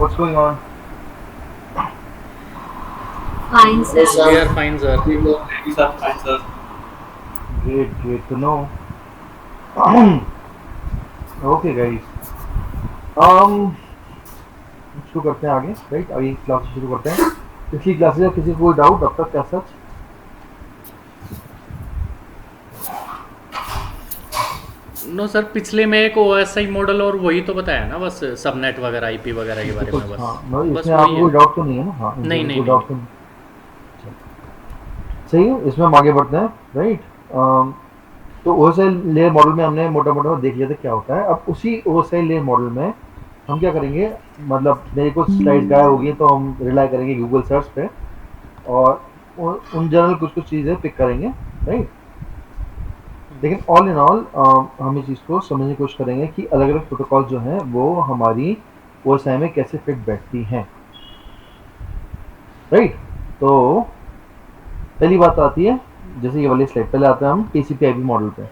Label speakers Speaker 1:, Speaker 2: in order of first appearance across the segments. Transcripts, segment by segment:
Speaker 1: What's going on?
Speaker 2: Fine, sir.
Speaker 3: We are fine, sir.
Speaker 4: We are fine, sir.
Speaker 1: Great to know. Okay, guys. शुरू करते हैं आगे, right? आगे class शुरू करते हैं. पिछली क्लासेस में किसी को कोई डाउट अब तक क्या सच?
Speaker 3: नो सर, पिछले में एक OSI मॉडल और वही तो बताया ना, बस सबनेट वगैरह आईपी वगैरह के बारे में. बस
Speaker 1: हाँ, मतलब
Speaker 3: बस
Speaker 1: इसमें
Speaker 3: वही
Speaker 1: आपको
Speaker 3: है.
Speaker 1: कोई डाउट तो नहीं है ना? हाँ,
Speaker 3: नहीं नहीं
Speaker 1: कोई
Speaker 3: नहीं
Speaker 1: डाउट तो नहीं. सही है, इसमें हम आगे बढ़ते हैं, राइट? तो ओएसआई लेयर मॉडल में हमने मोटा मोटा देख लिया था क्या होता है. अब उसी ओएसआई लेयर मॉडल में हम क्या करेंगे, मतलब मेरे को स्लाइड गायब होगी तो हम रिलाई करेंगे गूगल सर्च पे और उन जनरल कुछ कुछ चीज़ें पिक करेंगे, राइट? लेकिन ऑल इन ऑल हम इस चीज़ को समझने की कोशिश करेंगे कि अलग अलग प्रोटोकॉल जो हैं वो हमारी ओएसआई में कैसे फिट बैठती हैं, राइट? तो पहली बात आती है, जैसे ये वाली स्लाइड पहले आते हैं हम टीसीपी आईपी मॉडल पे.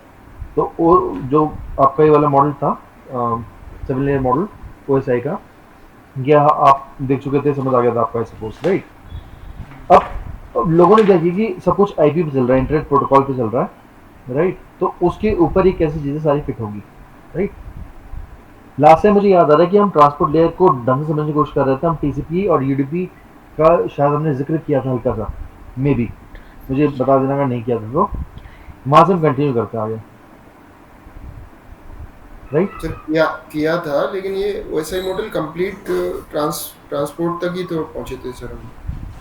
Speaker 1: तो वो जो आपका ये वाला मॉडल था, 7 लेयर मॉडल ओएसआई का, ये आप देख चुके थे, समझ आ गया था आपका सपोज, राइट? अब लोगों ने क्या किया कि सब कुछ आईपी पे चल रहा है, इंटरनेट प्रोटोकॉल पे चल रहा है, राइट? तो उसके ऊपर ही कैसी चीज़ें सारी फिट होगी, राइट? लास्ट टाइम मुझे याद आ रहा है कि हम ट्रांसपोर्ट लेयर को ढंग से समझने की कोशिश कर रहे थे. हम टीसीपी और यूडीपी का शायद हमने जिक्र किया था हल्का सा, मे बी. मुझे बता देना अगर नहीं किया था तो. वहाँ से हम कंटिन्यू करते हैं आगे, राइट?
Speaker 5: सर किया था, लेकिन ये ओएसआई मॉडल कंप्लीट ट्रांसपोर्ट तक ही तो पहुंचे थे सर हम.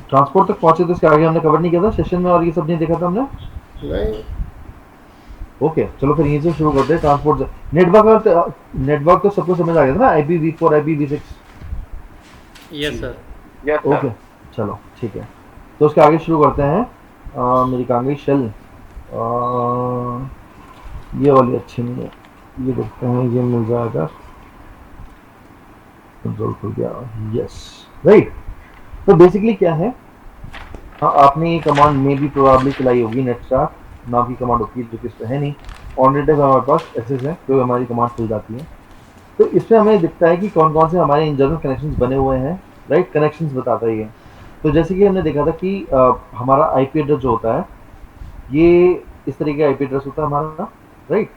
Speaker 1: ट्रांसपोर्ट तक पहुंचे तो इसके आगे हमने कवर नहीं किया था सेशन में और ये सब नहीं देखा था हमने.
Speaker 5: नहीं,
Speaker 1: ओके, चलो फिर यहीं से शुरू करते हैं. ट्रांसपोर्ट नेटवर्क तो सबको समझ आ गया था ना, IPv4 IPv6.
Speaker 3: Yes sir.
Speaker 4: Yes, sir.
Speaker 1: Okay, चलो ठीक है. तो उसके आगे शुरू करते हैं. मेरी कहाँ गई शेल? ये वाली अच्छी नहीं है, ये देखते हैं, ये मिल जाएगा. कंट्रोल खुल गया, यस, राइट. तो बेसिकली क्या है, हाँ, आपने ये कमांड में भी प्रोबेबली चलाई होगी, नेटस्टार नाम की कमांड होती है जो कि इस पे है नहीं. ऑनरेटिव हमारे पास एसएस है जो हमारी कमांड खुल जाती है. तो इसमें हमें दिखता है कि कौन कौन से हमारे इंटरनल कनेक्शंस बने हुए हैं, राइट? कनेक्शंस बताता है ये. तो जैसे कि हमने देखा था कि हमारा आईपी एड्रेस जो होता है, ये इस तरीके का आईपी एड्रेस होता है हमारा, राइट?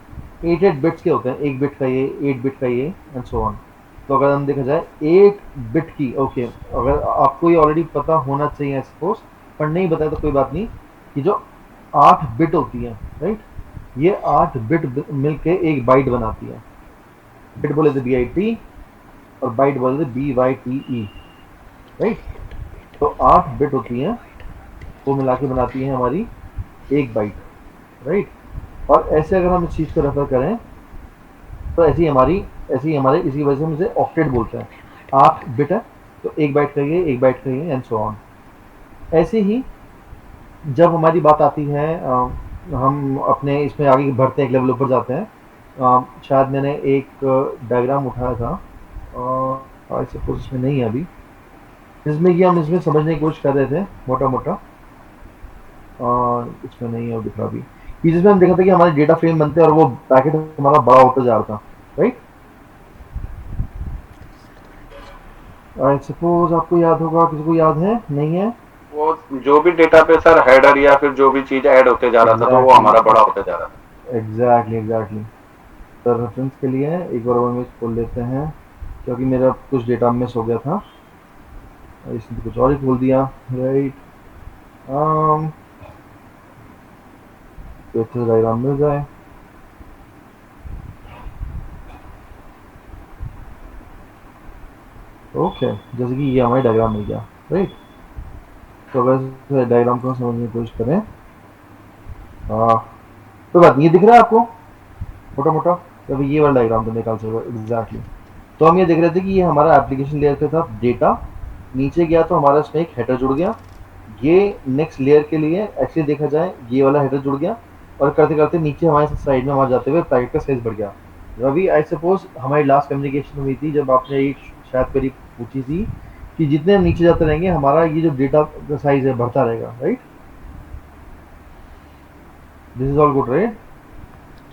Speaker 1: 8 बिट्स के होते हैं, 1 बिट का ये, 8 बिट का ये, एंड सो ऑन. तो अगर हम देखा जाए 8 बिट की, ओके, अगर आपको ये ऑलरेडी पता होना चाहिए सपोज, पर नहीं बताया तो कोई बात नहीं, कि जो 8 बिट होती है, राइट, ये 8 बिट मिलके एक बाइट बनाती है. बिट बोले तो BIT और बाइट बोले तो BYTE, राइट? तो 8 बिट होती हैं, वो मिला के बनाती है हमारी एक बाइट, राइट? और ऐसे अगर हम इस चीज़ को रेफर करें तो ऐसी हमारी इसी वजह से हम इसे ऑक्टेट बोलते हैं. 8 बिट है तो एक बाइट का ये, एक बाइट का ये, एंड सो ऑन. ऐसे ही जब हमारी बात आती है, हम अपने इसमें आगे बढ़ते हैं, एक लेवल ऊपर जाते हैं. शायद मैंने एक डायग्राम उठाया था, आई सपोज इसमें नहीं है अभी, जिसमें कि हम इसमें समझने की कोशिश कर रहे थे मोटा मोटा. इसमें नहीं है, दिख रहा अभी, कि जिसमें हम देखा था कि हमारे डेटा फ्रेम बनते हैं और वो पैकेट हमारा बड़ा होता जा रहा था, राइट? आई सपोज आपको याद होगा, किसी को याद है? नहीं है?
Speaker 4: वो जो भी डेटा पे सर हेडर या फिर जो भी चीज ऐड होते जा रहा था तो वो हमारा बड़ा होता जा रहा था.
Speaker 1: एग्जैक्टली. तो रेफरेंस के लिए एक बार वो इमेज खोल लेते हैं, क्योंकि मेरा कुछ डेटा मिस हो गया था, इसने तो कुछ और ही खोल दिया, राइट? तो अच्छे डायग्राम मिल जाए. ओके, जैसे कि ये हमारा डायग्राम मिल गया, राइट? तो अगर डायग्राम को समझने की कोशिश करें, तो बात ये दिख रहा है आपको मोटा मोटा? तो अभी ये वाला डायग्राम तो निकाल सकते एग्जैक्टली. तो हम ये देख रहे थे कि ये हमारा एप्लीकेशन लेयर के था डेटा, नीचे गया तो हमारा इसमें एक हेडर जुड़ गया. ये नेक्स्ट लेयर के लिए एक्चुअली देखा जाए ये वाला हेडर जुड़ गया, और करते करते नीचे हमारे साइड में वहाँ जाते हुए पैकेट का साइज बढ़ गया. रवि, आई सपोज हमारी लास्ट कम्युनिकेशन हुई थी जब आपने एक शायद क्वेरी पूछी थी कि जितने हम नीचे जाते रहेंगे हमारा ये जो डेटा का साइज है बढ़ता रहेगा, right? This is all good, right?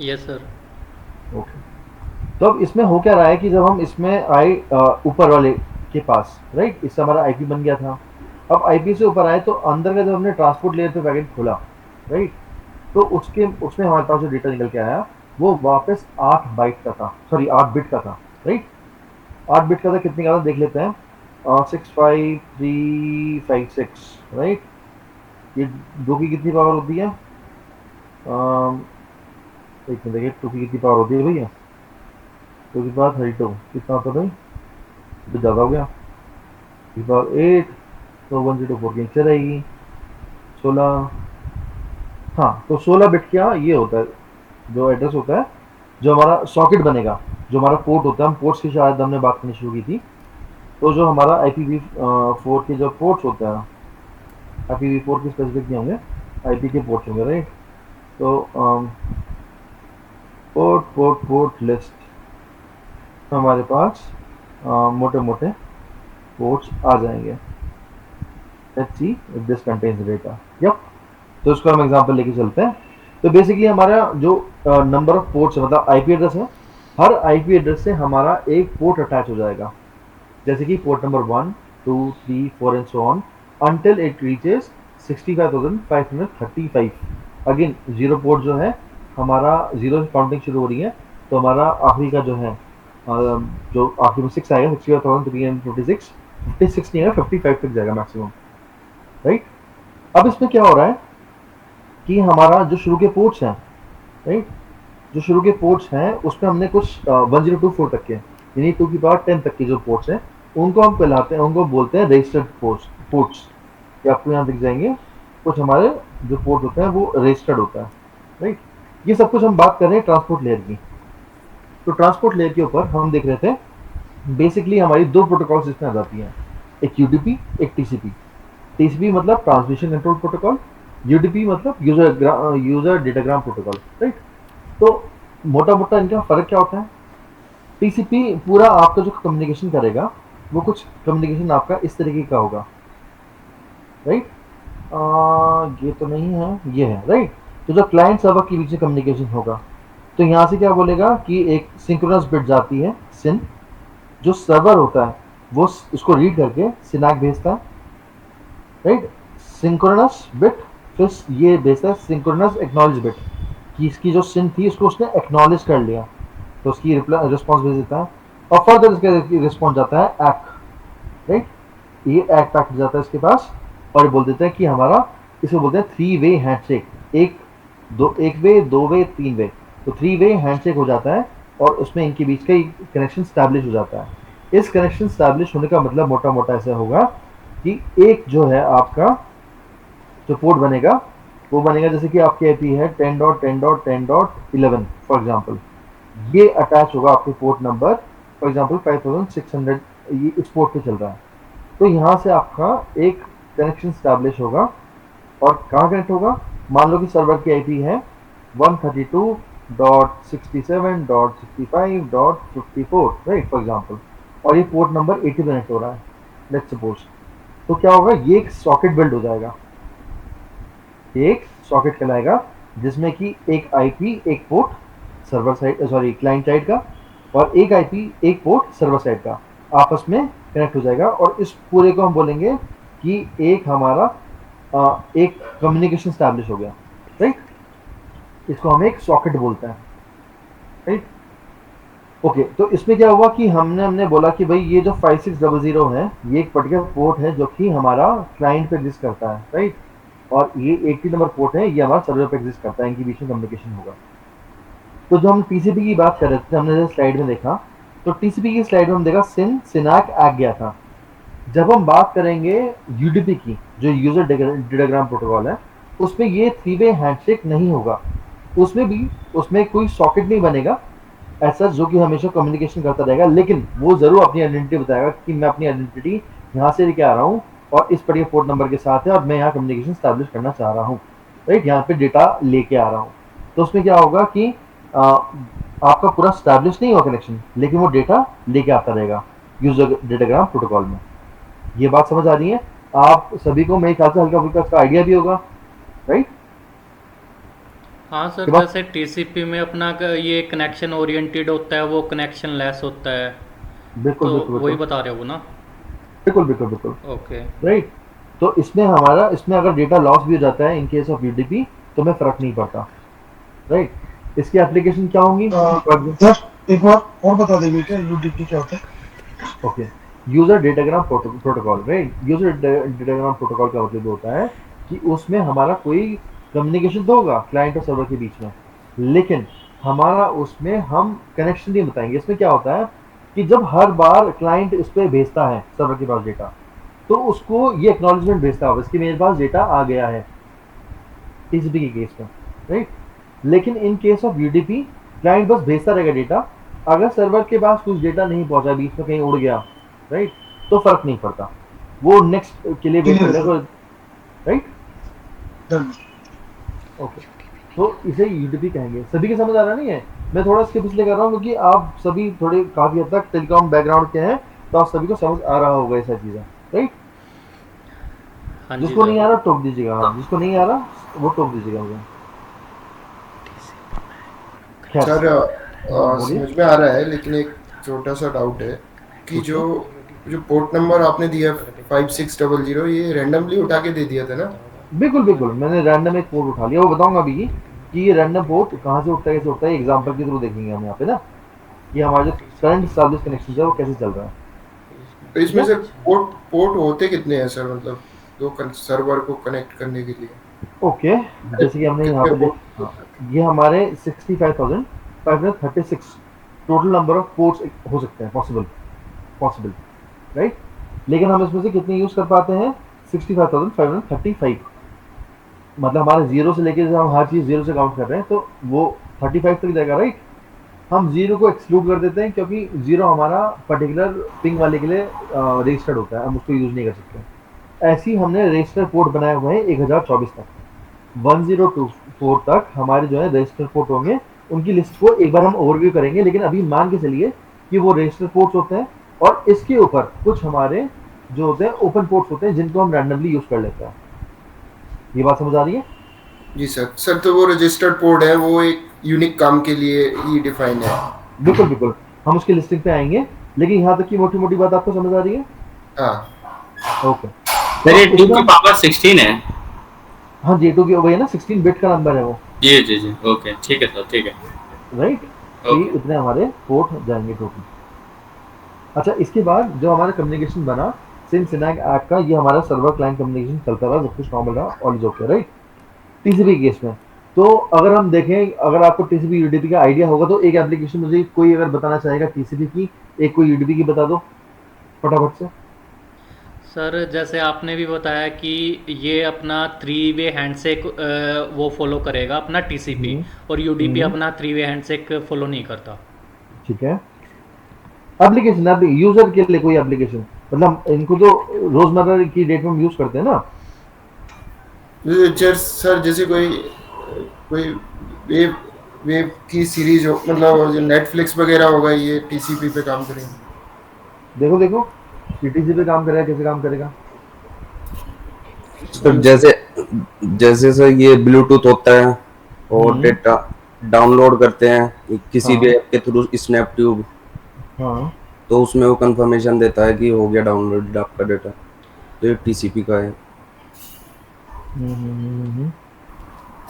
Speaker 3: Yes sir.
Speaker 1: Okay. तो अब इसमें हो क्या रहा है कि जब हम इसमें आए ऊपर वाले के पास, राइट। इससे हमारा आईपी बन गया था। अब आईपी से ऊपर आए तो अंदर का जब हमने ट्रांसपोर्ट लेयर पे पैकेट खोला, राइट, तो उसके उसमें हमारे पास जो डेटा निकल के आया वो वापस 8 बाइट का था, सॉरी 8 बिट का था, राइट। 8 बिट का था, कितने का था देख लेते हैं। 65356, राइट। ये 2 की कितनी पावर होती है? एक मिनट देखिए, 2 की कितनी पावर होती है भैया? 2 की पावर 32 कितना होता है भाई? तो ज़्यादा हो गया। 2 की पावर 8 तो 1024 की नीचे रहेगी 16। हाँ, तो 16 बिट का ये होता है जो एड्रेस होता है, जो हमारा सॉकेट बनेगा, जो हमारा पोर्ट होता है। हम पोर्ट्स की शायद हमने बात करनी शुरू की थी। तो जो हमारा IPv4 के जो पोर्ट्स होते हैं, IPv4 के स्पेसिफिक नहीं होंगे, IP के पोर्ट्स होंगे, राइट। तो पोर्ट लिस्ट हमारे पास मोटे मोटे पोर्ट्स आ जाएंगे। Let's see if this contains data. Yup, तो इसको हम एग्जांपल लेके चलते हैं। तो बेसिकली हमारा जो नंबर ऑफ पोर्ट्स मतलब आईपी एड्रेस है, हर आईपी एड्रेस से हमारा एक पोर्ट अटैच हो जाएगा, जैसे कि port number 1 2 3 4 and so on until it reaches 65535। Again zero port जो है हमारा जीरो से काउंटिंग शुरू हो रही है, तो हमारा आखिरी का जो है जो आखिरी में 6 आएगा 65356, 56 नहीं आएगा 55 तक जाएगा मैक्सिमम, राइट। अब इसमें क्या हो रहा है कि हमारा जो शुरू के पोर्ट्स हैं, राइट, जो शुरू के पोर्ट्स हैं उसमें हमने कुछ 1024 तक के यानी 2 की पावर 10 तक के जो पोर्ट्स हैं उनको हम कहलाते हैं, उनको बोलते हैं रजिस्टर्ड पोर्ट्स। ये आपको यहाँ दिख जाएंगे, कुछ हमारे जो पोर्ट होते हैं वो रजिस्टर्ड होता है, राइट। ये सब कुछ हम बात कर रहे हैं ट्रांसपोर्ट लेयर की। तो ट्रांसपोर्ट लेयर के ऊपर हम देख रहे थे बेसिकली हमारी 2 प्रोटोकॉल्स इसमें आ जाती हैं, एक यूडीपी एक टीसीपी। टीसीपी मतलब ट्रांसमिशन कंट्रोल प्रोटोकॉल, यूडीपी मतलब यूजर डेटाग्राम प्रोटोकॉल, राइट। तो मोटा मोटा इनका फर्क क्या होता है? टीसीपी पूरा आपका जो कम्युनिकेशन करेगा वो कुछ कम्युनिकेशन आपका इस तरीके का होगा, राइट। ये तो नहीं है, ये है, राइट। तो जो क्लाइंट सर्वर के बीच में कम्युनिकेशन होगा, तो यहाँ से क्या बोलेगा कि एक सिंक्रोनस बिट जाती है सिन, जो सर्वर होता है वो इसको रीड करके सिनाक भेजता है, राइट। सिंक्रोनस बिट फिर ये भेजता है सिंक्रोनस एक्नॉलेज बिट कि इसकी जो सिन थी उसको उसने एक्नॉलेज कर लिया, तो उसकी रिस्पॉन्स भेज देता है। और फर्दर इसका रिस्पॉन्स जाता है एक्ट, राइट। ये एक्ट पैकेट जाता है इसके पास और ये बोल देता है कि हमारा, इसको बोलते हैं 3 वे हैंडशेक, एक वे 2 वे 3 वे, तो 3 वे हैंडशेक हो जाता है और उसमें इनके बीच का कनेक्शन स्टैब्लिश हो जाता है। इस कनेक्शन स्टैब्लिश होने का मतलब मोटा मोटा ऐसा होगा कि एक जो है आपका जो पोर्ट बनेगा वो बनेगा, जैसे कि आपकी आईपी है 10.10.10.11 फॉर एग्जांपल, ये अटैच होगा आपके पोर्ट नंबर फॉर एग्जांपल 5600, ये इस पोर्ट पे चल रहा है। तो यहाँ से आपका एक कनेक्शन स्टैब्लिश होगा और कहाँ कनेक्ट होगा? मान लो कि सर्वर की आईपी है 132.67.65.54, राइट फॉर एग्जांपल, और ये पोर्ट नंबर 80 पे कनेक्ट हो रहा है, लेट्स सपोज। तो क्या होगा, ये एक सॉकेट बिल्ड हो जाएगा, एक सॉकेट कहलाएगा जिसमें कि एक आईपी एक port server side, sorry client side का, और एक आईपी एक पोर्ट सर्वर साइड का आपस में कनेक्ट हो जाएगा। और इस पूरे को हम बोलेंगे कि एक हमारा एक कम्युनिकेशन स्टैब्लिश हो गया, राइट। इसको हम एक सॉकेट बोलते हैं, राइट। ओके, तो इसमें क्या हुआ कि हमने बोला कि भाई ये जो 5600 है ये एक पर्टिकुलर पोर्ट है जो कि हमारा क्लाइंट पे एग्जिस्ट करता है, राइट। और ये 80 नंबर पोर्ट है, ये हमारा सर्वर पे एग्जिस्ट करता है, इनके बीच में कम्युनिकेशन होगा। तो जो हम टीसीपी की बात कर रहे थे, हमने स्लाइड में देखा, तो टीसीपी की स्लाइड में हम देखा सिनाक आ गया था। जब हम बात करेंगे यूडीपी की, जो यूजर डेटाग्राम प्रोटोकॉल है, उसमें ये 3 वे हैंडशेक नहीं होगा, उसमें कोई सॉकेट नहीं बनेगा ऐसा जो कि हमेशा कम्युनिकेशन करता रहेगा, लेकिन वो जरूर अपनी आइडेंटिटी बताएगा कि मैं अपनी आइडेंटिटी यहाँ से लेके आ रहा हूँ और इस पर्टिकुलर पोर्ट नंबर के साथ है और मैं यहाँ कम्युनिकेशन स्टैब्लिश करना चाह रहा हूँ, राइट, यहाँ पे डेटा लेके आ रहा हूँ। तो उसमें क्या होगा कि आपका पूरा स्टैब्लिश नहीं होगा कनेक्शन, लेकिन वो डेटा लेके आता रहेगा यूजर डेटाग्राम प्रोटोकॉल में। ये बात समझ आ रही है आप सभी को? मेरे ख्याल से हल्का फुल्का इसका आइडिया भी होगा, राइट।
Speaker 3: हाँ सर, जैसे टीसीपी में अपना ये कनेक्शन ओरिएंटेड होता है, वो कनेक्शन लेस होता है,
Speaker 1: बिल्कुल
Speaker 3: तो
Speaker 1: बिल्कुल
Speaker 3: वही
Speaker 1: बिल्कुल।
Speaker 3: बता रहे हो ना?
Speaker 1: बिल्कुल बिल्कुल बिल्कुल
Speaker 3: ओके।
Speaker 1: राइट। तो इसमें अगर डेटा लॉस भी हो जाता है इन केस ऑफ यूडीपी तो हमें फर्क नहीं पड़ता, राइट। इसकी एप्लीकेशन क्या होंगी?
Speaker 6: सर एक बार और बता देंगे क्या यूडीपी क्या होता है?
Speaker 1: Okay, user datagram protocol, right. User datagram protocol का मतलब होता है कि उसमें हमारा कोई कम्युनिकेशन तो होगा क्लाइंट और सर्वर के बीच में, लेकिन हमारा उसमें हम कनेक्शन नहीं बताएंगे। इसमें क्या होता है कि जब हर बार क्लाइंट इस पे भेजता है सर्वर के पास डेटा, तो उसको ये एक्नॉलेजमेंट भेजता होगा इसकी मेरे पास डेटा आ गया है, टीसीपी के केस में, राइट। लेकिन इन केस ऑफ यूडीपी क्लाइंट बस भेजता रहेगा डेटा। अगर सर्वर के पास कुछ डेटा नहीं पहुंचा, बीच में कहीं उड़ गया, राइट, तो फर्क नहीं पड़ता, वो नेक्स्ट के लिए वेट
Speaker 6: Clear,
Speaker 1: करेगा, राइट।
Speaker 6: डन।
Speaker 1: ओके, तो इसे यूडीपी कहेंगे। सभी के समझ आ रहा नहीं है? मैं थोड़ा इसके पिछले कर रहा हूँ क्योंकि आप सभी थोड़े काफी हद तक टेलीकॉम बैकग्राउंड के हैं, तो आप सभी को समझ आ रहा होगा ये सब चीजें, राइट।
Speaker 3: हाँ जी
Speaker 1: जिसको नहीं
Speaker 3: सर।
Speaker 1: आ रहा टोक दीजिएगा, हाँ, जिसको नहीं आ रहा वो टोक दीजिएगा मुझे। खैर,
Speaker 5: सर
Speaker 1: बोलिए।
Speaker 5: समझ में आ रहा है, लेकिन एक छोटा सा डाउट है कि जो जो पोर्ट नंबर आपने दिया 5600, ये रैंडमली उठा के दे दिया था ना?
Speaker 1: बिल्कुल बिल्कुल, मैंने रैंडम एक पोर्ट उठा लिया, वो बताऊंगा अभी कि ये रैंडम पोर्ट कहाँ से उठता है, कैसे उठता है। एग्जांपल के थ्रू देखेंगे हम यहाँ पे ना कि हमारा जो करंट सर्विस कनेक्शन है वो कैसे चल रहा है।
Speaker 5: तो
Speaker 1: ठीक
Speaker 5: इसमें
Speaker 1: है,
Speaker 5: से पोर्ट पोर्ट होते कितने हैं सर, मतलब दो सर्वर को कनेक्ट करने के लिए
Speaker 1: ओके। जैसे कि हमने यहाँ
Speaker 5: कितने
Speaker 1: पे हाँ, ये हमारे 65,536 टोटल नंबर ऑफ पोर्ट्स हो सकते हैं, पॉसिबल पॉसिबल, राइट। लेकिन हम इसमें से कितने यूज कर पाते हैं? 65,535। मतलब हमारे जीरो से लेके जब हम हर चीज जीरो से काउंट कर रहे हैं तो वो 35 तक जाएगा, राइट। हम जीरो को एक्सक्लूड कर देते हैं क्योंकि जीरो हमारा पर्टिकुलर पिंग वाले के लिए रजिस्टर्ड होता है, हम उसको यूज नहीं कर सकते। ऐसे ही हमने रजिस्टर पोर्ट बनाए हुए हैं 1024 तक, 1024 तक हमारे जो है रजिस्टर पोर्ट होंगे। उनकी लिस्ट को एक बार हम ओवरव्यू करेंगे, लेकिन अभी मान के चलिए कि वो रजिस्टर पोर्ट्स होते हैं और इसके ऊपर कुछ हमारे जो होते हैं ओपन पोर्ट्स होते हैं जिनको हम रैंडमली यूज कर लेते हैं। ये बात समझ आ रही है?
Speaker 5: जी सर। सर तो वो रजिस्टर्ड पोर्ट है, वो एक यूनिक काम के लिए ही डिफाइन है।
Speaker 1: बिल्कुल बिल्कुल, हम उसकी लिस्टिंग पे आएंगे, लेकिन यहाँ तक की मोटी मोटी बात आपको समझ आ रही है?
Speaker 5: हाँ
Speaker 1: ओके।
Speaker 7: सर ये 2 की पावर 16 है।
Speaker 1: हाँ जी, 2 की वही है ना, 16 बिट का नंबर है वो,
Speaker 7: जी जी जी, ओके ठीक है सर, ठीक है।
Speaker 1: राइट। तो ये
Speaker 7: ओके।
Speaker 1: इतने हमारे पोर्ट जाएंगे टोटल। अच्छा, इसके बाद जो हमारा कम्युनिकेशन बना सिनैक ऐप का, ये हमारा सर्वर क्लाइंट कम्युनिकेशन चलता रहा, सब कुछ नॉर्मल रहा, all is okay, right. TCP case में तो अगर हम देखें, अगर आपको टीसीपी यूडीपी का आइडिया होगा तो एक एप्लीकेशन मुझे कोई अगर बताना चाहेगा टीसीपी की, एक कोई यूडीपी की बता दो फटाफट से।
Speaker 3: सर जैसे आपने भी बताया कि ये अपना 3 वे हैंडशेक वो फॉलो करेगा अपना टीसीपी, और यूडीपी अपना 3 वे हैंडशेक फॉलो नहीं करता।
Speaker 1: ठीक है। एप्लीकेशन यूजर के लिए कोई एप्लीकेशन, मतलब इनको तो रोजमर्रा की डेट में यूज करते हैं ना।
Speaker 5: सर जैसे कोई कोई वेब वेब की सीरीज हो, मतलब जो नेटफ्लिक्स वगैरह होगा, ये टीसीपी पे काम करेंगे।
Speaker 1: देखो देखो टीटीसी पे काम करेगा, कैसे काम करेगा।
Speaker 8: तो जैसे जैसे सर ये ब्लूटूथ होता है और डेटा डाउनलोड करते हैं किसी
Speaker 1: हाँ।
Speaker 8: भी ऐप के थ्रू, स्नैपट्यूब,
Speaker 1: हाँ,
Speaker 8: तो उसमें वो कंफर्मेशन देता है कि हो गया डाउनलोड आपका डेटा, तो ये टीसीपी का है।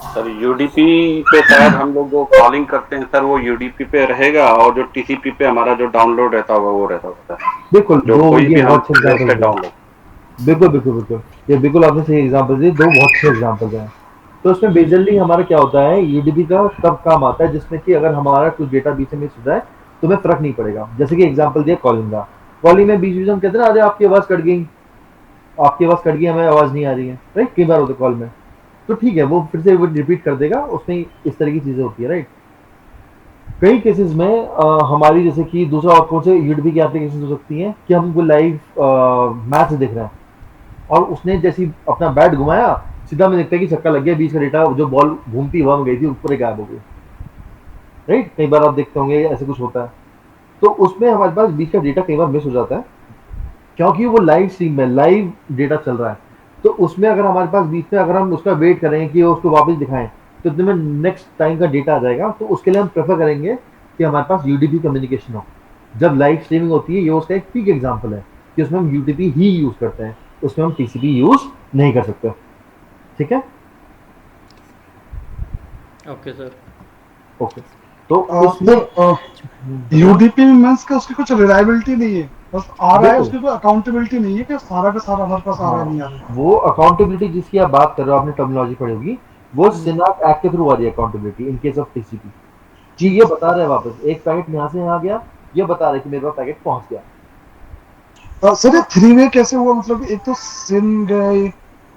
Speaker 4: सर यूडीपी पे शायद हम लोग जो कॉलिंग करते हैं सर वो यूडीपी पे रहेगा, और जो टीसीपी पे हमारा जो डाउनलोड रहता होगा वो रहता होता है।
Speaker 1: बिल्कुल
Speaker 4: जो
Speaker 1: दो
Speaker 4: कोई भी
Speaker 1: ये
Speaker 4: हम
Speaker 1: बहुत अच्छे एग्जाम्पल,
Speaker 4: डाउनलोड।
Speaker 1: बिल्कुल बिल्कुल बिल्कुल, ये बिल्कुल आपने सही एग्जांपल दिए, दो बहुत अच्छे एग्जांपल हैं। तो इसमें बेसिकली हमारा क्या होता है, यूडीपी का तब काम आता है जिसमें कि अगर हमारा कुछ डेटा बीच में मिस हो जाए तो हमें फर्क नहीं पड़ेगा। जैसे कि एग्जांपल दिया कॉलिंग का, कॉलिंग में बीच बीच में हम कहते हैं ना, अरे आपकी आवाज कट गई, आपकी आवाज कट गई, हमें आवाज नहीं आ रही है, राइट। कई बार होता है कॉल में, तो ठीक है वो फिर से वो रिपीट कर देगा, उसमें इस तरह की चीजें होती है, राइट। कई केसेस में हमारी जैसे कि दूसरा और कौन से यूडीपी की एप्लीकेशन हो सकती हैं कि हम वो लाइव मैच देख रहे हैं और उसने जैसी अपना बैट घुमाया, सीधा में देखता है कि छक्का लग गया, बीच का डेटा जो बॉल घूमती हवा में गई थी ऊपर ही गायब हो गई, राइट। कई बार आप देखते होंगे ऐसे कुछ होता है, तो उसमें हमारे पास बीच का डेटा कई बार मिस हो जाता है क्योंकि वो लाइव स्ट्रीम में लाइव डेटा चल रहा है। तो उसमें अगर हमारे पास बीच में अगर हम उसका वेट करें कि वो उसको वापस दिखाएं तो इतने में नेक्स्ट टाइम का डेटा आ जाएगा। तो उसके लिए हम प्रेफर करेंगे कि हमारे पास यूडीपी कम्युनिकेशन हो जब लाइव स्ट्रीमिंग होती है। ये उसका एक पीक एग्जांपल है कि उसमें हम यूटीपी ही यूज करते हैं, उसमें हम टीसीपी यूज नहीं कर सकते। ठीक है,
Speaker 3: ओके सर।
Speaker 1: ओके। तो
Speaker 6: तो यूडीपी मींस का उसकी कुछ रिलायबिलिटी नहीं है, बस आ रहा है,
Speaker 1: बिल्कुल।
Speaker 6: उसकी कोई अकाउंटेबिलिटी नहीं है कि सारा का सारा हमारे पास आ रहा है नहीं आ रहा है।
Speaker 1: वो अकाउंटेबिलिटी जिसकी आप बात कर रहे हो, आपने टर्मिनोलॉजी पढ़ी होगी, वो सिनाप एक्ट के थ्रू आ रही है accountability in case of TCP. जी, ये बता रहा है वापस एक पैकेट यहाँ से यहाँ गया, ये बता रहा है कि मेरे पास पैकेट पहुंच गया।
Speaker 6: सर ये 3 वे कैसे हुआ, मतलब एक तो सिन गए,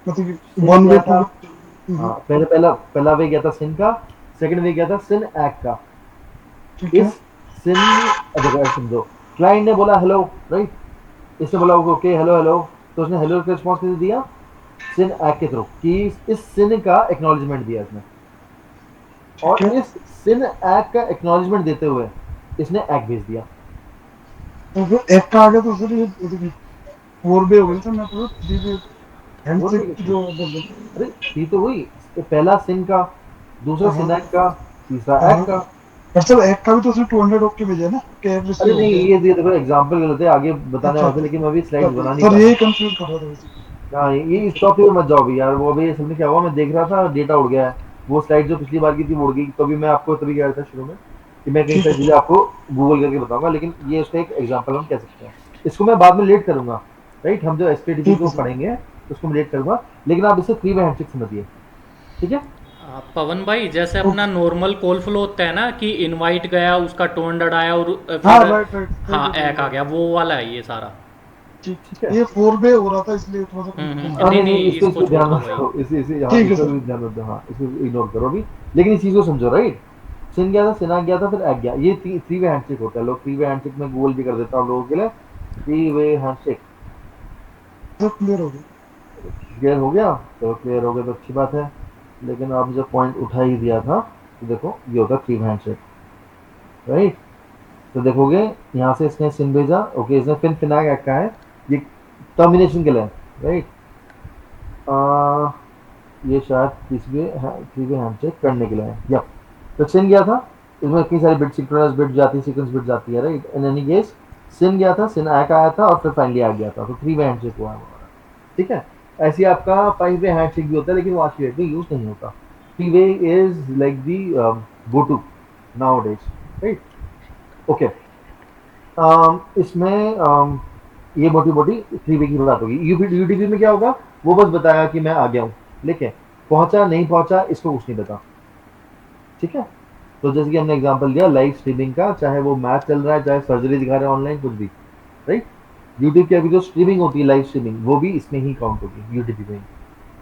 Speaker 6: मतलब
Speaker 1: सिन
Speaker 6: वन वे
Speaker 1: गया था,
Speaker 6: टू।
Speaker 1: हाँ, पहला वे गया था सिन का, सेकंड वे गया था सिन एक्ट का।
Speaker 6: ठीक है,
Speaker 1: इस सिन, देखो ऐसे समझो, क्लाइंट ने बोला हेलो, राइट, इसने बोला ओके हेलो हेलो, तो उसने हेलो का रिस्पॉन्स कैसे दिया, सिन एक्ट के थ्रू, कि इस सिन का एक्नॉलेजमेंट दिया इसने, और इस सिन एक्ट का एक्नॉलेजमेंट देते हुए इसने एक्ट भेज दिया।
Speaker 6: तो फिर एक का आ गया तो सर ये 4 वे हो गया, तो मैं तो 3 वे हैंडशेक जो बोल रहे।
Speaker 1: अरे ये तो वही, पहला सिन का, दूसरा सिन एक्ट का, तीसरा एक्ट का।
Speaker 6: पर सर एक का भी तो उसने 200 ओके भेजा है ना, कि
Speaker 1: अरे
Speaker 6: रिसीव हो
Speaker 1: नहीं,
Speaker 6: गया।
Speaker 1: ये देखो एग्जांपल गलत है, आगे बताने
Speaker 6: अच्छा,
Speaker 1: वाला था, लेकिन मैं अभी स्लाइड बना नहीं
Speaker 6: सर
Speaker 1: पा
Speaker 6: ये
Speaker 1: रहा।
Speaker 6: कंफ्यूज कर रहा था वैसे।
Speaker 1: हाँ, ये इस टॉपिक में मत जाओ भी यार, वो अभी असल में क्या हुआ, मैं देख रहा था डेटा उड़ गया है, वो स्लाइड जो पिछली बार की थी वो उड़ गई, तो अभी मैं आपको तभी कह रहा था शुरू में कि मैं कहीं सारी चीजें आपको गूगल करके बताऊंगा, लेकिन ये उसका एक एग्जाम्पल हम कह सकते हैं। इसको मैं बाद में लेट करूंगा, राइट, हम जो एसटीटीपी को पढ़ेंगे उसको मैं लेट करूंगा, लेकिन आप इसे 3 वे हैंडशेक समझिए। ठीक है,
Speaker 3: पवन भाई, जैसे अपना नॉर्मल कॉल फ्लो होता है ना कि इनवाइट गया, उसका टोन आया और
Speaker 6: हाँ
Speaker 3: फिर
Speaker 6: राइट राइट,
Speaker 3: हाँ एक आ गया, वो वाला है ये सारा।
Speaker 1: ठीक है।
Speaker 6: ये 4 वे हो रहा था इसलिए थोड़ा सा
Speaker 1: नहीं नहीं, इसको
Speaker 3: इसको
Speaker 1: ध्यान
Speaker 3: छोड़
Speaker 1: मत
Speaker 3: दो
Speaker 1: दो,
Speaker 3: भाई।
Speaker 1: इसे हाँ,
Speaker 6: ठीक है
Speaker 1: इसको
Speaker 6: सर।
Speaker 1: भी ध्यान मत दो, हाँ, इसको इग्नोर करो अभी, लेकिन इस चीज को समझो, राइट, सिन गया था, सिना गया था, फिर एक्ट गया, ये 3 वे हैंडशेक होता है। लोग 3 वे हैंडशेक में गूगल भी कर देता हूँ लोगों के लिए, 3 वे हैंडशेक।
Speaker 6: तो क्लियर हो गया।
Speaker 1: क्लियर हो गया, तो क्लियर हो गया तो अच्छी बात है, लेकिन आपने जब पॉइंट उठा ही दिया था, तो देखो ये होता है 3 वे हैंडशेक, राइट। तो देखोगे यहाँ से इसने सिन भेजा, ओके, इसने फिर फिनाक एक्ट का है, ये टर्मिनेशन के लिए, राइट, ये शायद 3 वे हैंडशेक करने के लिए है, या तो सिन गया था, इसमें कई सारी बिट, सिंक्रोनस बिट जाती है, सीक्वेंस बिट जाती है, राइट, इन एनी केस सिन गया था, सिन एक्ट आया था, और फिर फाइनली आ गया था, तो 3 वे हैंडशेक हुआ है हमारा। ठीक है, ऐसे ही आपका 5 वे हैंडशेक भी होता है, लेकिन वो आज की डेट में यूज नहीं होता। 3 way is like the go to nowadays, right, okay. इसमें ये मोटी मोटी 3 वे की बात होगी। यूटीपी में क्या होगा, वो बस बताया कि मैं आ गया हूँ, लेकिन पहुंचा नहीं पहुंचा इसको कुछ नहीं पता। ठीक है, तो जैसे कि हमने एग्जांपल दिया लाइव स्ट्रीमिंग का, चाहे वो मैच चल रहा है, चाहे सर्जरी दिखा रहे हैं ऑनलाइन, कुछ भी, राइट, यूट्यूब की अभी जो स्ट्रीमिंग होती है, लाइव स्ट्रीमिंग, वो भी इसमें ही काउंट होगी, यूटीपी में ही,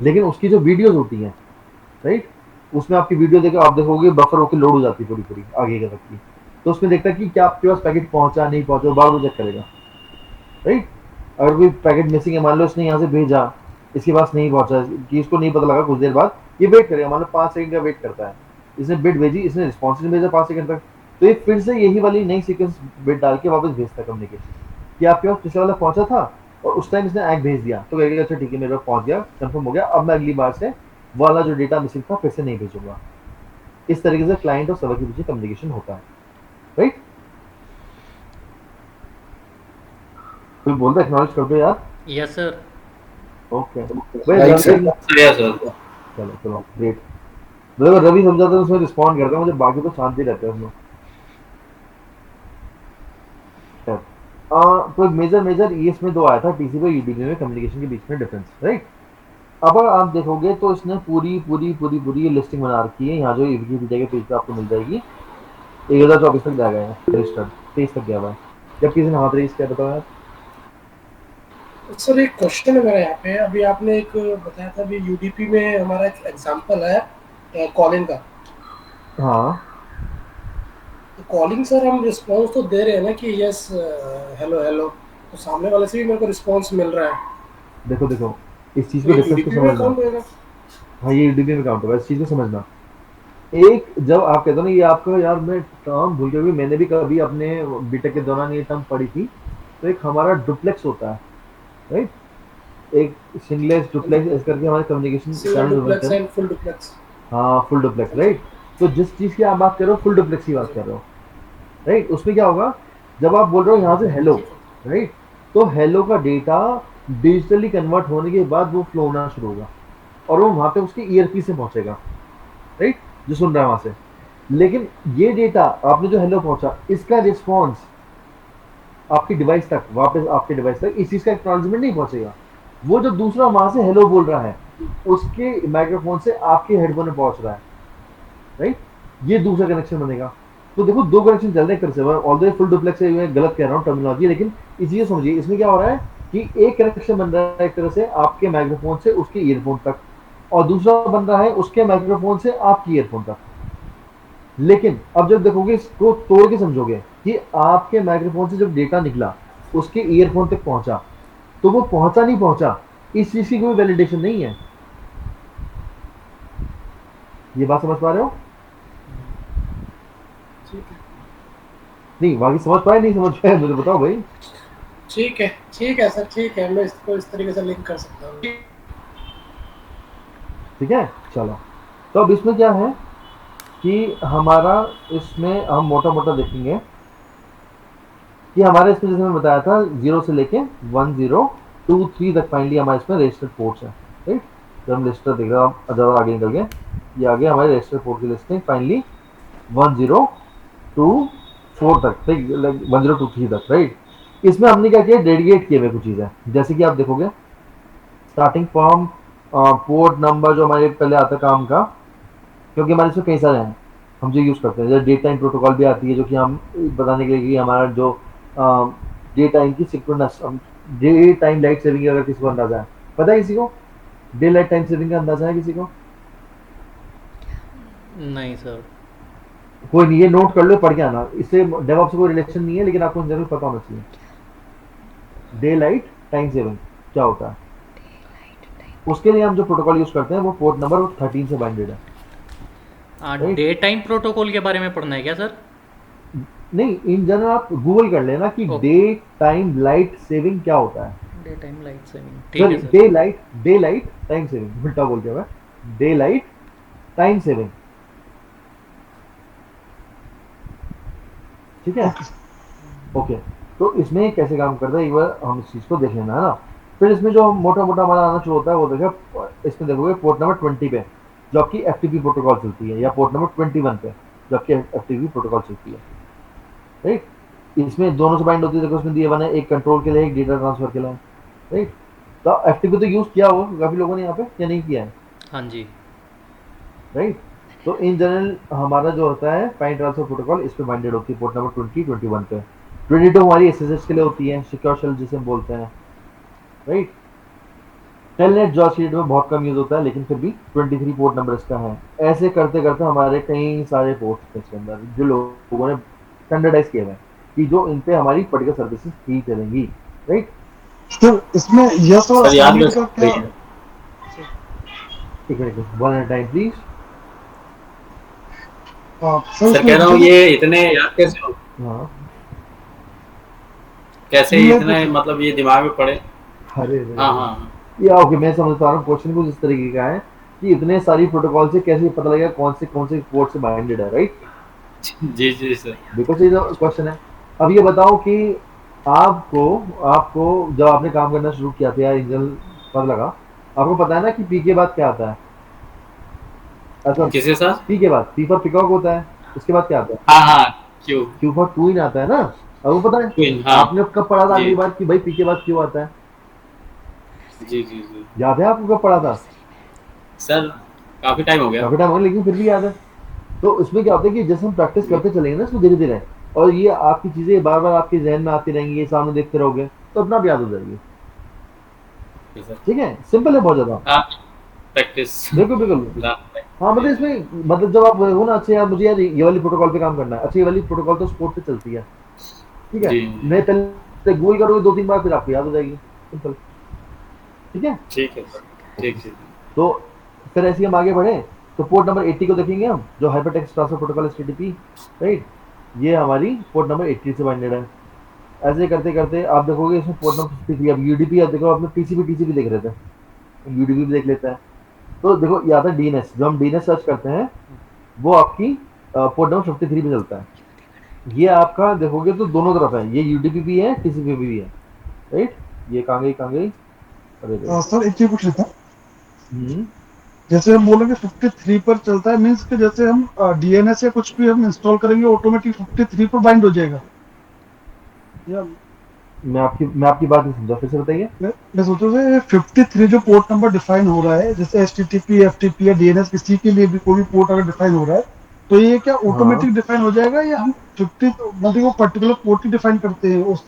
Speaker 1: लेकिन उसकी जो वीडियोज होती हैं, राइट, उसमें आपकी वीडियो देखो, आप देखोगे बफर होकर लोड हो जाती है पूरी पूरी आगे तक की, तो उसमें देखता है कि क्या आपके पास पैकेट पहुंचा नहीं पहुंचा, वो बार बार चेक करेगा, राइट। अगर कोई पैकेट मिसिंग है, मान लो इसने यहाँ से भेजा, इसके पास नहीं पहुंचा, कि इसको नहीं पता लगा, कुछ देर बाद ये वेट करेगा, मान लो 5 सेकंड का वेट करता है, इसने बिट भेजी, इसने रिस्पॉन्स नहीं भेजा 5 सेकंड तक, तो ये फिर से यही वाली नई सीक्वेंस बिट डाल के वापस भेजता है कम्युनिकेशन, कि आपके पास पिछले वाला पहुंचा था और उस टाइम इसने एक्ट भेज दिया, तो कहेगा अच्छा ठीक है मेरे पास पहुंच गया, कंफर्म हो गया, अब मैं अगली बार से वाला जो डेटा मिसिंग था फिर से नहीं भेजूंगा। इस तरीके से क्लाइंट और सर्वर के बीच कम्युनिकेशन होता है, राइट। कोई बोल रहा एक्नॉलेज कर दो यार।
Speaker 3: Yes sir.
Speaker 1: Okay,
Speaker 5: Right, sir.
Speaker 7: Yes sir.
Speaker 1: चलो चलो ग्रेट। मतलब रवि समझाता है उसमें रिस्पॉन्ड करता है, मुझे बाकी तो शांति रहता है उसमें। तो मेजर मेजर इसमें दो आया था, टीसीपी और यूडीपी में कम्युनिकेशन के बीच में डिफरेंस, राइट। अब अगर आप देखोगे तो इसने पूरी पूरी पूरी पूरी लिस्टिंग बना रखी है, यहाँ जो विकिपीडिया के पेज पे आपको मिल जाएगी, 1024 तक जा गए हैं रजिस्टर्ड, 23 तक गया हुआ है, जब किसी ने हाथ रेस किया बताओ यार।
Speaker 9: सर एक क्वेश्चन है मेरा यहाँ पे, अभी आपने एक बताया था अभी यूडीपी में हमारा एक एग्जांपल है कॉलिंग का।
Speaker 1: हाँ,
Speaker 9: तो कॉलिंग सर हम रिस्पांस तो दे रहे हैं ना कि यस हेलो हेलो, तो सामने वाले से भी मेरे को रिस्पांस मिल रहा है,
Speaker 1: देखो देखो इस चीज को
Speaker 9: ये
Speaker 1: डिफरेंस को
Speaker 9: यूडीपी में
Speaker 1: समझना।
Speaker 9: काउंट होएगा?
Speaker 1: हाँ, ये यूडीपी में काउंट होगा, इस चीज को समझना। एक जब आप कहते हो ना, ये आपका यार मैं टर्म भूल गया, मैंने भी कभी अपने बीटेक के दौरान ये टर्म पढ़ी थी, तो एक हमारा डुप्लेक्स होता है, राइट, एक सिंगलेस डुप्लेक्स इस करके हमारे कम्युनिकेशन
Speaker 9: सिंगल
Speaker 1: चैनल
Speaker 9: डुप्लेक्स
Speaker 1: बनते हैं।
Speaker 9: And full duplex.
Speaker 1: हाँ, फुल डुप्लेक्स, राइट। तो जिस चीज की आप बात कर रहे हो फुल डुप्लेक्स की बात कर रहे हो, राइट। उसमें क्या होगा, जब आप बोल रहे हो यहाँ से हेलो, राइट, तो हेलो का डेटा डिजिटली कन्वर्ट होने के बाद वो फ्लो होना शुरू होगा और वो वहां पे उसके ईयरपीस से पहुंचेगा, राइट, जो सुन रहा है वहां से। लेकिन ये डेटा आपने जो हेलो पहुंचा, इसका रिस्पॉन्स आपकी डिवाइस तक, वापस आपके डिवाइस तक इस चीज का एक्नॉलेजमेंट नहीं पहुंचेगा। वो जो दूसरा वहां से हेलो बोल रहा है उसके माइक्रोफोन से आपके हेडफोन में पहुंच रहा है, राइट, ये दूसरा कनेक्शन बनेगा। तो देखो दो कनेक्शन चल रहे हैं एक तरह से, ऑल्दो फुल डुप्लेक्स से मैं गलत कह रहा हूँ टर्मिनोलॉजी, लेकिन इस चीज समझिए इसमें क्या हो रहा है कि एक कनेक्शन बन रहा है एक तरह से आपके माइक्रोफोन से उसके ईयरफोन तक, और दूसरा बन रहा है उसके माइक्रोफोन से आपकी ईयरफोन तक। लेकिन अब जब देखोगे इसको तोड़ के समझोगे कि आपके माइक्रोफोन से जब डेटा निकला उसके ईयरफोन तक पहुंचा, तो वो पहुंचा नहीं पहुंचा इस चीज की कोई वैलिडेशन नहीं है। ये बात समझ पा रहे हो?
Speaker 9: ठीक है
Speaker 1: नहीं बाकी समझ पाए नहीं समझ पाए मुझे बताओ भाई।
Speaker 9: ठीक है सर, ठीक है, मैं इसको इस तरीके से लिंक कर सकता हूँ।
Speaker 1: ठीक है चलो। तो अब इसमें क्या है कि हमारा इसमें हम मोटा मोटा देखेंगे कि हमारे इसमें जैसे मैं बताया था 0 से लेके 1023 तक फाइनली हमारे इसमें रजिस्टर्ड पोर्ट्स हैं, राइट। जब हम रजिस्टर देख रहे हैं ज़्यादा आगे निकल गए, ये आगे हमारे रजिस्टर्ड पोर्ट की लिस्ट है फाइनली 1024 तक, ठीक, 1023 तक, राइट। इसमें हमने क्या किया, डेडिकेट किए हुए कुछ चीज़ें, जैसे कि आप देखोगे स्टार्टिंग फ्रॉम पोर्ट नंबर जो हमारे पहले आता है काम का, क्योंकि हमारे इसमें कई सारे हैं हम जो यूज़ करते हैं, जैसे डेट टाइम प्रोटोकॉल भी आती है जो कि हम बताने के लिए कि हमारा जो डे टाइम की sequence, day time light saving अगर किसी को अंदाजा है, पता है किसी को डे लाइट टाइम सेविंग का अंदाजा है किसी को?
Speaker 3: नहीं सर।
Speaker 1: कोई नहीं, ये नोट कर लो, पढ़ के आना, इससे डेवऑप्स से कोई रिलेशन नहीं है लेकिन आपको जरूर पता होना चाहिए। डे लाइट टाइम सेविंग क्या होता है, उसके लिए हम जो प्रोटोकॉल यूज करते हैं वो पोर्ट नंबर 13 से बाइंडेड है। Right?
Speaker 3: डे टाइम प्रोटोकॉल के बारे में पढ़ना है क्या सर?
Speaker 1: नहीं, इन जनरल आप गूगल कर लेना कि
Speaker 3: Okay.
Speaker 1: Day time light saving क्या होता है।
Speaker 3: डे टाइम लाइट सेविंग, ठीक है sir.
Speaker 1: Day light time saving, उल्टा बोल दिया मैं, डे लाइट टाइम सेविंग, ठीक है ओके। तो इसमें कैसे काम करता है एक बार हम इस चीज को देख लेना है ना। फिर इसमें जो मोटा मोटा हमारा आना शुरू होता है वो देखो, इसमें देखोगे पोर्ट नंबर 20 पे जो आपकी एफटीपी प्रोटोकॉल चलती है, या पोर्ट नंबर 21 पे जो आपकी एफटीपी प्रोटोकॉल चलती है, राइट। इसमें दोनों से बाइंड होती है, देखो इसमें दिए बने, एक कंट्रोल के लिए एक डेटा ट्रांसफर के लिए, राइट। तो एफटीपी तो यूज किया हो काफी लोगों ने यहाँ पे या नहीं किया है,
Speaker 3: हाँ जी।
Speaker 1: राइट। तो इन जनरल हमारा जो होता है फाइन ट्रांसफर प्रोटोकॉल इस पे बाइंडेड होती है पोर्ट नंबर 20 21 पे। 22 हमारी एसएसएच के लिए होती है, सिक्योर शेल जिसे हम बोलते हैं, राइट। टेलनेट जो आज में बहुत कम यूज होता है लेकिन फिर भी 23 पोर्ट नंबर इसका है। ऐसे करते करते हमारे कई सारे पोर्ट्स हैं इसके अंदर जो लोगों ने स्टैंडर्डाइज किए हुए हैं कि जो इन पे हमारी पर्टिकुलर सर्विसेज ही चलेंगी, राइट।
Speaker 6: सर इसमें यस और
Speaker 7: सर याद
Speaker 6: solid का क्या
Speaker 7: रखिए।
Speaker 1: एक minute one at time please.
Speaker 7: Sir कह रहा हूँ ये इतने याद कैसे हो,
Speaker 1: हाँ
Speaker 7: कैसे
Speaker 6: मैं
Speaker 7: इतने मतलब ये दिमाग में पड़े?
Speaker 1: अरे
Speaker 7: हाँ हाँ
Speaker 1: या ओके, मैं समझ पा रहा हूँ क्वेश्चन कुछ इस तरीके का है कि इतने सारी प्रोटोकॉल से कैसे पता लगेगा कौन से पोर्ट से बाइंडेड है, राइट।
Speaker 7: जी जी सर।
Speaker 1: बिल्कुल सही क्वेश्चन है। अब ये बताओ कि आपको आपको जब आपने काम करना शुरू किया था या इंजन पर लगा, आपको पता है ना कि पी के बाद क्या आता है? ऐसा
Speaker 7: किसके साथ?
Speaker 1: पी के बाद, पी फॉर पिकॉक होता है, उसके बाद क्या आता है?
Speaker 7: हाँ हाँ क्यों?
Speaker 1: क्यू फॉर क्वीन आता है ना। अब वो पता है
Speaker 7: क्वीन, हाँ।
Speaker 1: आपने कब पढ़ा था
Speaker 7: जी।
Speaker 1: अगली बार कि भाई पी के बाद क्यों आता है?
Speaker 7: जी जी जी
Speaker 1: याद है आपको कब पढ़ा था?
Speaker 7: सर काफी टाइम हो गया।
Speaker 1: काफी टाइम हो गया लेकिन फिर भी याद है। तो इसमें क्या होता है कि जैसे हम प्रैक्टिस करते चलेंगे ना इसको धीरे धीरे, और ये आपकी चीजें बार बार आपके जहन में आती रहेंगी, ये सामने देखते रहोगे तो अपना आप याद हो जाएगी,
Speaker 7: जी सर।
Speaker 1: ठीक है। सिंपल है बहुत ज्यादा,
Speaker 7: हाँ प्रैक्टिस।
Speaker 1: बिल्कुल बिल्कुल। हाँ मतलब इसमें मतलब जब आप हो ना, अच्छा यार मुझे यार ये वाली प्रोटोकॉल पे काम करना है, अच्छा ये वाली प्रोटोकॉल तो स्पोर्ट पे चलती है, ठीक है,
Speaker 7: जी।
Speaker 1: मैं पहले गूगल करोगे 2-3 बार फिर आपको याद हो जाएगी, सिंपल, ठीक है।
Speaker 7: ठीक है सर, ठीक ठीक।
Speaker 1: तो फिर ऐसे ही हम आगे बढ़े तो पोर्ट नंबर 80 को देखेंगे हम, जो hypertext transfer protocol HTTP, right. ये हमारी पोर्ट नंबर 80 से बाइंडेड है। ऐसे करते करते आप देखोगे इसमें पोर्ट नंबर 53, अब यूडीपी, अब देखो आपने टीसीपी देख रहे थे, यूडीपी भी देख लेते हैं। तो देखो ये आता है डीएनएस, जो हम डीएनएस सर्च करते हैं वो आपकी पोर्ट नंबर 53 पे चलता है। ये आपका देखोगे तो दोनों तरफ है, ये यूडीपी भी है टीसीपी भी है, राइट। ये कहाँ गई अरे रे।
Speaker 6: सर एक चीज पूछ लेता हूँ,
Speaker 1: हम्म,
Speaker 6: जैसे हम बोलेंगे 53 पर चलता है, मीन्स कि जैसे हम डीएनएस या कुछ भी हम इंस्टॉल करेंगे ऑटोमेटिक 53 पर बाइंड हो जाएगा, या
Speaker 1: मैं आपकी बात नहीं समझा, फिर से बताइए।
Speaker 6: मैं सोच रहा हूँ 53 जो पोर्ट नंबर डिफाइन हो रहा है, जैसे HTTP FTP या DNS किसी के लिए भी कोई भी पोर्ट अगर डिफाइन हो रहा है, तो ये क्या
Speaker 1: हाँ,
Speaker 6: ऑटोमेटिक डिफाइन हो जाएगा, या हम 50 मतलब वो पर्टिकुलर पोर्ट ही डिफाइन करते हैं उस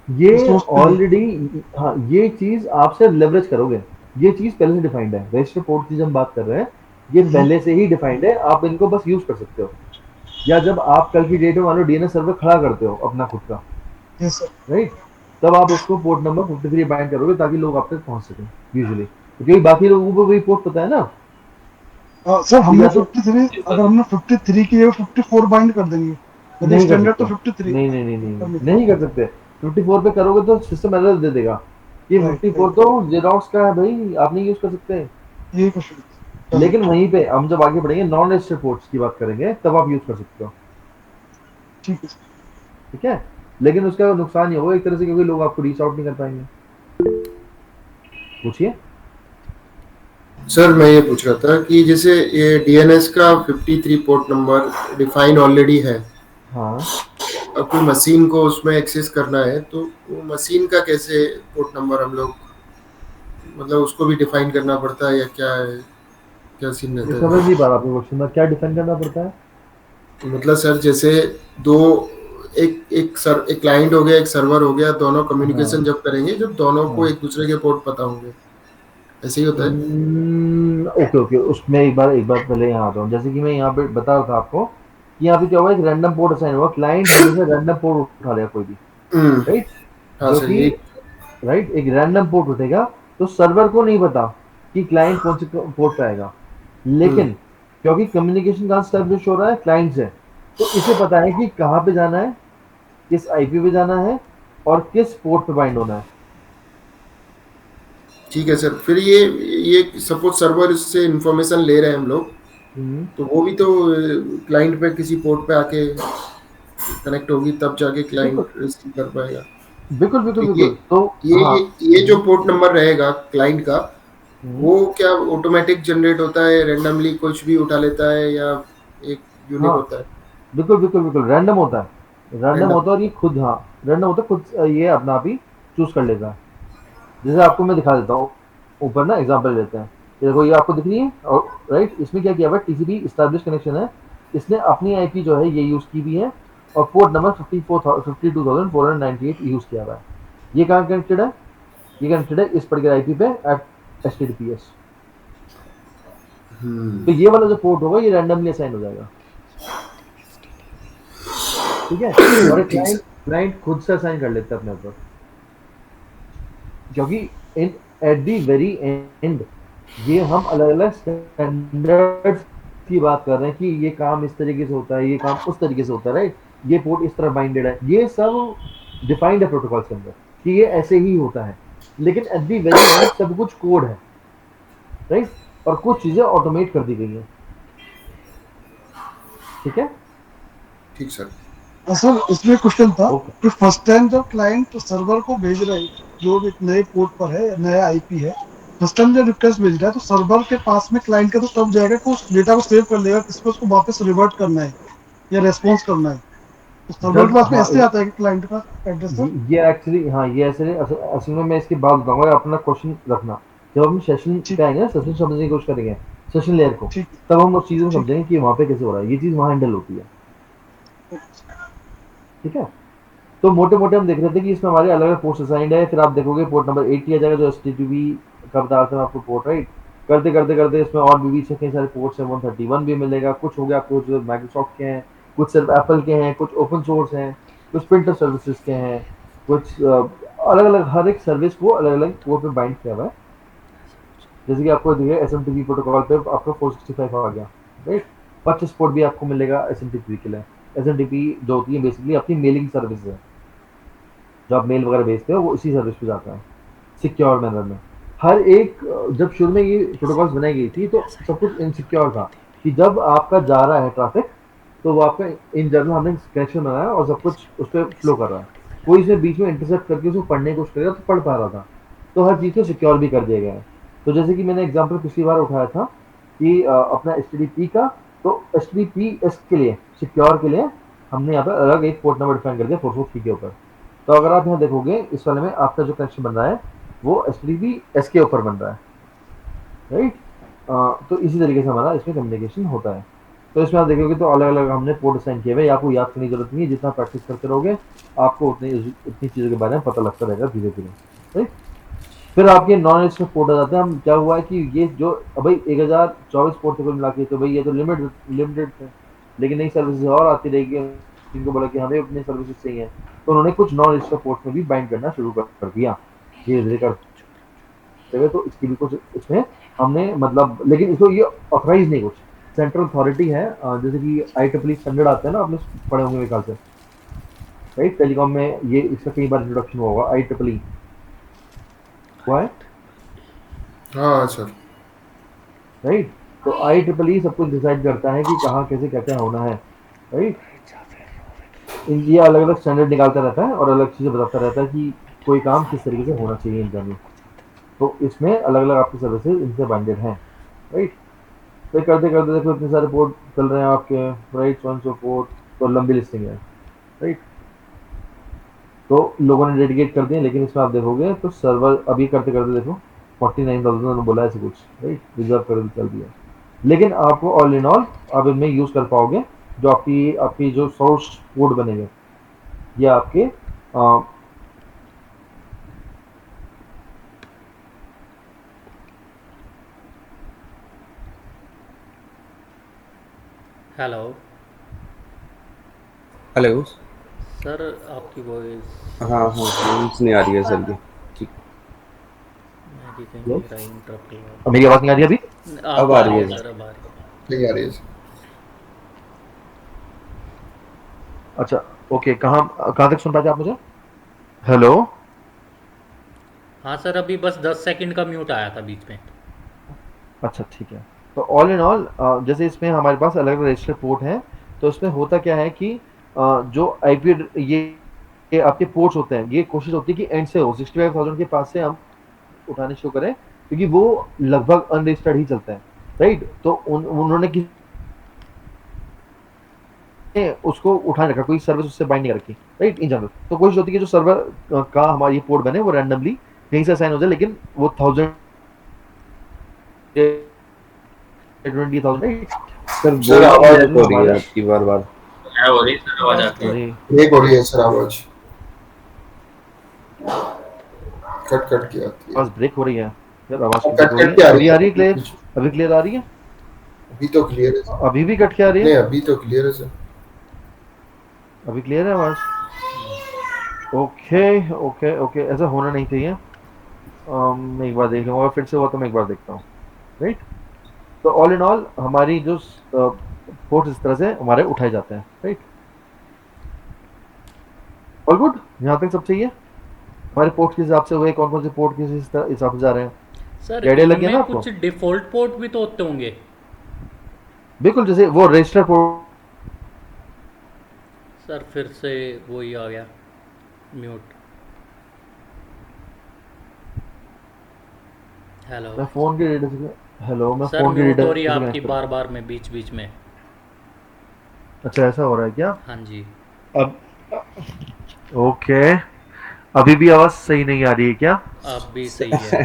Speaker 1: ये
Speaker 6: सोचते हैं?
Speaker 1: ऑलरेडी, हाँ ये चीज आपसे लेवरेज करोगे। ये चीज पहले से डिफाइंड है, रजिस्टर पोर्ट की जब हम बात कर रहे हैं, ये पहले से ही डिफाइंड है, आप इनको बस यूज कर सकते हो। या जब आप कल की डेट में मान लो डीएनएस सर्वर खड़ा करते हो अपना खुद का,
Speaker 6: यस सर।
Speaker 1: राइट, तब आप उसको पोर्ट नंबर 53 बाइंड करोगे ताकि लोग आप तक पहुंच सकें यूजुअली, क्योंकि बाकी लोगों को वही पोर्ट पता है ना।
Speaker 6: सर
Speaker 1: तो
Speaker 6: हमने
Speaker 1: या तो
Speaker 6: 53, अगर हमने 53 की जगह 54 बाइंड कर देंगे, यदि
Speaker 1: नहीं कर
Speaker 6: स्टैंडर्ड तो
Speaker 1: सकते,
Speaker 6: 53
Speaker 1: नहीं कर सकते। 54 पे करोगे तो सिस्टम एरर दे देगा। ये
Speaker 6: राइट
Speaker 1: 54 तो जेरोक्स का है भाई, आप नहीं यूज कर सकते।
Speaker 6: ये क्वेश्चन।
Speaker 1: लेकिन वहीं पे हम जब आगे बढ़ेंगे नॉन रजिस्टर्ड पोर्ट्स की बात करेंगे तब आप यूज कर सकते हो,
Speaker 6: ठीक है सर।
Speaker 1: ठीक है। लेकिन उसका नुकसान ये होगा एक तरह से, क्योंकि लोग आपको रीच आउट नहीं कर पाएंगे। पूछिए।
Speaker 5: सर मैं ये पूछ रहा था कि जैसे ये डीएनएस का 53 पोर्ट नंबर डिफाइन ऑलरेडी है,
Speaker 1: हाँ,
Speaker 5: अब कोई मशीन को उसमें एक्सेस करना है तो वो मशीन का कैसे पोर्ट नंबर हम लोग, मतलब उसको भी डिफाइन करना पड़ता है या क्या है, क्या सीन
Speaker 1: ये
Speaker 5: रहता
Speaker 1: समझ
Speaker 5: है?
Speaker 1: नहीं पा रहा आपके क्वेश्चन में, क्या डिफाइन करना पड़ता है।
Speaker 5: मतलब सर जैसे दो, एक क्लाइंट हो गया एक सर्वर हो गया, दोनों कम्युनिकेशन
Speaker 1: हाँ,
Speaker 5: जब करेंगे जब दोनों को
Speaker 1: हाँ,
Speaker 5: एक दूसरे के पोर्ट पता होंगे, ऐसे ही होता है?
Speaker 1: ओके ओके, उसमें एक बार पहले यहाँ आता हूँ। जैसे कि मैं यहाँ पे बता रहा था आपको कि यहाँ पे क्या हुआ, एक रैंडम पोर्ट असाइन हुआ, क्लाइंट हमेशा रैंडम पोर्ट उठा लिया कोई भी,
Speaker 5: हम्म,
Speaker 1: राइट।
Speaker 5: हाँ
Speaker 1: जो
Speaker 5: सर
Speaker 1: कि
Speaker 5: ये।
Speaker 1: राइट एक रैंडम पोर्ट उठेगा, तो सर्वर को नहीं पता कि क्लाइंट कौन से पोर्ट पे आएगा।
Speaker 5: हम्म,
Speaker 1: लेकिन क्योंकि कम्युनिकेशन का स्टैब्लिश हो रहा है क्लाइंट से, तो इसे पता है कि कहाँ पे जाना है, किस आईपी पे जाना है और किस पोर्ट पे बाइंड होना है।
Speaker 5: ठीक है सर। फिर ये सपोज सर्वर से इंफॉर्मेशन ले रहे हैं हम लोग,
Speaker 1: हम्म,
Speaker 5: तो वो भी तो क्लाइंट पे किसी पोर्ट पे आके कनेक्ट होगी तब जाके
Speaker 1: बिल्कुल
Speaker 5: क्लाइंट रिसीव कर पाएगा।
Speaker 1: बिल्कुल बिल्कुल
Speaker 5: तो
Speaker 1: बिल्कुल, तो
Speaker 5: ये
Speaker 1: हाँ।
Speaker 5: ये जो पोर्ट नंबर रहेगा क्लाइंट का,
Speaker 1: हम्म,
Speaker 5: वो क्या ऑटोमेटिक जनरेट होता है, रैंडमली कुछ भी उठा लेता है, या एक यूनिक
Speaker 1: हाँ,
Speaker 5: होता है?
Speaker 1: बिल्कुल बिल्कुल बिल्कुल रैंडम होता है, रैंडम
Speaker 5: रैंडम।
Speaker 1: होता है, और ये खुद, हाँ रैंडम होता है खुद, ये अपना आप ही चूज कर लेता है। जैसे आपको मैं दिखा देता हूँ, ऊपर ना एग्जांपल लेते हैं। ये देखो, ये आपको दिख रही है, और राइट इसमें क्या किया हुआ है, टीसीपी एस्टैब्लिश कनेक्शन है, इसने अपनी आईपी जो है ये यूज की भी है, और पोर्ट नंबर 52,498 यूज किया हुआ है। ये कहाँ कनेक्टेड है, ये कनेक्टेड है इस पर्टिकुलर आईपी पे एट HTTPS। तो ये वाला जो पोर्ट होगा ये रैंडमली असाइन हो जाएगा, ठीक है। और एक
Speaker 5: ठीक
Speaker 1: क्लाइंट
Speaker 5: सर।
Speaker 1: क्लाइंट खुद से असाइन कर लेता है अपने ऊपर, क्योंकि इन एट दी वेरी एंड ये हम अलग अलग स्टैंडर्ड्स की बात कर रहे हैं कि ये काम इस तरीके से होता है, ये काम उस तरीके से होता है, राइट। ये पोर्ट इस तरह बाइंडेड है, ये सब डिफाइंड है प्रोटोकॉल के अंदर कि ये ऐसे ही होता है। लेकिन एट दी वेरी एंड सब कुछ कोड है, राइट, और कुछ चीजें ऑटोमेट कर दी गई हैं, ठीक है।
Speaker 5: ठीक सर।
Speaker 6: सर इसमें क्वेश्चन था
Speaker 1: ओके,
Speaker 6: कि फर्स्ट टाइम जब क्लाइंट सर्वर को भेज रहा है, जो भी एक नए पोर्ट पर है, नया आईपी है, फर्स्ट टाइम जब रिक्वेस्ट भेज रहा है, तो सर्वर के पास में क्लाइंट का तो तब जाएगा कि उस डेटा को सेव कर लेगा, किस पे उसको वापस रिवर्ट करना है या रेस्पॉन्स करना है। तो सर्वर के
Speaker 1: जब
Speaker 6: पास में
Speaker 1: हाँ,
Speaker 6: ऐसे आता है कि क्लाइंट का एड्रेस सर।
Speaker 1: ये एक्चुअली, हाँ ये ऐसे असल में मैं इसकी बात बताऊंगा, अपना क्वेश्चन रखना। जब हम सेशन
Speaker 6: ठीक
Speaker 1: पे आएंगे ना, सेशन समझने की कोशिश करेंगे, सेशन लेयर को,
Speaker 6: ठीक
Speaker 1: तब हम उस चीज़ को
Speaker 6: ठीक
Speaker 1: समझेंगे कि वहाँ पे कैसे हो रहा है, ये चीज़ वहाँ हैंडल होती है, ठीक है। तो मोटे मोटे हम देख रहे थे कि इसमें हमारे अलग अलग पोर्ट असाइंड है। फिर आप देखोगे पोर्ट नंबर 8 किया जाएगा, जो HTTP का बता रहा था मैं आपको पोर्ट, राइट। करते करते करते इसमें और भी बीच में कई सारे पोर्ट्स हैं, 131 भी मिलेगा। कुछ हो गया आपको जो माइक्रोसॉफ्ट के हैं, कुछ सिर्फ एप्पल के हैं, कुछ ओपन सोर्स हैं, कुछ प्रिंटर सर्विसेज के हैं, कुछ अलग अलग, हर एक सर्विस को अलग अलग पोर्ट पे बाइंड किया हुआ है। जैसे कि आपको देखिए SMTP प्रोटोकॉल पे आपको 465 आ गया, राइट। 25 पोर्ट भी आपको मिलेगा SMTP के लिए। SMTP जो होती है बेसिकली अपनी मेलिंग सर्विस है, जो आप मेल वगैरह भेजते हो वो इसी सर्विस पे जाता है सिक्योर मैनर में। हर एक जब शुरू में ये प्रोटोकॉल्स बनाई गई थी तो सब कुछ इनसिक्योर था, कि जब आपका जा रहा है ट्रैफिक तो वो आपका इन जनरल हमने कनेक्शन बनाया और सब कुछ उस पर फ्लो कर रहा है। कोई इसे बीच में इंटरसेप्ट करके उसको पढ़ने की कोशिश करेगा तो पढ़ पा रहा था। तो हर चीज़ को सिक्योर भी कर दिया गया है। तो जैसे कि मैंने एग्जांपल पिछली बार उठाया था कि अपना एचटीटीपी का, तो एचटीटीपीएस के लिए सिक्योर के लिए हमने यहाँ पे अलग एक पोर्ट नंबर डिफाइन कर दिया 443 के ऊपर। तो अगर आप यहाँ देखोगे इस वाले में आपका जो कनेक्शन बन रहा है वो एचटीटीपीएस के ऊपर बन रहा है, राइट। तो इसी तरीके से हमारा इसमें कम्युनिकेशन होता है। तो इसमें आप देखोगे तो अलग अलग हमने पोर्ट असाइन किए हुए, आपको याद करने की जरूरत नहीं है, जितना प्रैक्टिस करते रहोगे आपको उतनी चीज़ों के बारे में पता लगता रहेगा धीरे धीरे, राइट। फिर आपके नॉन रजिस्टर्ड पोर्ट आ जाते हैं। हम क्या हुआ है कि ये जो भाई 1024 पोर्ट को मिला के, तो भाई ये तो लिमिटेड है, लेकिन नई सर्विसेज और आती रहेगी, जिनको बोला कि हमें अपनी सर्विसेज चाहिए, तो उन्होंने कुछ नॉन रजिस्टर्ड पोर्ट में भी बाइंड करना शुरू कर दिया धीरे धीरे करते हुए। तो इसकी भी कुछ इसमें हमने मतलब, लेकिन इसको ये ऑथराइज नहीं, कुछ सेंट्रल अथॉरिटी है, जैसे कि IEEE स्टैंडर्ड आता है ना, आपने पढ़े होंगे मेरे ख्याल से, राइट। टेलीकॉम में ये इसका कई बार इंट्रोडक्शन हुआ होगा, IEEE हुआ है,
Speaker 5: हाँ सर।
Speaker 1: राइट। तो IEEE सब कुछ डिसाइड करता है कि कहाँ कैसे क्या क्या होना है, राइट। ये अलग अलग स्टैंडर्ड निकालता रहता है और अलग चीज़ें बताता रहता है कि कोई काम किस तरीके से होना चाहिए इन जनरल। तो इसमें अलग अलग आपकी सर्विसेज इनसे बाइंडेड हैं, राइट। तो करते करते देखो इतने सारे पोर्ट चल रहे हैं आपके, राइट, 100 पोर्ट, तो लंबी लिस्टिंग है, राइट। तो लोगों ने डेडिकेट कर दिए, लेकिन इसमें आप देखोगे तो सर्वर अभी करते करते देखो 49,000 बोला ऐसे कुछ, राइट, रिजर्व कर चल दिया। लेकिन आपको ऑल इन ऑल आप इनमें यूज कर पाओगे जो आपकी जो सोर्स पोर्ट बनेंगे ये आपके
Speaker 3: हेलो
Speaker 8: हेलो।
Speaker 3: सर, आपकी वॉइस
Speaker 8: हाँ हाँ वॉइस नहीं आ रही है सर की। ठीक,
Speaker 3: मेरी कहीं मेरा इंटरप्ट हुआ।
Speaker 1: अब मेरी आवाज नहीं आ रही अभी?
Speaker 8: अब आ रही है
Speaker 3: सर, अब आ रही है।
Speaker 5: नहीं आ रही है सर।
Speaker 1: अच्छा, ओके, कहाँ तक सुन पाते आप मुझे? हेलो।
Speaker 3: हाँ सर, अभी बस 10 सेकंड का म्यूट आया था बीच में।
Speaker 1: अच्छा, ठीक है। तो ऑल इन ऑल जैसे इसमें हमारे पास अलग अलग रजिस्टर पोर्ट हैं, तो इसमें होता क्या है कि जो आईपी ये आपके पोर्ट्स होते हैं, ये कोशिश होती है कि एंड से हो 65,000 के पास से हम उठाने शुरू करें, क्योंकि वो लगभग अनरजिस्टर्ड ही चलते हैं, राइट। तो उन्होंने उसको उठाने रखा, कोई सर्विस उससे बाइंड नहीं रखी, राइट, इन जनरल। तो कोशिश होती है कि जो सर्वर का हमारी पोर्ट बने वो रैंडमली कहीं से असाइन हो जाए, लेकिन वो 1000 20,000
Speaker 8: सर आवाज हो रही है आपकी बार बार।
Speaker 7: क्या हो रही है सर, आवाज आती है?
Speaker 5: ब्रेक हो रही है सर आवाज, कट कट के आती है।
Speaker 1: आवाज ब्रेक हो रही है यार, आवाज
Speaker 5: कट
Speaker 1: ब्रेक हो रही
Speaker 5: कट के
Speaker 1: है।
Speaker 5: आ
Speaker 1: अभी
Speaker 5: रही
Speaker 1: आ
Speaker 5: है।
Speaker 1: रही है क्लियर? अभी क्लियर आ रही है?
Speaker 5: अभी तो क्लियर है।
Speaker 1: अभी भी कट के आ रही
Speaker 5: नहीं
Speaker 1: है?
Speaker 5: अभी तो क्लियर है सर।
Speaker 1: अभी क्लियर है आवाज? ओके ओके ओके, ऐसा होना नहीं चाहिए। मैं एक बार देख लूँगा, फिर से हुआ तो मैं एक बार देखता हूँ, राइट। तो ऑल इन ऑल हमारी जो पोर्ट इस तरह से हमारे उठाए जाते हैं, राइट। ऑल गुड, यहाँ तक सब चाहिए। हमारे पोर्ट के हिसाब से हुए, कौन कौन से पोर्ट किस हिसाब से जा रहे हैं,
Speaker 3: सर,
Speaker 1: आइडिया लग गया ना
Speaker 3: इनमें
Speaker 1: आपको?
Speaker 3: कुछ डिफॉल्ट पोर्ट भी तो होते होंगे।
Speaker 1: बिल्कुल, जैसे वो रजिस्टर पोर्ट।
Speaker 3: सर, फिर से वही आ गया म्यूट। हेलो
Speaker 1: मैं फोन के डेटा से, हेलो, मैं
Speaker 3: सर,
Speaker 1: फोन के
Speaker 3: म्यूट
Speaker 1: डेटा
Speaker 3: हो रही है
Speaker 1: से
Speaker 3: आपकी
Speaker 1: कनेक्ट कर।
Speaker 3: बार बार में, बीच बीच में।
Speaker 1: अच्छा, ऐसा हो रहा है क्या?
Speaker 3: हाँ जी।
Speaker 1: अब ओके, अभी भी आवाज सही नहीं आ रही है क्या?
Speaker 3: अब भी सही है।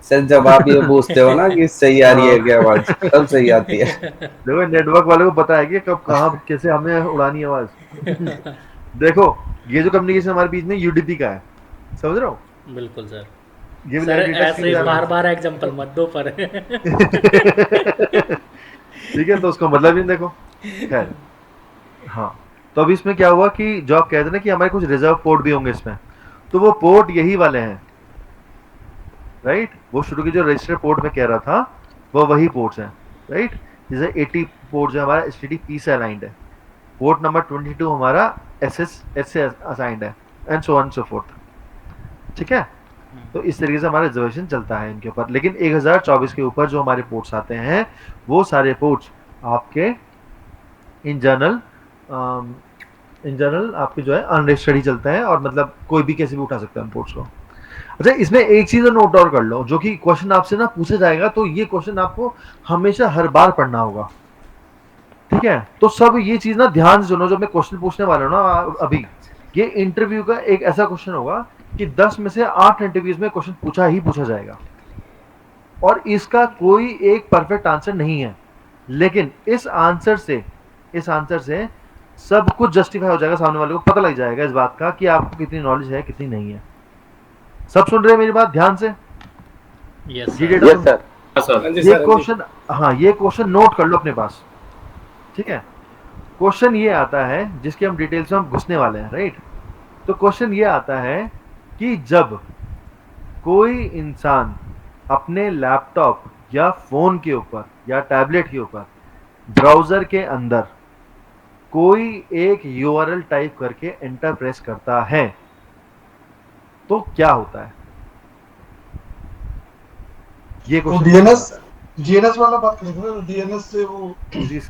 Speaker 8: सर जब आप ये पूछते हो ना कि सही आ रही है क्या आवाज, तब सही आती है।
Speaker 1: देखो, नेटवर्क वाले को पता है कि कब कहाँ कैसे हमें उड़ानी है आवाज। देखो, ये जो कम्युनिकेशन हमारे बीच में यूडीपी का है, समझ रहे हो?
Speaker 3: बिल्कुल सर।
Speaker 1: ये भी
Speaker 3: सर,
Speaker 1: लाइट डिटेक्ट
Speaker 3: ऐसे
Speaker 1: की
Speaker 3: बार बार एग्जांपल मत दो पर।
Speaker 1: ठीक है, तो उसका मतलब ही नहीं, देखो। खैर, हाँ। तो अभी इसमें क्या हुआ कि जो आप कहते हैं ना कि हमारे कुछ रिजर्व पोर्ट भी होंगे इसमें, तो वो पोर्ट यही वाले हैं, राइट। वो शुरू की जो रजिस्टर पोर्ट में कह रहा था वो वही पोर्ट्स हैं, राइट। जैसे 80 पोर्ट जो हमारा HTTP से अलाइंड है, पोर्ट नंबर 22 हमारा SS से असाइंड है, and so on so fourth, ठीक है। तो इस तरीके से हमारा रिजर्वेशन चलता है इनके ऊपर। लेकिन 1024 के ऊपर जो हमारे पोर्ट्स आते हैं, वो सारे पोर्ट्स आपके इन जनरल इन जनरल आपके जो है अनरजिस्टर्ड चलता है, और मतलब कोई भी कैसे भी उठा सकता है पोर्ट्स को। अच्छा, इसमें एक चीज नोट और कर लो, जो कि क्वेश्चन आपसे ना पूछा जाएगा, तो ये क्वेश्चन आपको हमेशा हर बार पढ़ना होगा, ठीक है? तो सब ये चीज ना ध्यान से सुनो, जो मैं क्वेश्चन पूछने वाला हूँ ना अभी, ये इंटरव्यू का एक ऐसा क्वेश्चन होगा कि 10 में से 8 इंटरव्यूज में क्वेश्चन पूछा ही पूछा जाएगा, और इसका कोई एक परफेक्ट आंसर नहीं है, लेकिन इस आंसर से सब कुछ जस्टिफाई हो जाएगा, सामने वाले को पता लग जाएगा इस बात का कि आपको कितनी नॉलेज है कितनी नहीं है। सब सुन रहे हैं मेरी बात ध्यान से?
Speaker 3: यस
Speaker 1: ये
Speaker 3: सर।
Speaker 1: Data
Speaker 4: yes sir.
Speaker 7: हाँ सर।
Speaker 9: हाँ जी
Speaker 1: ये
Speaker 9: सर, हाँ जी।
Speaker 1: क्वेश्चन, हाँ ये क्वेश्चन नोट कर लो अपने पास, ठीक है? क्वेश्चन ये आता है जिसके हम डिटेल्स में हम घुसने वाले हैं, राइट? तो क्वेश्चन ये आता है कि जब कोई इंसान अपने लैपटॉप या फोन के ऊपर या टैबलेट के ऊपर ब्राउजर के अंदर कोई एक यूआरएल टाइप करके एंटर प्रेस करता है, तो क्या होता है? ये
Speaker 6: वो
Speaker 1: क्वेश्चन
Speaker 6: डीएनएस वाला बात करेंगे, डीएनएस से वो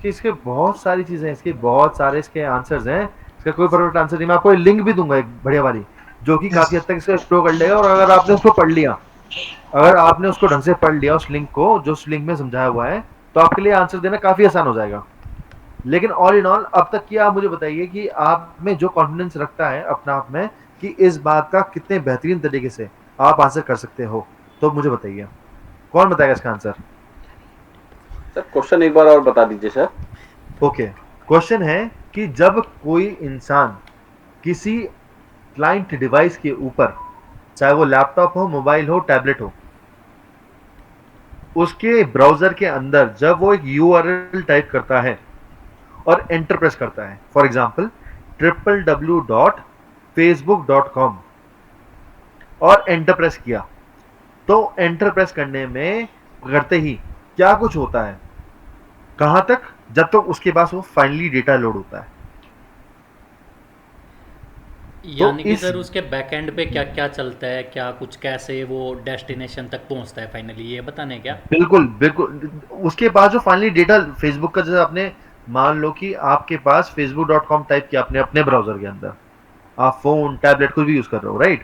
Speaker 1: इसके बहुत सारी चीजें हैं, इसके बहुत सारे इसके आंसर्स हैं, इसका कोई परफेक्ट आंसर नहीं। मैं आपको लिंक भी दूंगा एक बढ़िया वाली, जो कि काफी हद तक इसको एक्सप्लोर कर लेगा, और अगर आपने उसको पढ़ लिया, अगर आपने उसको ढंग से पढ़ लिया उस लिंक को, जो उस लिंक में समझाया हुआ है, तो आपके लिए आंसर देना काफी आसान हो जाएगा। लेकिन ऑल इन ऑल अब तक की आप मुझे बताइए कि आप में जो कॉन्फिडेंस रखता है अपना आप में कि इस बात का कितने बेहतरीन तरीके से आप आंसर कर सकते हो, तो मुझे बताइए कौन बताएगा इसका आंसर?
Speaker 4: सर क्वेश्चन एक बार और बता दीजिए सर।
Speaker 1: ओके, क्वेश्चन है कि जब कोई इंसान किसी क्लाइंट डिवाइस के ऊपर, चाहे वो लैपटॉप हो, मोबाइल हो, टैबलेट हो, उसके ब्राउजर के अंदर जब वो एक यूआरएल टाइप करता है और एंटर प्रेस करता है, फॉर एग्जांपल www.facebook.com, और एंटर प्रेस किया, तो एंटर प्रेस करते ही क्या कुछ होता है, कहां तक? जब तक उसके पास वो फाइनली डेटा लोड होता है।
Speaker 3: यानी कि
Speaker 1: इस-
Speaker 3: सर उसके बैकएंड पे क्या क्या चलता है, क्या कुछ कैसे वो डेस्टिनेशन तक पहुंचता है फाइनली, ये बताने क्या?
Speaker 1: बिल्कुल बिल्कुल, उसके पास जो फाइनली डेटा फेसबुक का, जैसे आपने मान लो कि आपके पास facebook.com टाइप किया आपने अपने ब्राउजर के अंदर, आप फोन टैबलेट कुछ भी यूज कर रहे हो, राइट?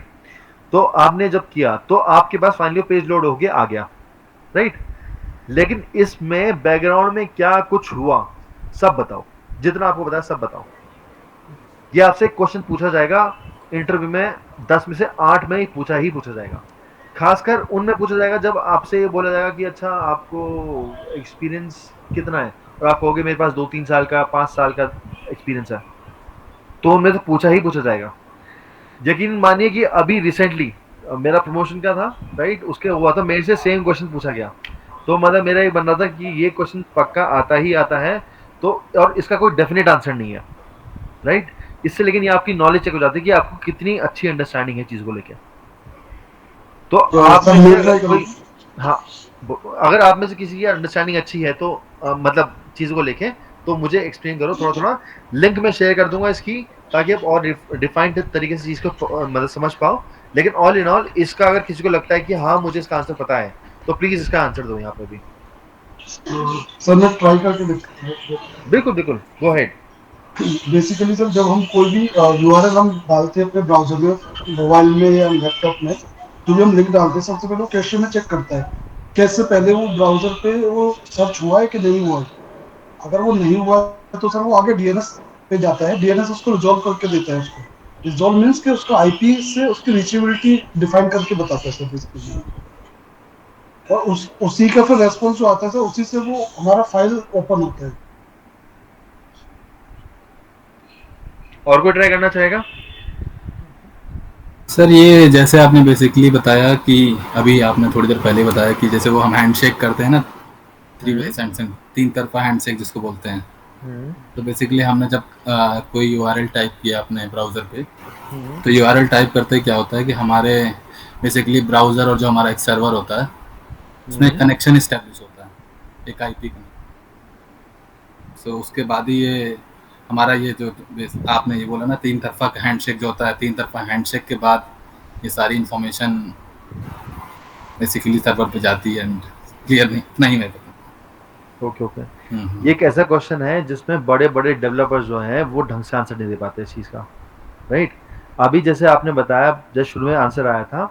Speaker 1: तो आपने जब किया तो आपके पास फाइनली पेज लोड हो गया, आ गया, राइट? लेकिन इसमें बैकग्राउंड में क्या कुछ हुआ, सब बताओ, जितना आपको बताया सब बताओ। ये आपसे क्वेश्चन पूछा जाएगा इंटरव्यू में, 10 में से 8 में ही पूछा जाएगा, खासकर उनमें पूछा जाएगा जब आपसे ये बोला जाएगा कि अच्छा आपको एक्सपीरियंस कितना है, और आप कहोगे मेरे पास 2-3 साल का 5 साल का एक्सपीरियंस है, तो उनमें तो पूछा जाएगा। यकीन मानिए कि अभी रिसेंटली मेरा प्रमोशन का था, राइट? उसके हुआ था, मेरे से सेम क्वेश्चन पूछा गया, तो मतलब मेरा ये बन रहा था कि ये क्वेश्चन पक्का आता ही आता है, तो और इसका कोई डेफिनेट आंसर नहीं है, राइट? इससे लेकिन ये आपकी नॉलेज चेक हो जाती है कि आपको कितनी अच्छी अंडरस्टैंडिंग है चीज को लेके। तो आप
Speaker 6: सब
Speaker 1: में से
Speaker 6: मिल
Speaker 1: अगर
Speaker 6: जाएगा।
Speaker 1: कोई, हाँ, अगर आप में से किसी की अंडरस्टैंडिंग अच्छी है तो मतलब चीज़ों को लेके, तो मुझे एक्सप्लेन करो थोड़ा थोड़ा, लिंक में शेयर कर दूंगा इसकी, ताकि आप और डिफाइंड तरीके से चीज़ को मतलब समझ पाओ। लेकिन ऑल इन ऑल इसका अगर किसी को लगता है कि हाँ मुझे इसका आंसर पता है, तो प्लीज इसका आंसर दो यहाँ पे भी।
Speaker 6: सर मैं ट्राई करके देखता हूँ।
Speaker 1: बिल्कुल बिल्कुल, गो अहेड।
Speaker 6: बेसिकली सर जब हम कोई भी यूआरएल हम डालते हैं अपने ब्राउजर में, मोबाइल में या लैपटॉप में, तो भी हम लिंक डालते हैं, सबसे पहले वो कैशे में चेक करता है कैसे पहले वो ब्राउजर पे वो सर्च हुआ है कि नहीं हुआ है। अगर वो नहीं हुआ है तो सर वो आगे डीएनएस पे जाता है, डीएनएस उसको रिजॉल्व करके देता है। उसको रिजॉल्व मीन्स कि उसको आईपी से उसकी रीचेबिलिटी डिफाइन करके बताता है सर बेसिकली, और उसी का फिर रेस्पॉन्स जो आता है सर, उसी से वो हमारा फाइल ओपन होता है।
Speaker 1: और कोई ट्राई करना चाहेगा?
Speaker 10: सर ये जैसे आपने बेसिकली बताया कि अभी आपने थोड़ी देर पहले बताया कि जैसे वो हम हैंडशेक करते हैं ना, 3 वे हैंडशेक, 3 तरफा हैंडशेक जिसको बोलते हैं, तो बेसिकली हमने जब कोई यूआरएल टाइप किया अपने ब्राउज़र पे, तो यूआरएल टाइप करते क्या होता है कि हमारे बेसिकली ब्राउज़र और जो हमारा एक सर्वर होता है उसमें एक कनेक्शन इस्टेब्लिश होता है, एक आईपी कनेक्शन। सो उसके बाद ही ये हमारा ये जो आपने ये बोला ना 3 तरफा हैंडशेक जो होता है, 3 तरफा हैंडशेक के बाद ये सारी इन्फॉर्मेशन बेसिकली सर्वर पे जाती है। एंड क्लियर नहीं, इतना ही मैं पता।
Speaker 1: Okay okay. ये एक ऐसा क्वेश्चन है जिसमें बड़े बड़े डेवलपर्स जो हैं वो ढंग से आंसर नहीं दे पाते इस चीज़ का, राइट। अभी जैसे आपने बताया, जब शुरू में आंसर आया था,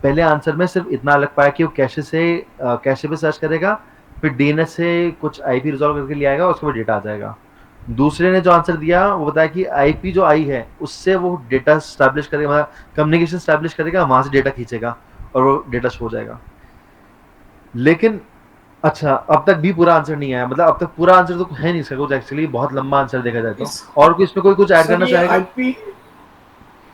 Speaker 1: पहले आंसर में सिर्फ इतना लग पाया कि वो कैशे पे सर्च करेगा, फिर डीएनएस से कुछ आईपी रिजॉल्व करके ले आएगा, उसके बाद डेटा आ जाएगा। दूसरे ने जो आंसर दिया वो बताया कि आईपी जो आई है उससे वो डेटा स्टैब्लिश करेगा, कम्युनिकेशन स्टैब्लिश करेगा, वहां से डेटा खींचेगा और वो डेटा शो हो जाएगा। लेकिन अच्छा, अब तक भी पूरा आंसर नहीं आया, मतलब अब तक पूरा आंसर तो है नहीं इसका कुछ, एक्चुअली बहुत लंबा आंसर देखा जाए तो। और कोई इसमें कोई कुछ ऐड करना चाहेगा?
Speaker 9: आईपी,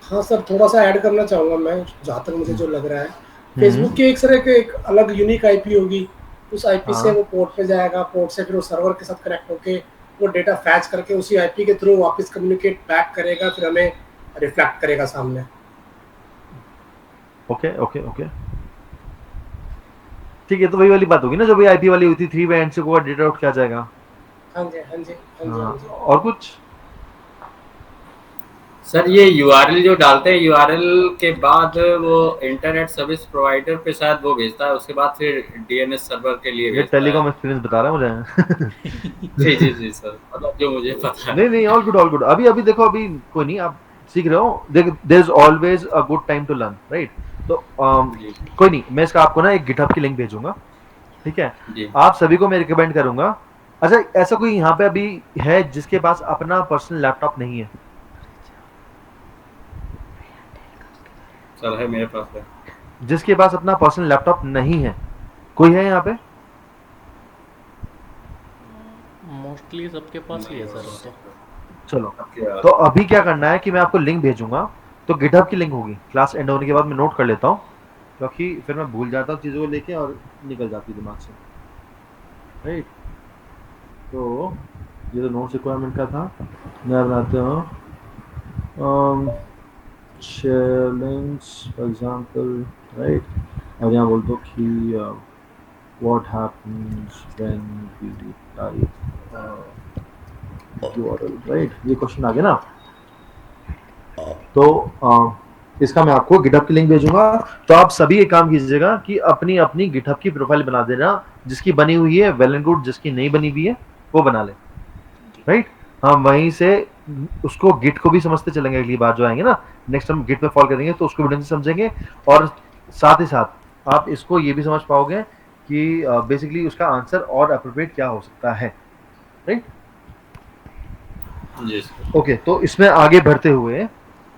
Speaker 9: हाँ सर, थोड़ा सा ऐड करना चाहूंगा मैं, जहाँ तक मुझे जो लग रहा है। फेसबुक की एक अलग यूनिक आईपी होगी, उस आईपी से वो पोर्ट पे जाएगा, पोर्ट से फिर वो सर्वर के साथ कनेक्ट होके वो डेटा फैच करके उसी आईपी के थ्रू वापस कम्युनिकेट बैक करेगा, फिर हमें रिफ्लेक्ट करेगा सामने।
Speaker 1: ओके ओके ओके, ठीक है। तो वही वाली बात होगी ना जो भी आईपी वाली हुई थी, 3 वे एंड को डेटा आउट किया जाएगा।
Speaker 9: हाँ जी हाँ जी हाँ जी, हाँ जी।
Speaker 1: और कुछ
Speaker 7: सर ये यूआरएल जो डालते हैं, यूआरएल के बाद वो इंटरनेट सर्विस प्रोवाइडर पे शायद वो भेजता है, उसके बाद फिर डीएनएस सर्वर के लिए
Speaker 1: ये
Speaker 7: भेजता है।
Speaker 1: टेलीकॉम एक्सपीरियंस बता रहा है मुझे।
Speaker 7: जी जी जी सर, मतलब जो मुझे पता है।
Speaker 1: नहीं नहीं, ऑल गुड ऑल गुड। अभी अभी देखो, अभी कोई नहीं, आप सीख रहे हो, there is always a good time to learn, right. तो कोई नहीं, मैं इसका आपको ना एक गिटहब की लिंक भेजूंगा, ठीक है।
Speaker 7: जी।
Speaker 1: आप सभी को मैं रिकमेंड करूंगा। अच्छा, ऐसा कोई यहाँ पे अभी है जिसके पास अपना पर्सनल लैपटॉप नहीं है?
Speaker 7: सर है, मेरे पास है।
Speaker 1: जिसके पास अपना पर्सनल लैपटॉप नहीं है, कोई है यहाँ पे?
Speaker 3: मोस्टली सबके पास ही है सर वो तो।
Speaker 1: चलो, तो अभी क्या करना है कि मैं आपको लिंक भेजूंगा, तो गिटहब की लिंक होगी, क्लास एंड होने के बाद मैं नोट कर लेता हूँ, क्योंकि फिर मैं भूल जाता हूँ चीज़ों को लेके और निकल जाती है दिमाग से, राइट। तो ये तो नोट्स रिक्वायरमेंट का था, मैं बनाते हूँ share links for example, right. और यहाँ बोल दो कि what happens when we type URL, right. ये क्वेश्चन आ गया ना। तो इसका मैं आपको गिटहब की लिंक भेजूंगा, तो आप सभी एक काम कीजिएगा कि अपनी अपनी गिटहब की प्रोफाइल बना देना, जिसकी बनी हुई है वेल एंड गुड, जिसकी नहीं बनी हुई है वो बना ले, राइट। हम वहीं से उसको गिट को भी समझते चलेंगे, अगली बार जो आएंगे ना, नेक्स्ट हम गिट पे फॉलो करेंगे तो उसको भी ढंग से समझेंगे, और साथ ही साथ आप इसको ये भी समझ पाओगे कि बेसिकली उसका आंसर और अप्रोप्रिएट क्या हो सकता है, राइट। ओके, तो इसमें आगे बढ़ते हुए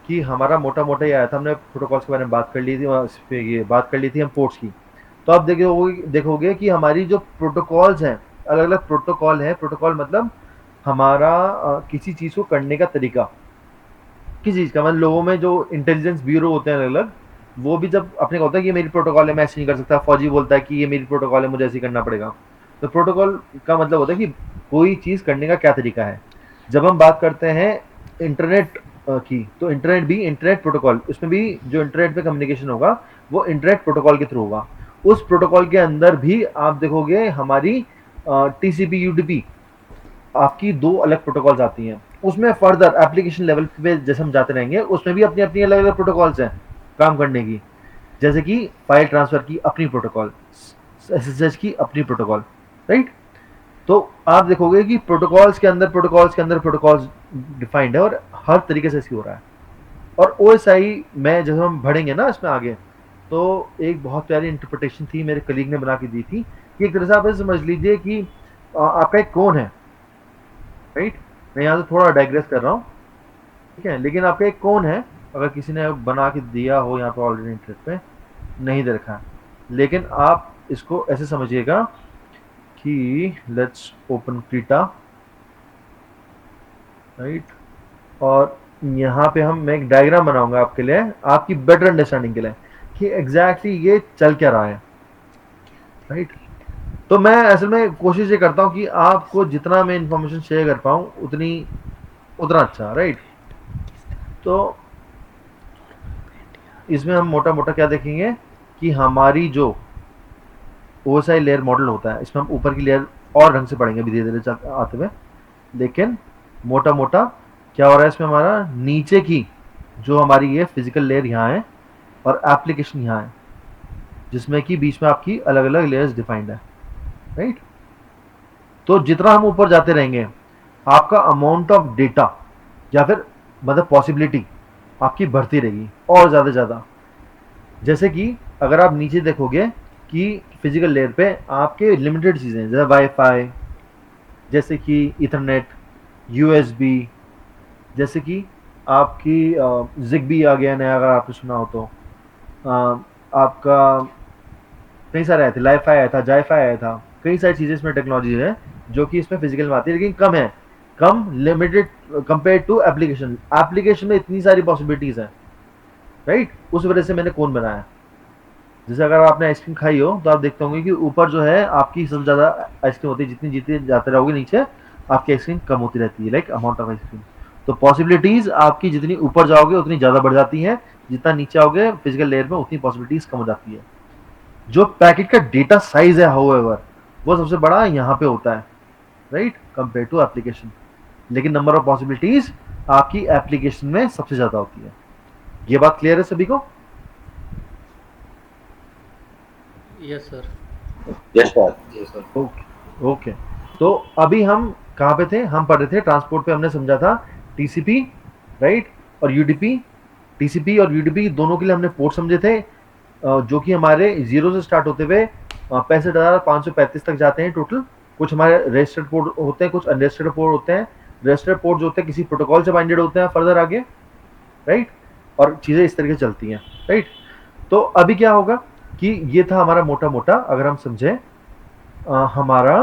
Speaker 1: कि हमारा मोटा मोटा ये आया था, हमने प्रोटोकॉल्स के बारे में बात कर ली थी, और इस पे ये बात कर ली थी हम पोर्ट्स की। तो आप देखोगे कि हमारी जो प्रोटोकॉल्स हैं, अलग अलग प्रोटोकॉल हैं। प्रोटोकॉल मतलब हमारा किसी चीज़ को करने का तरीका, किसी चीज़ का, मतलब लोगों में जो इंटेलिजेंस ब्यूरो होते हैं अलग अलग, वो भी जब अपने को होता है कि ये मेरी प्रोटोकॉल है, मैं ऐसे नहीं कर सकता, फौजी बोलता है कि ये मेरी प्रोटोकॉल है, मुझे ऐसे ही करना पड़ेगा। तो प्रोटोकॉल का मतलब होता है कि कोई चीज़ करने का क्या तरीका है। जब हम बात करते हैं इंटरनेट की, तो इंटरनेट भी इंटरनेट प्रोटोकॉल, उसमें भी जो इंटरनेट पे कम्युनिकेशन होगा वो इंटरनेट प्रोटोकॉल के थ्रू होगा। उस प्रोटोकॉल के अंदर भी आप देखोगे हमारी टीसीपी यूडीपी, आपकी 2 अलग प्रोटोकॉल्स आती हैं। उसमें फर्दर एप्लीकेशन लेवल पे जैसे हम जाते रहेंगे, उसमें भी अपनी अपनी अलग अलग प्रोटोकॉल्स हैं काम करने की, जैसे कि फाइल ट्रांसफर की अपनी प्रोटोकॉल, एसएसएच की अपनी प्रोटोकॉल, राइट। तो आप देखोगे कि प्रोटोकॉल्स के अंदर प्रोटोकॉल्स डिफाइंड है, और हर तरीके से ऐसे हो रहा है। और ओएसआई में जब हम बढ़ेंगे ना इसमें आगे, तो एक बहुत प्यारी इंटरप्रिटेशन थी, मेरे कलीग ने बना के दी थी, कि एक तरह से आप ऐसे समझ लीजिए कि आपका एक कोन है, राइट। मैं यहाँ से थोड़ा डाइग्रेस कर रहा हूँ, ठीक है, लेकिन आपका एक कोन है, अगर किसी ने बना के दिया हो यहाँ पे ऑलरेडी इंटरनेट पे नहीं दे रखा है, लेकिन आप इसको ऐसे समझिएगा कि लेट्स ओपन क्रीटा, राइट। और यहाँ पे मैं एक डायग्राम बनाऊंगा आपके लिए, आपकी बेटर अंडरस्टैंडिंग के लिए, कि एग्जैक्टली ये चल क्या रहा है, राइट। तो मैं असल में कोशिश ये करता हूँ कि आपको जितना मैं इंफॉर्मेशन शेयर कर पाऊँ उतना अच्छा, राइट। तो इसमें हम मोटा मोटा क्या देखेंगे कि हमारी जो ओएसआई लेयर मॉडल होता है, इसमें हम ऊपर की लेयर और ढंग से पढ़ेंगे धीरे धीरे आते हुए, लेकिन मोटा मोटा क्या हो रहा है इसमें, हमारा नीचे की जो हमारी ये फिजिकल लेयर यहाँ है और एप्लीकेशन यहाँ है, जिसमें कि बीच में आपकी अलग अलग लेयर्स डिफाइंड है, राइट। तो जितना हम ऊपर जाते रहेंगे आपका अमाउंट ऑफ डेटा या फिर मतलब पॉसिबिलिटी आपकी बढ़ती रहेगी और ज़्यादा से ज़्यादा। जैसे कि अगर आप नीचे देखोगे कि फिजिकल लेयर पे आपके लिमिटेड चीज़ें जैसे वाईफाई, जैसे कि इथरनेट, यूएसबी, जैसे कि आपकी जिगबी आ गया नया, अगर आपने सुना हो तो आपका कई सारे आए थे, लाईफाई आया था, जाईफाई आया था, कई सारी चीज़ें इसमें टेक्नोलॉजी है जो कि इसमें फिजिकल में आती है, लेकिन कम है, कम limited compare to application. Application में इतनी सारी पॉसिबिलिटीज़ हैं, राइट। उस वजह से मैंने कोन बनाया। जैसे अगर आपने आइसक्रीम खाई हो तो आप देखते होंगे कि ऊपर जो है आपकी सबसे ज़्यादा आइसक्रीम होती है, जितनी जितनी जाते रहोगे नीचे आपकी आइसक्रीम कम होती रहती है, लाइक अमाउंट ऑफ आइसक्रीम। तो पॉसिबिलिटीज़ आपकी जितनी ऊपर जाओगे उतनी ज़्यादा बढ़ जाती हैं, जितना नीचे आओगे फिजिकल लेयर में उतनी पॉसिबिलिटीज़ कम हो जाती है। जो पैकेट का डेटा साइज है हाउएवर वो सबसे बड़ा यहाँ पे होता है, राइट, कंपेयर टू एप्लीकेशन। लेकिन नंबर ऑफ पॉसिबिलिटीज आपकी एप्लीकेशन में सबसे ज्यादा होती है। ये बात क्लियर है सभी को?
Speaker 3: Yes sir.
Speaker 4: Yes sir.
Speaker 1: Okay. तो अभी हम कहाँ पे थे? हम पढ़ रहे थे ट्रांसपोर्ट पे, हमने समझा था टीसीपी, राइट, और यूडीपी। टीसीपी और यूडीपी दोनों के लिए हमने पोर्ट समझे थे, जो कि हमारे 0 से स्टार्ट होते हुए 65,535 तक जाते हैं टोटल। कुछ हमारे रजिस्टर्ड पोर्ट होते हैं, कुछ अनरजिस्टर्ड पोर्ट होते हैं। रजिस्टर्ड पोर्ट जो होते हैं किसी प्रोटोकॉल से बाइंडेड होते हैं फर्दर आगे, राइट, और चीज़ें इस तरीके से चलती हैं, राइट। तो अभी क्या होगा कि ये था हमारा मोटा मोटा, अगर हम समझे हमारा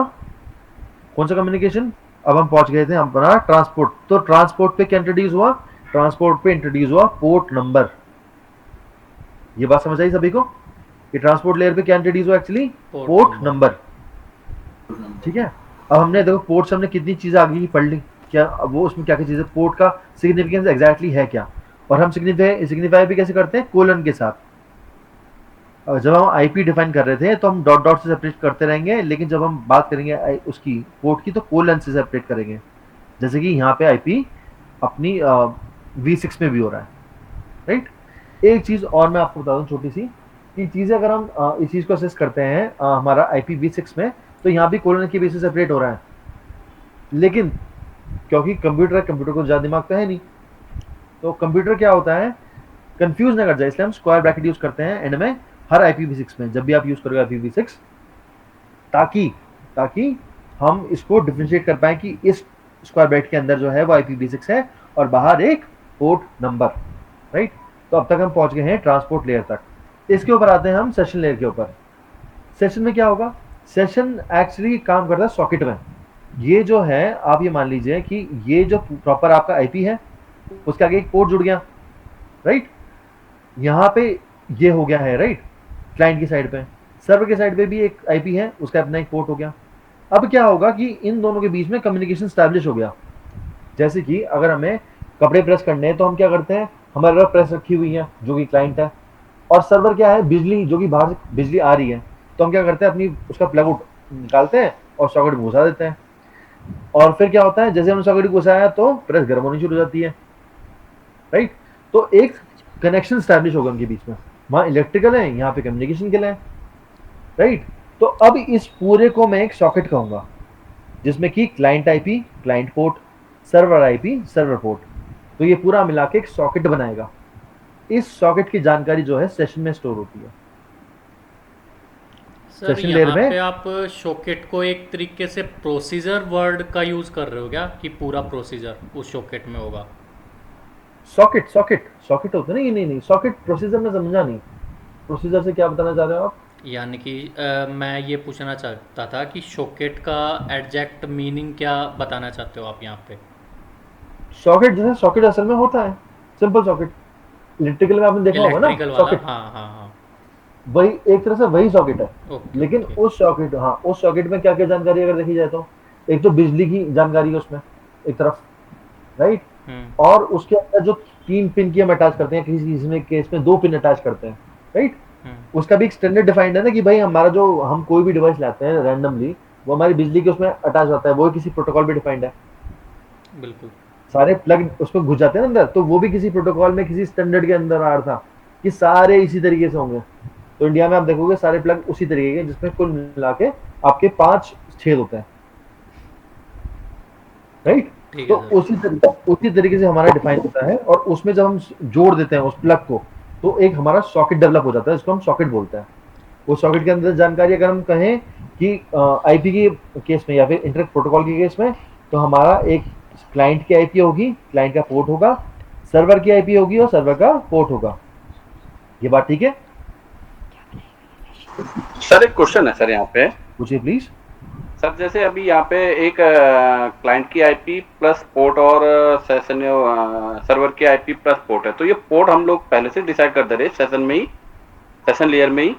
Speaker 1: कौन सा कम्युनिकेशन। अब हम पहुंच गए थे हमारा ट्रांसपोर्ट। तो ट्रांसपोर्ट पे क्या इंट्रोड्यूस हुआ? ट्रांसपोर्ट पे इंट्रोड्यूस हुआ पोर्ट नंबर। ये बात समझ आई सभी को कि ट्रांसपोर्ट लेयर पे क्या इंट्रोड्यूस हुआ? एक्चुअली पोर्ट नंबर, ठीक है। अब हमने देखो पोर्ट से हमने कितनी चीजें आगे की पढ़ ली, क्या वो उसमें क्या क्या चीजें, पोर्ट का सिग्निफिकेंस एग्जैक्टली है क्या, और हम सिग्निफाई भी कैसे करते हैं? कोलन के साथ। जब हम आईपी डिफाइन कर रहे थे तो हम डॉट डॉट से सेपरेट करते रहेंगे, लेकिन जब हम बात करेंगे उसकी पोर्ट की तो कोलन से सेपरेट करेंगे। जैसे कि यहाँ पे आईपी अपनी V6 में भी हो रहा है, राइट। एक चीज और मैं आपको बता दूं छोटी सी कि चीजें अगर हम इस चीज को असेस करते हैं हमारा IPv6 में, तो यहाँ भी कोलन की बेसिस सेपरेट हो रहा है, लेकिन क्योंकि कंप्यूटर को ज्यादा दिमाग तो है नहीं, तो कंप्यूटर क्या होता है कंफ्यूज ना कर जाए, इसलिए हम स्क्वायर ब्रैकेट यूज करते हैं एंड में हर IPv6 में। जब भी आप यूज करोगे IPv6, ताकि हम इसको डिफरेंशिएट कर पाए कि इस स्क्वायर ब्रैकेट के अंदर जो है वो IPv6 है और बाहर एक पोर्ट नंबर, राइट। तो अब तक हम पहुंच गए हैं ट्रांसपोर्ट लेयर तक। इसके ऊपर आते हैं हम सेशन लेयर के ऊपर। सेशन में क्या होगा? सेशन एक्चुअली काम करता है सॉकेट में। ये जो है आप ये मान लीजिए कि ये जो प्रॉपर आपका आईपी है उसके आगे एक पोर्ट जुड़ गया, राइट। यहाँ पे ये हो गया है, राइट, क्लाइंट की साइड पे। सर्वर के साइड पे भी एक आईपी है, उसका अपना एक पोर्ट हो गया। अब क्या होगा कि इन दोनों के बीच में कम्युनिकेशन स्टैब्लिश हो गया। जैसे कि अगर हमें कपड़े प्रेस करने हैं तो हम क्या करते हैं, हमारे पास प्रेस रखी हुई है जो कि क्लाइंट है, और सर्वर क्या है, बिजली, जो कि बाहर से बिजली आ रही है। तो हम क्या करते हैं, अपनी उसका प्लग निकालते हैं और सॉकेट घुसा देते हैं, और फिर क्या होता है, जैसे हमने सॉकेट घुसाया तो प्रेस गर्म होनी शुरू हो जाती है, राइट। तो एक कनेक्शन स्टैब्लिश होगा उनके बीच में, वहाँ इलेक्ट्रिकल है, यहाँ पे कम्युनिकेशन के लिए है, राइट। तो अब इस पूरे को मैं एक सॉकेट कहूंगा, जिसमें कि client IP, client port, server IP, server port. तो ये पूरा मिला के एक सॉकेट बनाएगा। इस सॉकेट की जानकारी जो है सेशन में स्टोर होती है।
Speaker 3: सर
Speaker 1: सेशन लेयर
Speaker 3: यहाँ
Speaker 1: में
Speaker 3: पे आप सॉकेट को एक तरीके से प्रोसीजर वर्ड का यूज कर रहे हो क्या, कि पूरा प्रोसीजर उस सॉकेट में होगा?
Speaker 1: सॉकेट होता है ना, नहीं सॉकेट प्रोसीजर में समझा नहीं। प्रोसीजर से क्या बताना चाह रहे हो आप?
Speaker 3: यानी कि मैं ये पूछना चाहता था कि सॉकेट का एग्जैक्ट मीनिंग क्या बताना चाहते हो आप यहाँ पे?
Speaker 1: सॉकेट जो है, सॉकेट असल में होता है सिंपल सॉकेट। इलेक्ट्रिकल में आपने देखा होगा ना सॉकेट,
Speaker 3: हाँ,
Speaker 1: वही एक तरह से वही सॉकेट है।
Speaker 3: ओके,
Speaker 1: लेकिन
Speaker 3: ओके।
Speaker 1: उस सॉकेट में क्या क्या जानकारी अगर देखी जाए तो एक तो बिजली की जानकारी है उसमें एक तरफ, राइट, और उसके अंदर जो 3 पिन की हम अटैच करते हैं, किसी में केस में 2 पिन अटैच करते हैं, राइट। उसका भी एक स्टैंडर्ड डिफाइंड है ना कि भाई हमारा जो हम कोई भी डिवाइस लाते हैं रैंडमली, वो हमारी बिजली के उसमें अटैच होता है, वो किसी प्रोटोकॉल पे डिफाइंड है।
Speaker 3: बिल्कुल।
Speaker 1: सारे प्लग उसमें घुस जाते हैं अंदर, तो वो भी किसी प्रोटोकॉल में किसी स्टैंडर्ड के अंदर आ रहा था कि सारे इसी तरीके से होंगे। तो इंडिया में आप देखोगे सारे प्लग उसी तरीके के, जिसमें कुल मिला के आपके 5 छेद होते हैं, राइट।
Speaker 3: ठीक
Speaker 1: तो
Speaker 3: है सर।
Speaker 1: उसी तरीके से हमारा डिफाइन होता है, और उसमें जब हम जोड़ देते हैं उस प्लग को, तो एक हमारा सॉकेट डेवलप हो जाता है, इसको हम सॉकेट बोलते हैं। वो सॉकेट के अंदर जानकारी अगर हम कहें कि आईपी के केस में या फिर इंटरनेट प्रोटोकॉल के केस में, तो हमारा एक क्लाइंट की आईपी होगी, क्लाइंट का पोर्ट होगा, सर्वर की आईपी होगी और सर्वर का पोर्ट होगा। ये बात ठीक है?
Speaker 4: सर एक क्वेश्चन है सर यहाँ पे,
Speaker 1: पूछिए प्लीज।
Speaker 4: सर जैसे अभी यहाँ पे एक क्लाइंट की आईपी प्लस पोर्ट और सेशन सर्वर की आईपी प्लस पोर्ट है, तो ये पोर्ट हम लोग पहले से डिसाइड कर दे रहे सेशन में ही, सेशन लेयर में ही।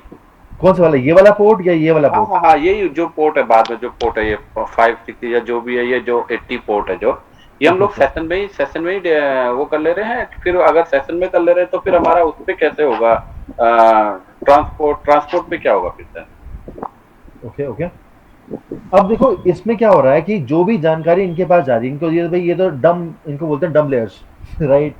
Speaker 1: कौन सा वाला, ये वाला पोर्ट या ये वाला
Speaker 4: हाँ
Speaker 1: पोर्ट?
Speaker 4: हाँ हाँ, यही जो पोर्ट है, बाद में जो पोर्ट है ये 560 या जो भी है, ये जो 80 पोर्ट है, जो ये हम लोग सेशन में ही वो कर ले रहे हैं। फिर अगर सेशन में कर ले रहे हैं तो फिर हमारा उस पे कैसे होगा, ट्रांसपोर्ट पे क्या होगा फिर सर?
Speaker 1: Okay okay. अब देखो इसमें क्या हो रहा है कि जो भी जानकारी इनके पास जा रही है, इनको ये भाई ये तो डम, इनको बोलते हैं डम लेयर्स, राइट।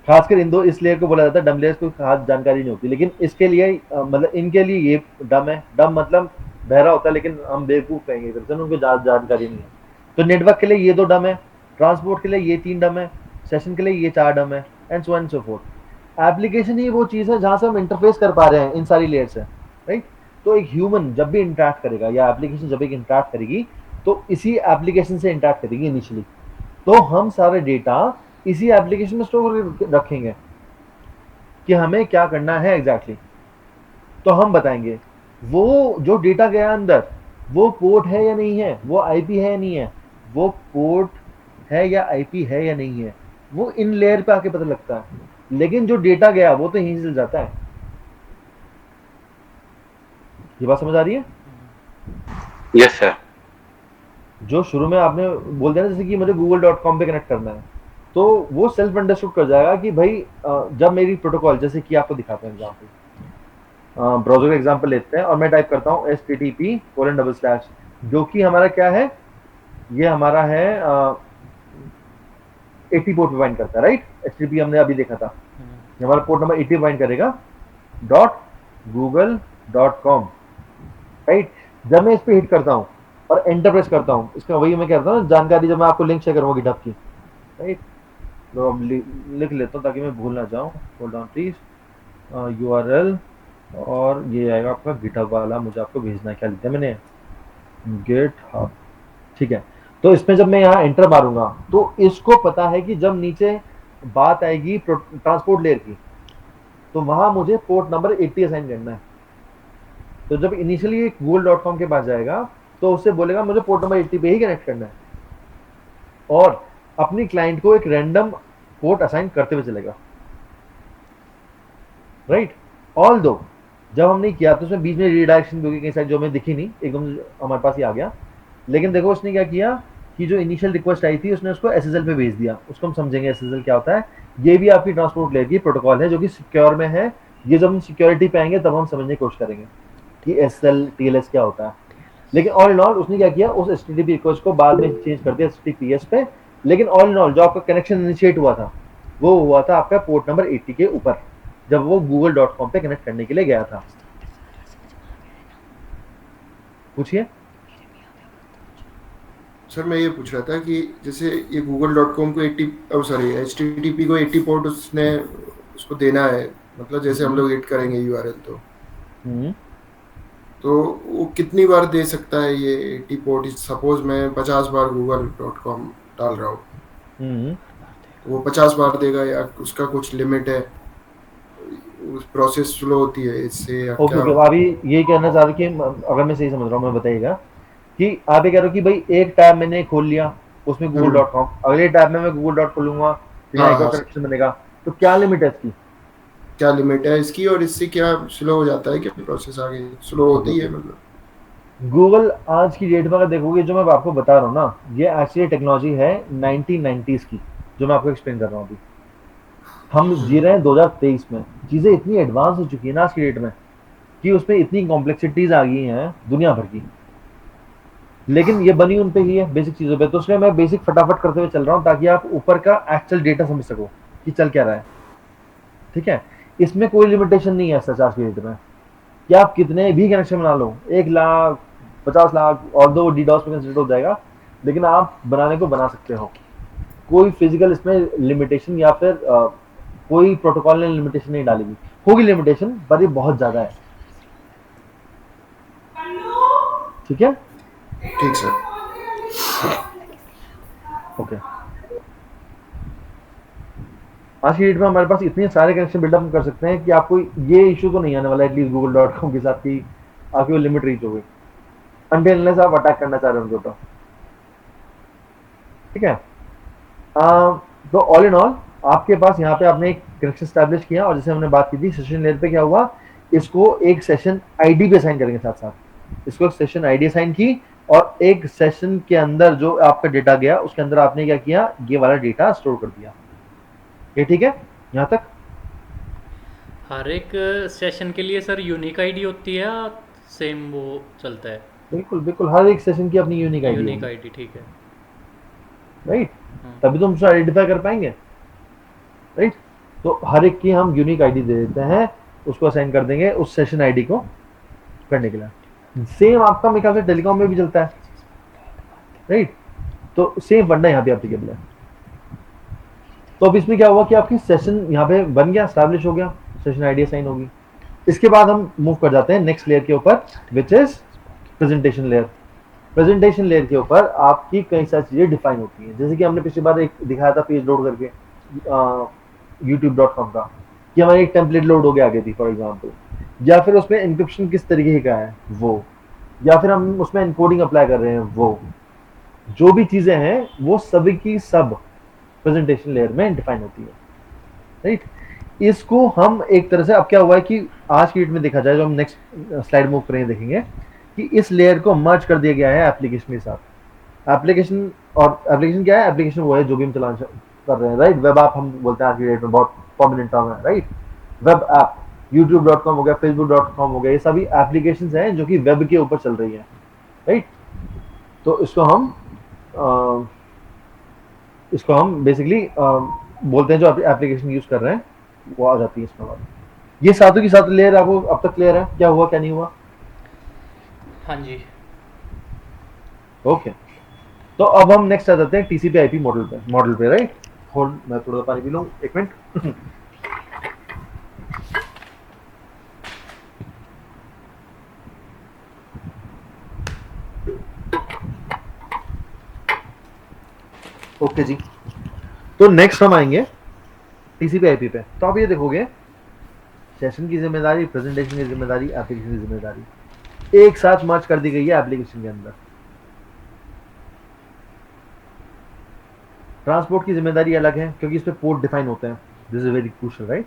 Speaker 1: खासकर इन दो इस लेयर को बोला जाता है डम लेयर्स, कोई खास जानकारी नहीं होती, लेकिन इसके लिए मतलब इनके लिए ये डम है। डम मतलब बहरा होता है, लेकिन हम बेवकूफ कहेंगे एक तरह से, उनको जानकारी नहीं है। तो नेटवर्क के लिए ये 2 डम है, ट्रांसपोर्ट के लिए ये 3 डम है, सेशन के लिए ये 4 डम है, and so and so forth. Application ही वो चीज़ है जहाँ से हम इंटरफेस कर पा रहे हैं इन सारी लेयर से, राइट। तो एक ह्यूमन जब भी इंटरेक्ट करेगा या एप्लीकेशन जब भी इंटरेक्ट करेगी, तो इसी एप्लीकेशन से इंटरेक्ट करेगी इनिशियली। तो हम सारे डेटा इसी एप्लीकेशन में स्टोर रखेंगे कि हमें क्या करना है एग्जैक्टली। तो हम बताएंगे वो जो डेटा गया अंदर, वो पोर्ट है या नहीं है, वो आईपी है या नहीं है, वो पोर्ट है या आईपी है या नहीं है, वो इन लेयर पे आके पता लगता है। लेकिन जो डेटा गया वो तो यहीं से जाता है। ये बात समझ आ रही है?
Speaker 4: Yes sir.
Speaker 1: जो शुरू में आपने बोल दिया ना, जैसे कि मुझे google.com पे कनेक्ट करना है, तो वो सेल्फ अंडरस्टूड कर जाएगा कि भाई जब मेरी प्रोटोकॉल, जैसे कि आपको दिखाते हैं एग्जाम्पल, ब्राउजर का एग्जाम्पल लेते हैं और मैं टाइप करता हूँ http:// जो कि हमारा क्या है, ये हमारा है 80 पोर्ट पे बाइंड करता है, राइट। HTTP हमने अभी देखा था, ये हमारा पोर्ट नंबर 80 बाइंड करेगा .google.com, राइट। जब मैं इस पे हिट करता हूँ और एंटर प्रेस करता हूँ, इसका वही मैं कहता हूँ जानकारी, जब मैं आपको लिंक शेयर करूँगा गिटहब की, राइट। तो अब लिख लेता हूँ ताकि मैं भूल ना जाऊँ। होल्ड ऑन प्लीज, URL, और ये आएगा आपका गिटहब वाला, मुझे आपको भेजना है। क्या लिखा है मैंने, गिटहब, ठीक है। तो इसमें जब मैं यहाँ एंटर मारूंगा, तो इसको पता है कि जब नीचे बात आएगी ट्रांसपोर्ट लेयर की, तो वहां मुझे पोर्ट नंबर 80 असाइन करना है। तो जब इनिशियली google.com के पास जाएगा, तो उससे बोलेगा मुझे पोर्ट नंबर 80 पे ही कनेक्ट करना है, और अपनी क्लाइंट को एक रैंडम पोर्ट असाइन करते हुए चलेगा, राइट। ऑल दो जब हमने किया तो उसमें बीच में रीडायरेक्शन भी होगी कहीं साइड, जो हमें दिखी नहीं, एकदम हमारे पास ही आ गया। लेकिन देखो उसने क्या किया कि जो इनिशियल रिक्वेस्ट आई थी उसने उसको SSL पे भेज दिया। उसको हम समझेंगे SSL क्या होता है। ये भी आपकी ट्रांसपोर्ट लेयर की प्रोटोकॉल है जो कि सिक्योर में है। ये जब हम सिक्योरिटी पे आएंगे तब हम समझने की कोशिश करेंगे कि SSL TLS क्या होता है। लेकिन ऑल इन ऑल उसने क्या किया, उस HTTP रिक्वेस्ट को बाद में चेंज कर दिया HTTPS पे। लेकिन ऑल इन ऑल जो आपका कनेक्शन इनिशिएट हुआ था, वो हुआ था आपका पोर्ट नंबर 80 के ऊपर, जब वो google.com पे कनेक्ट करने के लिए गया था। पूछिए
Speaker 5: सर। मैं ये पूछ रहा था कि जैसे ये google.com को 80 HTTP को 80 पोर्ट उसने उसको देना है, मतलब जैसे हम लोग हिट करेंगे URL, तो वो कितनी बार दे सकता है ये 80 पोर्ट? सपोज मैं 50 बार google.com डाल रहा हूँ, वो 50 बार देगा या उसका कुछ लिमिट है? उस प्रोसेस स्लो होती है इससे या
Speaker 1: ओके
Speaker 5: क्या?
Speaker 1: अभी ये कहना चाह रहे कि अगर मैं सही समझ रहा हूँ, मैं बताइएगा कि आप ये कह रहे हो कि भाई एक टैब मैंने खोल लिया उसमें google.com, अगले टैब में मैं google.com खोलूंगा, एक और कनेक्शन बनेगा, तो क्या लिमिट है इसकी?
Speaker 5: क्या लिमिट है इसकी, और इससे क्या स्लो हो जाता है? क्या प्रोसेस आगे स्लो होती है? मतलब
Speaker 1: गूगल आज की डेट में अगर देखोगे, जो मैं आपको बता रहा हूँ ना, ये एक्चुअली टेक्नोलॉजी है 1990s की, जो मैं आपको एक्सप्लेन कर रहा हूँ। अभी हम जी रहे हैं 2023 में। चीज़ें इतनी एडवांस हो चुकी है ना आज की डेट में कि उसमें इतनी कॉम्प्लेक्सिटीज आ गई हैं दुनिया भर की, लेकिन ये बनी उन पे ही है बेसिक चीज़ों पे। तो इसलिए मैं बेसिक फटाफट करते हुए चल रहा हूँ ताकि आप ऊपर का एक्चुअल डेटा समझ सको कि चल क्या रहा है, ठीक है। इसमें कोई लिमिटेशन नहीं है सच आज की डेट में कि आप कितने भी कनेक्शन बना लो, 1 लाख 50 लाख, और दो DDoS में कंसिडर हो जाएगा, लेकिन आप बनाने को बना सकते हो, कोई फिजिकल इसमें लिमिटेशन या फिर कोई प्रोटोकॉल ने लिमिटेशन नहीं डालेगी। होगी लिमिटेशन पर ये बहुत ज्यादा है। ठीक है,
Speaker 5: ठीक सर।
Speaker 1: ओके। आज की डेट में हमारे पास इतने सारे कनेक्शन बिल्डअप कर सकते हैं कि आपको ये इशू तो नहीं आने वाला एटलीस्ट google.com के साथ कि आपकी वो लिमिट रीच हो गई, अनटिल अनलेस आप अटैक करना चाह रहे हो उनके ऊपर। ठीक है, तो ऑल इन ऑल आपके पास यहाँ पे आपने एक कनेक्शन स्टैब्लिश किया, और जैसे हमने बात की थी सेशन लेयर पे क्या हुआ, इसको एक सेशन आईडी पे असाइन करेंगे, साथ साथ इसको एक सेशन आईडी असाइन की, और एक सेशन के अंदर जो आपका डेटा गया उसके अंदर आपने क्या किया, ये वाला डेटा स्टोर कर दिया। ये ठीक है यहाँ तक?
Speaker 3: हर एक सेशन के लिए सर यूनिक आईडी होती है या सेम वो चलता है?
Speaker 1: बिल्कुल बिल्कुल, हर एक सेशन की अपनी यूनिक आईडी
Speaker 3: यूनिक
Speaker 1: है,
Speaker 3: आईडी, ठीक है।
Speaker 1: राइट?
Speaker 3: हाँ।
Speaker 1: तभी तो हम उसे आइडेंटिफाई कर पाएंगे, राइट? तो हर एक की हम यूनिक आईडी दे देते हैं, उसको असाइन कर देंगे उस सेशन आईडी को करने के लिए। सेम आपका मेरे ख्याल से टेलीकॉम में भी चलता है, राइट? तो सेम फंडा यहाँ पे एप्लीकेबल है। तो अब इसमें क्या हुआ कि आपकी सेशन यहाँ पे बन गया, स्टैब्लिश हो गया, सेशन आईडी असाइन होगी। इसके बाद हम मूव कर जाते हैं नेक्स्ट लेयर के ऊपर, which is presentation layer. Presentation layer के ऊपर आपकी कई सारी चीजें डिफाइन होती हैं, जैसे कि हमने पिछली बार एक दिखाया था पेज लोड करके youtube.com का, कि हमारी एक टेम्पलेट लोड हो गया आगे थी फॉर एग्जांपल, या फिर उसमें इंक्रिप्शन किस तरीके का है वो, या फिर हम उसमें एनकोडिंग अप्लाई कर रहे हैं वो, जो भी चीजें हैं वो सभी की सब प्रेजेंटेशन लेयर में डिफाइन होती है, राइट? इसको हम एक तरह से, अब क्या हुआ है कि आज की डेट में देखा जाए, जो हम नेक्स्ट स्लाइड मूव करेंगे देखेंगे कि इस लेयर को मर्ज कर दिया गया है एप्लीकेशन के साथ। एप्लीकेशन, और एप्लीकेशन क्या है? एप्लीकेशन वो है जो भी हम चलाना कर रहे हैं, राइट? वेब ऐप हम बोलते हैं आज की डेट में, बहुत प्रोमिनेंट टर्म है, राइट? वेब ऐप, youtube.com हो गया, facebook.com हो गया, ये सभी एप्लीकेशंस हैं जो कि वेब के ऊपर चल रही हैं, राइट? तो इसको हम बेसिकली बोलते हैं, जो एप्लीकेशन यूज कर रहे हैं वो आ जाती है इसमें बात। ये सातों की सात लेयर आपको अब तक क्लियर है, क्या हुआ क्या नहीं हुआ?
Speaker 3: हाँ जी।
Speaker 1: ओके, तो अब हम नेक्स्ट आ जाते हैं टीसीपी आईपी मॉडल पे, राइट? होल्ड, मैं थोड़ा सा पानी पी लूं, एक मिनट। ओके जी, तो नेक्स्ट हम आएंगे टीसीपी आईपी पे। तो आप ये देखोगे सेशन की जिम्मेदारी, प्रेजेंटेशन की जिम्मेदारी, एप्लीकेशन की जिम्मेदारी एक साथ मर्ज कर दी गई है एप्लीकेशन के अंदर। ट्रांसपोर्ट की जिम्मेदारी अलग है क्योंकि इस पे पोर्ट डिफाइन होते हैं, this is very crucial, right?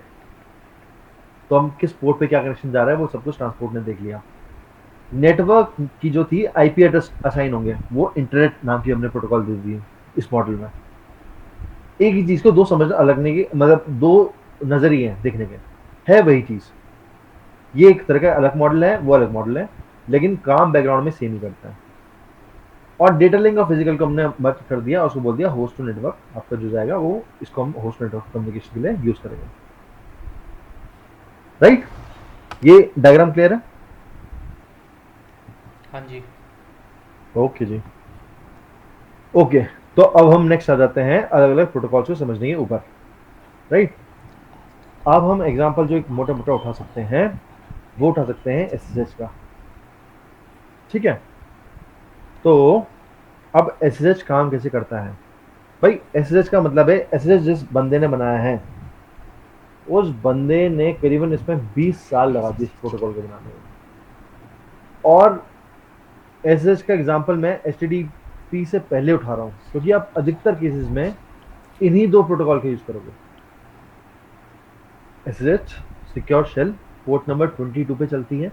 Speaker 1: तो हम किस पोर्ट पे क्या कनेक्शन जा रहा है वो सब कुछ ट्रांसपोर्ट ने देख लिया। नेटवर्क की जो थी आईपी एड्रेस असाइन होंगे, वो इंटरनेट नाम की हमने प्रोटोकॉल दे दी है इस मॉडल में। एक ही चीज को दो समझ अलगने की, मतलब दो नजरिए हैं देखने के, है वही चीज। ये एक तरह का अलग मॉडल है, वो अलग मॉडल है, लेकिन काम बैकग्राउंड में सेम ही करता है। और डेटा लिंक और फिजिकल को हमने मर्ज कर दिया, उसको बोल दिया होस्ट टू नेटवर्क। आपका जो जाएगा वो इसको हम होस्ट नेटवर्क कम्युनिकेशन के लिए यूज करेंगे, राइट? ये डायग्राम क्लियर है?
Speaker 3: हाँ जी।
Speaker 1: ओके जी, ओके। तो अब हम नेक्स्ट आ जाते हैं अलग अलग प्रोटोकॉल्स को समझने के ऊपर, राइट? अब हम एग्जांपल जो एक मोटा मोटा उठा सकते हैं वो उठा सकते हैं एसएसएच का, ठीक है? तो अब एसएसएच काम कैसे करता है भाई? एसएसएच का मतलब है, एसएसएच जिस बंदे ने बनाया है उस बंदे ने करीबन इसमें 20 साल लगा दिए इस प्रोटोकॉल को बनाने में। और एसएसएच का एग्जांपल मैं एचटीटीपी से पहले उठा रहा हूं क्योंकि आप अधिकतर केसेस में इन्हीं दो प्रोटोकॉल का यूज करोगे। SSH secure shell port number 22 पे चलती है,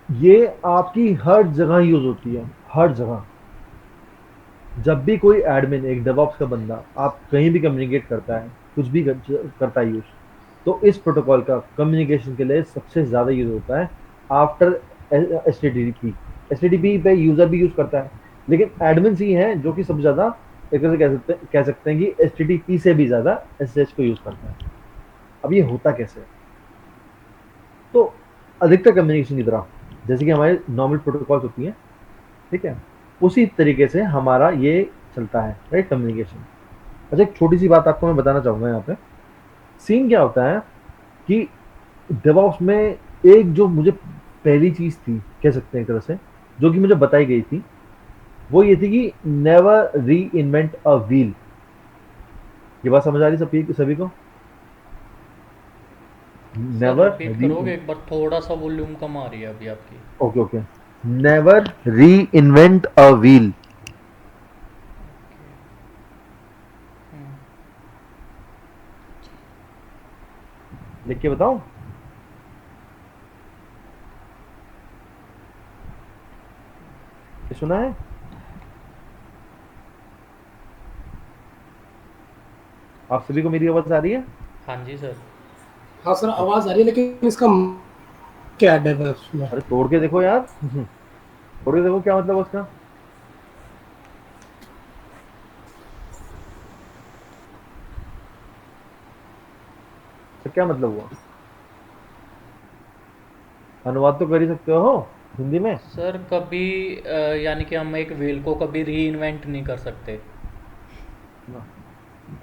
Speaker 1: ये आपकी हर जगह यूज होती है, हर जगह। जब भी कोई एडमिन, एक डेवऑप्स का बंदा आप कहीं भी कम्युनिकेट करता है, कुछ भी करता है यूज, तो इस प्रोटोकॉल का कम्युनिकेशन के लिए सबसे ज्यादा यूज होता है आफ्टर एचटीटीपी। एचटीटीपी पे यूजर भी यूज करता है, लेकिन एडमिन ही हैं जो कि सबसे ज्यादा एक तरह से कह सकते हैं कि एचटीटीपी से भी ज्यादा एसएसएच को यूज करता है। अब ये होता कैसे? तो अधिकतर कम्युनिकेशन की तरह जैसे कि हमारे नॉर्मल प्रोटोकॉल्स होती हैं, ठीक है, उसी तरीके से हमारा ये चलता है, राइट, कम्युनिकेशन। अच्छा, एक छोटी सी बात आपको मैं बताना चाहूँगा यहाँ पे। सीन क्या होता है कि डेवऑप्स में एक जो मुझे पहली चीज़ थी, कह सकते हैं एक तरह से, जो कि मुझे बताई गई थी, वो ये थी कि नेवर री इन्वेंट अ व्हील। ये बात समझ आ रही सभी को?
Speaker 3: सर
Speaker 1: नेवर
Speaker 3: रिपीट करोगे एक बार, थोड़ा सा वॉल्यूम कम आ रही है अभी आपकी।
Speaker 1: ओके ओके, नेवर री इन्वेंट अ व्हील। लिख के बताऊं? ये सुना है? आप सभी को मेरी आवाज आ रही है?
Speaker 3: हाँ जी सर।
Speaker 9: हाँ सर आवाज आ रही है, लेकिन इसका क्या है उसमें?
Speaker 1: अरे तोड़ के देखो यार, तोड़ के देखो क्या मतलब उसका। तो क्या मतलब हुआ? अनुवाद तो कर ही सकते हो हिंदी में।
Speaker 3: सर कभी यानी कि हम एक व्हील को कभी री इन्वेंट नहीं कर सकते।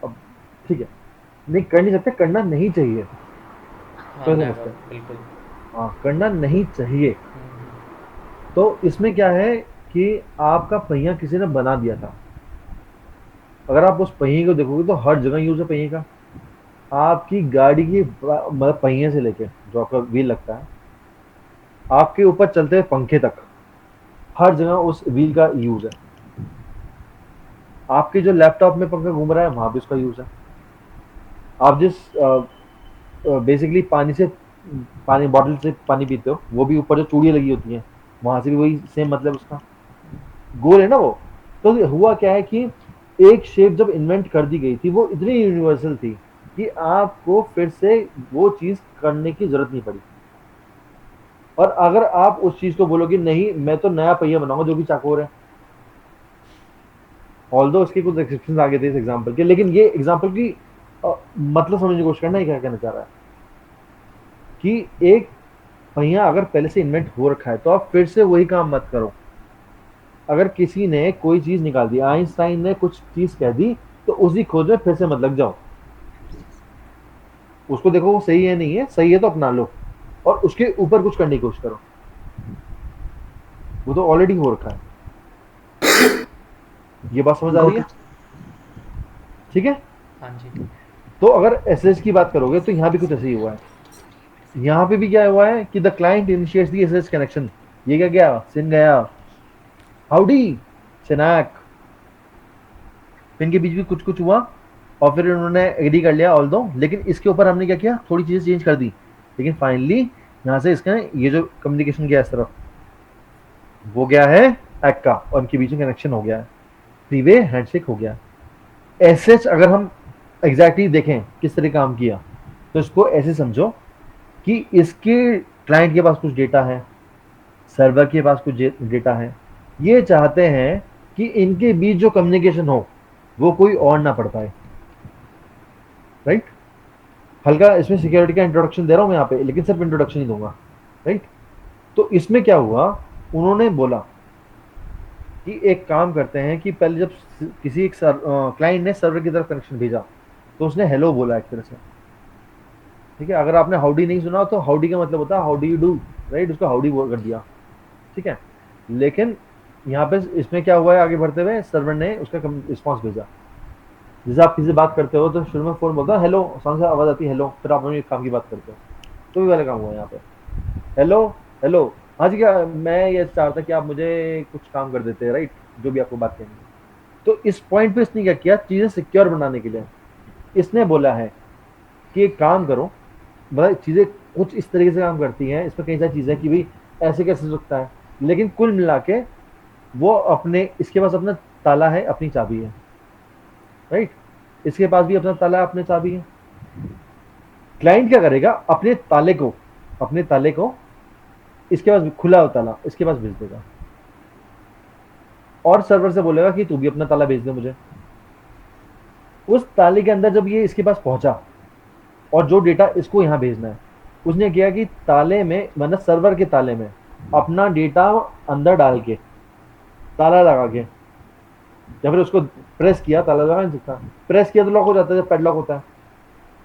Speaker 1: अब ठीक है, नहीं कर नहीं सकते, करना नहीं चाहिए।
Speaker 3: हाँ
Speaker 1: तो
Speaker 3: नेवर,
Speaker 1: समझते हैं।
Speaker 3: बिल्कुल।
Speaker 1: हाँ, करना नहीं चाहिए। तो इसमें क्या है कि आपका पहिया किसी ने बना दिया था। अगर आप उस पहिए को देखोगे तो हर जगह यूज है पहिए का। आपकी गाड़ी की मतलब पहिए से लेके जो आपका व्हील लगता है, आपके ऊपर चलते हुए पंखे तक, हर जगह उस व्हील का यूज है। आपके जो लैपटॉप में पंखा घूम रहा है वहां भी उसका यूज है। आप जिस बेसिकली पानी बॉटल से पानी पीते हो, वो भी ऊपर जो चूड़ियाँ लगी होती हैं वहां से भी वही सेम मतलब उसका गोल है ना वो। तो हुआ क्या है कि एक शेप जब इन्वेंट कर दी गई थी, वो इतनी यूनिवर्सल थी कि आपको फिर से वो चीज करने की जरूरत नहीं पड़ी। और अगर आप उस चीज को बोलोगे नहीं मैं तो नया पहिया बनाऊंगा जो कि चाकोर है, ऑल्दो इसके कुछ एक्सेप्शंस आगे थे इस एग्जांपल के, लेकिन ये एग्जांपल की मतलब समझने की कोशिश करना है क्या कहना चाह रहा है कि एक पहिया अगर पहले से इन्वेंट हो रखा है तो आप फिर से वही काम मत करो। अगर किसी ने कोई चीज निकाल दी, आइंस्टाइन ने कुछ चीज कह दी, तो उसी खोज में फिर से मत लग जाओ। उसको देखो वो सही है नहीं है, सही है तो अपना लो और उसके ऊपर कुछ करने की कोशिश करो। वो तो ऑलरेडी हो रखा है। ये बात समझ आ रही है? ठीक है।
Speaker 3: हाँ जी।
Speaker 1: तो अगर एसएच की बात करोगे तो यहाँ भी कुछ ऐसे ही हुआ है। यहाँ पे भी क्या हुआ है कि the client initiates the SH connection. ये क्या गया, सिन गया, हाउडी सिनाक, इनके बीच भी कुछ कुछ हुआ और फिर उन्होंने एग्री कर लिया ऑल दो, लेकिन इसके ऊपर हमने क्या किया, थोड़ी चीजें चेंज कर दी, लेकिन फाइनली यहाँ से इसका ये जो कम्युनिकेशन गया इस तरफ वो गया है एक्ट का और इनके बीच में कनेक्शन हो गया है, थ्री वे हैंडशेक हो गया। एसएच अगर हम एग्जैक्टली देखें किस तरह काम किया तो इसको ऐसे समझो कि इसके क्लाइंट के पास कुछ डेटा है, सर्वर के पास कुछ डेटा है, ये चाहते हैं कि इनके बीच जो कम्युनिकेशन हो वो कोई और ना पढ़ पाए, राइट। हल्का इसमें सिक्योरिटी का इंट्रोडक्शन दे रहा हूं मैं यहाँ पे, लेकिन सिर्फ इंट्रोडक्शन ही दूंगा, राइट। तो इसमें क्या हुआ, उन्होंने बोला कि एक काम करते हैं कि पहले जब किसी एक क्लाइंट ने सर्वर की तरफ कनेक्शन भेजा तो उसने हेलो बोला एक तरह से, ठीक है। अगर आपने हाउडी नहीं सुना तो हाउडी का मतलब होता है how do you do, right, उसको हाउडी कर दिया, ठीक है। लेकिन यहाँ पे इसमें क्या हुआ है, आगे बढ़ते हुए सर्वर ने उसका रिस्पॉन्स भेजा। जैसे आप किसी से बात करते हो तो शुरू में फोन बोलता है हेलो, सामने से आवाज आती है हेलो, फिर आप अपने काम की बात करते हो, तो भी वाला काम हुआ यहाँ पे, हेलो हेलो, हाँ जी क्या मैं ये चाहता कि आप मुझे कुछ काम कर देते हैं, राइट, जो भी आपको बात करनी है। तो इस पॉइंट पे इसने क्या किया, चीजें सिक्योर बनाने के लिए इसने बोला है कि एक काम करो, मतलब चीजें कुछ इस तरीके से काम करती हैं, इसमें कई सारी चीजें कि भाई ऐसे कैसे हो सकता है, लेकिन कुल मिला के वो अपने, इसके पास अपना ताला है, अपनी चाबी है, राइट, इसके पास भी अपना ताला अपनी चाबी है। क्लाइंट क्या करेगा, अपने ताले को इसके पास खुला हो ताला इसके पास भेज देगा और सर्वर से बोलेगा कि तू भी अपना ताला भेज दे मुझे। उस ताले के अंदर जब ये इसके पास पहुंचा और जो डेटा इसको यहां भेजना है, उसने किया कि ताले में मतलब सर्वर के ताले में अपना डेटा अंदर डाल के ताला लगा के, या फिर उसको प्रेस किया, ताला लगा नहीं सकता, प्रेस किया तो लॉक हो जाता है जब पैडलॉक होता है।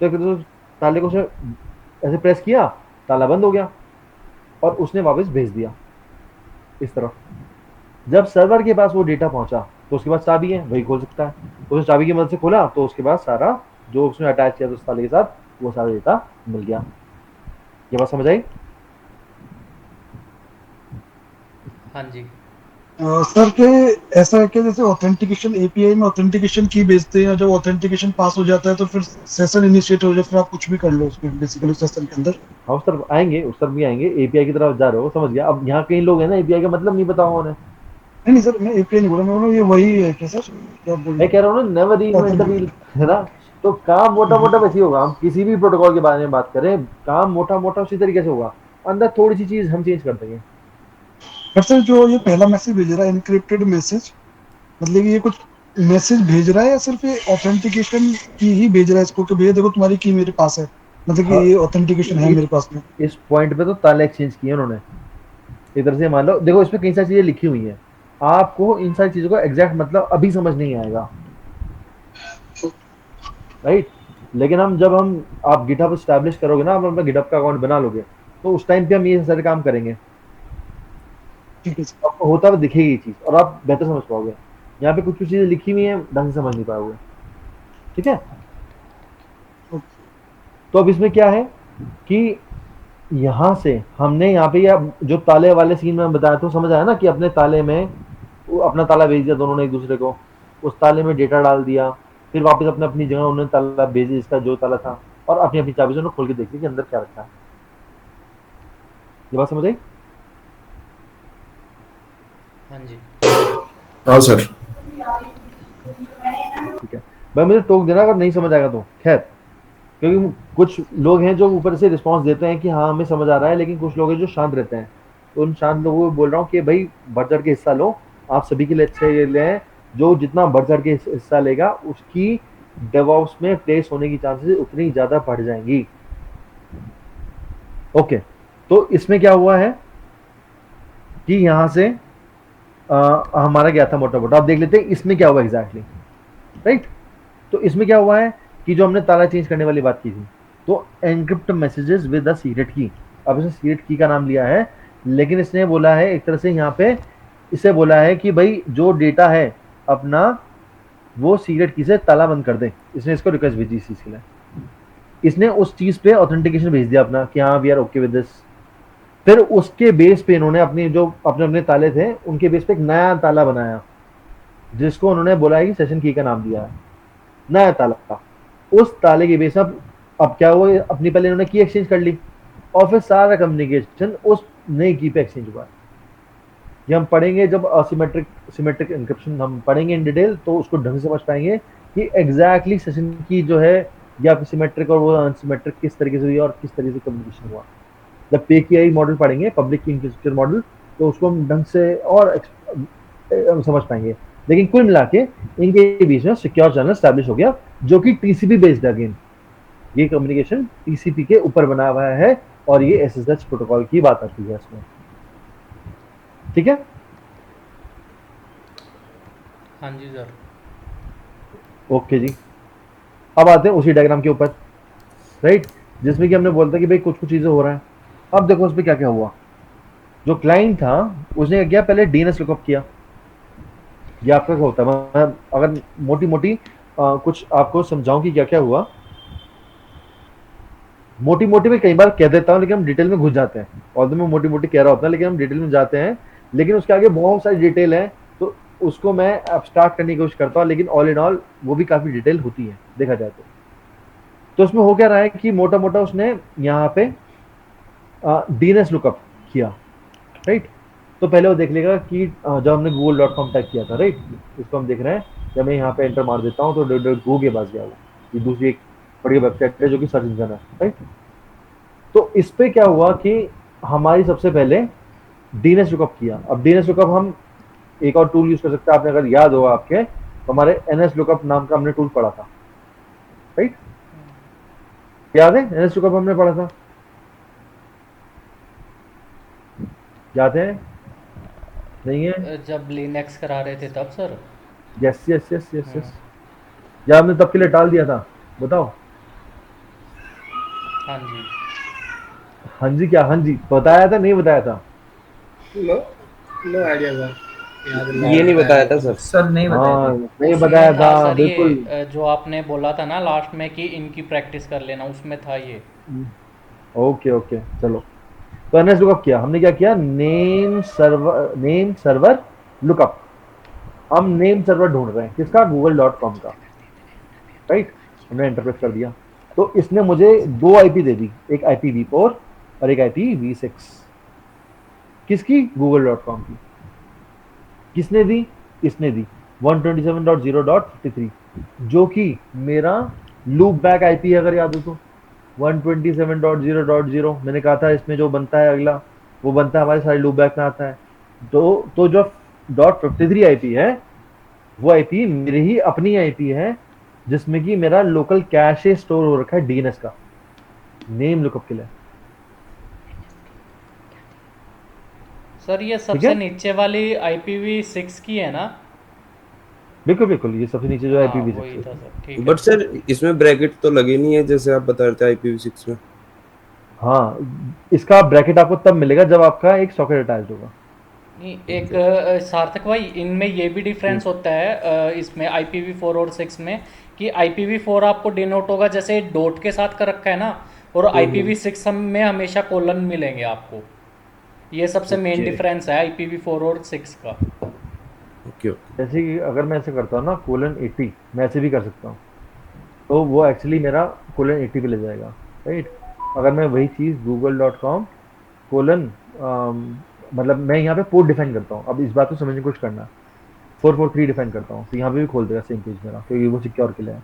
Speaker 1: तो ताले को ऐसे प्रेस किया, ताला बंद हो गया और उसने वापस भेज दिया इस तरफ। जब सर्वर के पास वो डेटा पहुंचा तो उसके पास चाबी है, वही खोल सकता है। उसने चाबी की मदद से खोला तो उसके बाद सारा जो उसने अटैच किया था उस ताले के साथ वो सारा डेटा मिल गया। ये बात समझ आई?
Speaker 3: हाँ जी
Speaker 6: सर के ऐसा है कि जैसे ऑथेंटिकेशन एपीआई में ऑथेंटिकेशन की भेजते हैं, जब ऑथेंटिकेशन पास हो जाता है तो फिर सेशन इनिशिएट हो जाए, फिर आप कुछ भी कर लो उसमें बेसिकली सेशन के अंदर।
Speaker 1: हाँ, उस तरफ आएंगे, उस तरफ भी आएंगे। एपीआई की तरफ जा रहे हो, समझ गया। अब यहाँ कई लोग हैं ना एपीआई का मतलब नहीं पता हुआ उन्हें।
Speaker 6: नहीं सर, मैं एपीआई नहीं बोला, मैं बोला ये वही है क्या सर, क्या बोल
Speaker 1: मैं कह रहा हूँ ना, नेवर रीइन्वेंट द व्हील, है ना। तो काम मोटा मोटा वैसे ही होगा। हम किसी भी प्रोटोकॉल के बारे में बात करें, काम मोटा मोटा उसी तरीके से होगा, अंदर थोड़ी सी चीज हम चेंज कर देंगे।
Speaker 6: बट सर जो ये पहला मैसेज भेज रहा है एनक्रिप्टेड मैसेज, मतलब कि ये कुछ मैसेज भेज रहा है या सिर्फ ये ऑथेंटिकेशन की ही भेज रहा है इसको कि भैया देखो तुम्हारी की मेरे पास है, मतलब कि
Speaker 1: हाँ,
Speaker 6: ये ऑथेंटिकेशन है मेरे पास में।
Speaker 1: इस पॉइंट पे तो ताले एक्सचेंज किए उन्होंने। एक तरह से मान लो, देखो इसमें कई सारी चीजें लिखी हुई हैं, आपको इन सारी चीजों का एग्जैक्ट मतलब अभी समझ नहीं आएगा, राइट। लेकिन जब आप गिटहब स्टैब्लिश करोगे ना, आप अपना गिटहब का अकाउंट बना लोगे, तो उस टाइम पे हम ये सारे काम करेंगे।
Speaker 6: ठीक है सर।
Speaker 1: आपको होता हुआ दिखेगी ये चीज और आप बेहतर समझ पाओगे। यहाँ पे कुछ कुछ चीजें लिखी हुई हैं, ढंग से समझ नहीं पाओगे, ठीक है। तो अब इसमें क्या है कि यहाँ से हमने यहाँ पे जो ताले वाले सीन में बताया था, समझ आया ना कि अपने ताले में अपना ताला भेज दिया दोनों ने एक दूसरे को, उस ताले में डेटा डाल दिया, फिर वापस अपने अपनी जगह उन्होंने ताला भेज दिया जिसका जो ताला था, और अपनी अपनी चाबी से उन्होंने खोल के देखी कि अंदर क्या रखा है। ये बात समझ आई?
Speaker 3: हाँ जी
Speaker 5: हाँ सर।
Speaker 1: ठीक है भाई, मुझे टोक देना अगर नहीं समझ आएगा तो, खैर। क्योंकि कुछ लोग हैं जो ऊपर से रिस्पांस देते हैं कि हाँ हमें समझ आ रहा है, लेकिन कुछ लोग हैं जो शांत रहते हैं। तो उन शांत लोगों को बोल रहा हूँ कि भाई बढ़ चढ़ के हिस्सा लो, आप सभी के लिए अच्छे ये लें। जो जितना बढ़ चढ़ के हिस्सा लेगा उसकी डेवऑप्स में प्लेस होने की चांसेस उतनी ज़्यादा बढ़ जाएंगी। ओके, तो इसमें क्या हुआ है कि यहाँ से हमारा क्या था मोटा मोटा, आप देख लेते हैं इसमें क्या हुआ एग्जैक्टली, राइट। तो इसमें क्या हुआ है कि जो हमने ताला चेंज करने वाली बात की थी, तो encrypt messages with the secret की। अब इसने सीक्रेट की का नाम लिया है, लेकिन इसने बोला है एक तरह से यहाँ पे इसे बोला है कि भाई जो डेटा है अपना वो सीक्रेट की से ताला बंद कर दे। इसने इसको रिक्वेस्ट भेजी इस चीज के लिए, इसने उस चीज पे ऑथेंटिकेशन भेज दिया अपना कि हाँ we are okay with this. फिर उसके बेस पे इन्होंने अपने जो अपने ताले थे उनके बेस पे एक नया ताला बनाया, जिसको उन्होंने बोला है कि सेशन की का नाम दिया है, नया ताला का। उस ताले के बेस अब क्या हुआ, अपनी पहले इन्होंने की एक्सचेंज कर ली और फिर सारा कम्युनिकेशन उस नई की पे एक्सचेंज हुआ। ये हम पढ़ेंगे जब सिमेट्रिक एन्क्रिप्शन हम पढ़ेंगे इन डिटेल, तो उसको ढंग से समझ पाएंगे कि एग्जैक्टली सेशन की जो है या सिमेट्रिक और वो अनसिमेट्रिक किस तरीके से हुई और किस तरीके से कम्युनिकेशन हुआ। जब PKI मॉडल पढ़ेंगे, पब्लिक की इंक्विजिटर मॉडल, तो उसको हम ढंग से और समझ पाएंगे। लेकिन कुल मिला के इनके बीच में सिक्योर चैनल स्टैब्लिश हो गया, जो कि TCP बेस्ड। अगेन ये कम्युनिकेशन TCP के ऊपर बना हुआ है और ये SSH प्रोटोकॉल की बात आती है इसमें, ठीक है।
Speaker 3: हाँ जी सर।
Speaker 1: ओके जी, अब आते हैं उसी डायग्राम के ऊपर, राइट, जिसमें कि हमने बोलता कि भाई कुछ कुछ चीजें हो रहा है। अब देखो उस पर क्या क्या हुआ। जो क्लाइंट था उसने क्या किया, पहले DNS लुकअप किया। ये आपका क्या होता है, मैं अगर मोटी मोटी कुछ आपको समझाऊं कि क्या क्या हुआ। मोटी मोटी में कई बार कह देता हूं, लेकिन हम डिटेल में घुस जाते हैं। और तो मैं मोटी मोटी कह रहा होता है, लेकिन हम डिटेल में जाते हैं, लेकिन उसके आगे बहुत सारी डिटेल है, तो उसको मैं एब्स्ट्रैक्ट करने की कोशिश करता हूँ, लेकिन ऑल इन ऑल वो भी काफी डिटेल होती है देखा जाए तो उसमें हो क्या रहा है कि मोटा मोटा उसने यहाँ पे DNS लुकअप किया, राइट। तो पहले वो देख लेगा कि जब हमने google.com टाइप किया था, राइट, इसको हम देख रहे हैं। जब मैं यहाँ पे एंटर मार देता हूँ तो गूगल के पास गया वो, ये दूसरी एक बड़ी वेबसाइट है जो कि सर्च इंजन है, राइट। तो इस पे क्या हुआ कि हमारी सबसे पहले DNS लुकअप किया। अब DNS लुकअप हम एक और टूल यूज कर सकते हैं, आपने अगर याद होगा आपके, तो हमारे NS लुकअप नाम का हमने टूल पढ़ा था, राइट, याद है? NS लुकअप हमने पढ़ा था, याद है? नहीं है।
Speaker 3: जब लिनक्स करा रहे थे तब sir.
Speaker 1: Yes yes yes yes yes, या आपने तब के लिए टाल दिया था, बताओ।
Speaker 3: हाँ जी।
Speaker 1: हाँ जी क्या, हाँ जी बताया था नहीं बताया था?
Speaker 9: नो नो आइडिया सर, याद
Speaker 8: ये नहीं बताया था सर।
Speaker 11: सर नहीं बताया
Speaker 1: हाँ
Speaker 11: था।
Speaker 1: नहीं
Speaker 3: उसमें
Speaker 1: बताया
Speaker 3: था
Speaker 1: था
Speaker 3: सर
Speaker 1: बिल्कुल।
Speaker 3: ये जो आपने बोला था ना लास्ट में कि इनकी प्रैक्टिस कर लेना, उसमें था ये।
Speaker 1: ओके ओके चलो। तो एनएस लुकअप किया हमने, क्या किया, नेम सर्वर लुकअप। हम नेम सर्वर ढूंढ रहे हैं किसका, google.com का, राइट। हमने एंटरप्रेस कर दिया, तो इसने मुझे 2 आईपी दे दी, एक IPv4 और एक IPv6। किसकी, google.com की। किसने दी, इसने दी 127.0.53, जो कि मेरा लूप बैक आईपी है, अगर याद हो तो 127.0.0 मैंने कहा था इसमें जो बनता है अगला, वो बनता है हमारे सारे लूप बैक में आता है। तो जो .53 आईपी है, वो आईपी मेरी ही अपनी आईपी है, जिसमें कि मेरा लोकल कैशे स्टोर हो रखा है डीएनएस का, नेम लुकअप के लिए।
Speaker 3: सर ये
Speaker 1: है?
Speaker 3: सबसे नीचे वाली IPv6 की है ना?
Speaker 1: बिल्कुल बिल्कुल, ये सबसे नीचे जो
Speaker 3: हाँ
Speaker 1: IPv6
Speaker 3: वही था सर, ठीक है।
Speaker 8: बट सर इसमें ब्रैकेट तो लगे नहीं है जैसे आप बता रहे थे IPv6 में।
Speaker 1: हाँ, इसका ब्रैकेट आपको तब मिलेगा जब आपका एक सॉकेट अटैच होगा।
Speaker 3: नहीं, एक सार्थक भाई इनमें ये भी डिफरेंस होता है इसमें IPv4 और 6 में, कि IPv4 आपको डिनोट होगा जैसे डॉट के साथ कर रखा है ना, और IPv6 में हमेशा कोलन मिलेंगे आपको। ये सबसे मेन
Speaker 8: Okay.
Speaker 3: डिफरेंस है IPv4 और 6 का।
Speaker 8: ओके
Speaker 1: जैसे कि अगर मैं ऐसे करता हूँ ना :80, मैं ऐसे भी कर सकता हूँ, तो वो एक्चुअली मेरा :80 पे ले जाएगा, राइट। अगर मैं वही चीज़ google.com मतलब मैं यहाँ पे पोर्ट डिफाइन करता हूँ, अब इस बात को समझने की कोशिश करना, 443 डिफाइन करता हूँ, तो यहाँ पे भी खोल देगा सेम पेज मेरा, क्योंकि वो सिक्योर के लिए है।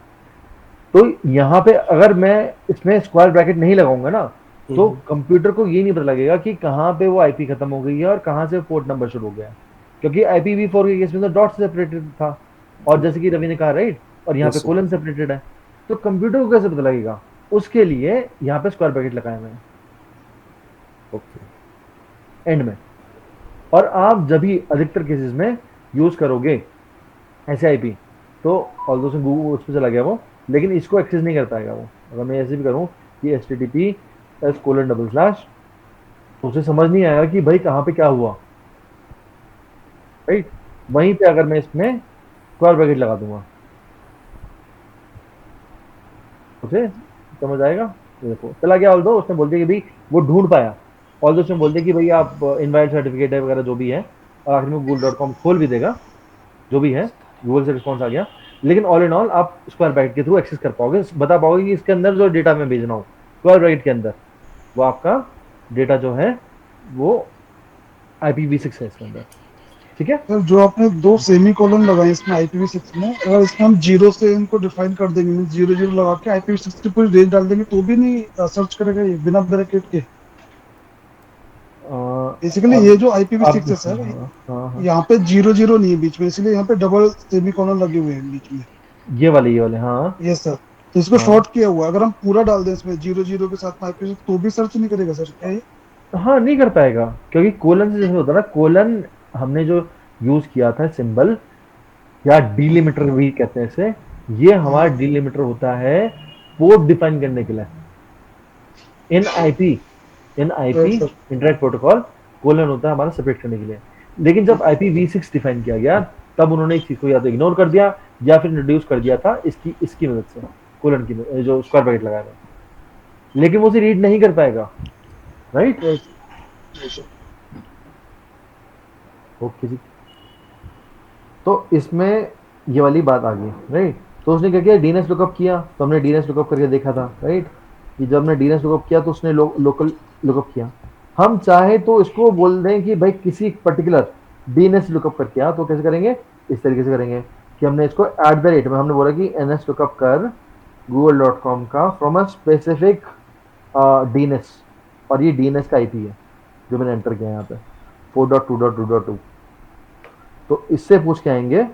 Speaker 1: तो यहाँ पे अगर मैं इसमें स्क्वायर ब्रैकेट नहीं लगाऊंगा ना, तो कंप्यूटर को ये नहीं पता लगेगा कि कहाँ पे वो आईपी खत्म हो गई है और कहाँ से पोर्ट नंबर शुरू हो गया है, क्योंकि IPv4 के केस में तो डॉट सेपरेटेड था, और जैसे कि रवि ने कहा, राइट, और यहाँ पे
Speaker 8: Yes, sir.
Speaker 1: कोलन सेपरेटेड है, तो कंप्यूटर को कैसे पता लगेगा, उसके लिए यहाँ पे स्क्वायर ब्रैकेट लगाए हुए हैं
Speaker 8: ओके
Speaker 1: एंड में। और आप जब भी अधिकतर केसेस में यूज करोगे ऐसे आईपी, तो ऑल्दो से गूगल उस पर चला गया वो, लेकिन इसको एक्सेस नहीं कर पाएगा वो। अगर मैं ऐसे भी करूँ कि https:// तो उसे समझ नहीं आएगा कि भाई कहाँ पे क्या हुआ, राइट। वहीं पे अगर मैं इसमें स्क्वायर ब्रैकेट लगा दूंगा, उसे समझ आएगा। ये देखो चला गया, ऑल्दो उसने बोल दिया कि भाई वो ढूंढ पाया, ऑल्दो उसने बोल दिया कि भाई आप इनवैलिड सर्टिफिकेट है वगैरह जो भी है, और आखिर में google.com खोल भी देगा, जो भी है गूगल से रिस्पॉन्स आ गया। लेकिन ऑल इन ऑल आप स्क्वायर ब्रैकेट के थ्रू एक्सेस कर पाओगे, बता पाओगे कि इसके अंदर जो डेटा मैं भेज रहा हूँ स्क्वायर ब्रैकेट के अंदर, वो आपका डेटा जो है वो IPv6 है इसके अंदर, ठीक है।
Speaker 6: सर जो आपने 2 सेमी कोलन लगाए इसमें IPv6 में, अगर इसमें हम 0 से इनको डिफाइन कर देंगे, 0 लगा के IPv6 की पूरी रेंज डाल देंगे, तो भी नहीं सर्च करेगा ये बिना ब्रैकेट के। बेसिकली ये जो IPv6 है सर, यहाँ पे 0 नहीं है बीच में, इसलिए यहाँ पे डबल सेमी कोलन लगे हुए हैं बीच में,
Speaker 1: ये वाले हाँ
Speaker 6: यस सर। तो इसको शॉर्ट किया हुआ है, अगर हम पूरा डाल दें इसमें 0 के साथ में IPv6, तो भी सर्च नहीं करेगा सर, क्या ये?
Speaker 1: हाँ नहीं कर पाएगा, क्योंकि कोलन से जैसे होता है ना, कोलन हमने जो यूज किया था सिंबल, या डिलिमिटर भी कहते हैं इसे, ये हमारा डिलिमिटर होता है पोर्ट डिफाइन करने के लिए। इन आईपी इंटरनेट प्रोटोकॉल कोलन होता है हमारा सेपरेट करने के लिए। लेकिन जब IPv6 डिफाइन किया गया, तब उन्होंने एक चीज को या तो इग्नोर कर दिया या फिर रिड्यूस कर दिया था इसकी मदद से, कोलन की जो स्क्वायर ब्रैकेट लगाया था, लेकिन वो उसे रीड नहीं कर पाएगा, राइट। ओके जी, तो इसमें ये वाली बात आ गई, राइट। तो उसने क्या किया, डीएनएस लुकअप किया, तो हमने डीएनएस लुकअप करके देखा था, राइट, कि जब हमने डीएनएस लुकअप किया तो उसने लोकल लुकअप किया। हम चाहे तो इसको बोल दें कि भाई किसी पर्टिकुलर डीएनएस लुकअप कर किया, तो कैसे करेंगे, इस तरीके से करेंगे कि हमने इसको @ में हमने बोला कि ns लुकअप कर google.com का फ्रॉम अ स्पेसिफिक डीएनएस, और ये डीएनएस का आईपी है जो मैंने एंटर किया यहाँ पे 4.2.2.2। तो इससे पूछ के आएंगे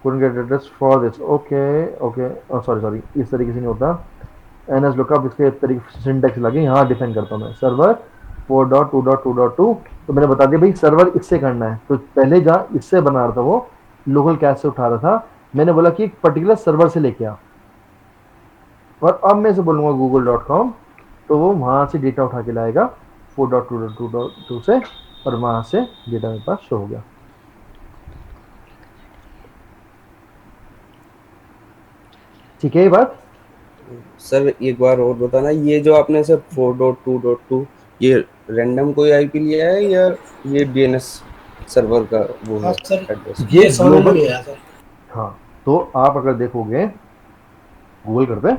Speaker 1: couldn't get address for this, okay sorry, इस तरीके से नहीं होता। ns लुकअप इसके तरीके सिंटैक्स लगे, यहाँ डिफाइन करता हूँ मैं सर्वर 4.2.2.2, तो मैंने बता दिया भाई सर्वर इससे करना है। तो पहले जहाँ इससे बना रहा था वो लोकल कैश से उठा रहा था, मैंने बोला कि एक पर्टिकुलर सर्वर से लेके आ, और अब मैं इसे बोलूँगा google.com, तो वो वहाँ से डेटा उठा के लाएगा 4.2.2.2 से, और वहाँ से डेटा मेरे पास शो हो गया। ठीक है ये बात?
Speaker 8: सर एक बार और बताना, ये जो आपने सर 4.2.2 ये रैंडम कोई आईपी लिया है या ये डीएनएस सर्वर का वो
Speaker 9: हाँ
Speaker 8: है
Speaker 9: सर,
Speaker 8: एड्रेस?
Speaker 1: ये
Speaker 9: ये समझ में
Speaker 1: ग्लोबल,
Speaker 9: नहीं आया सर।
Speaker 1: हाँ, तो आप अगर देखोगे गूगल करते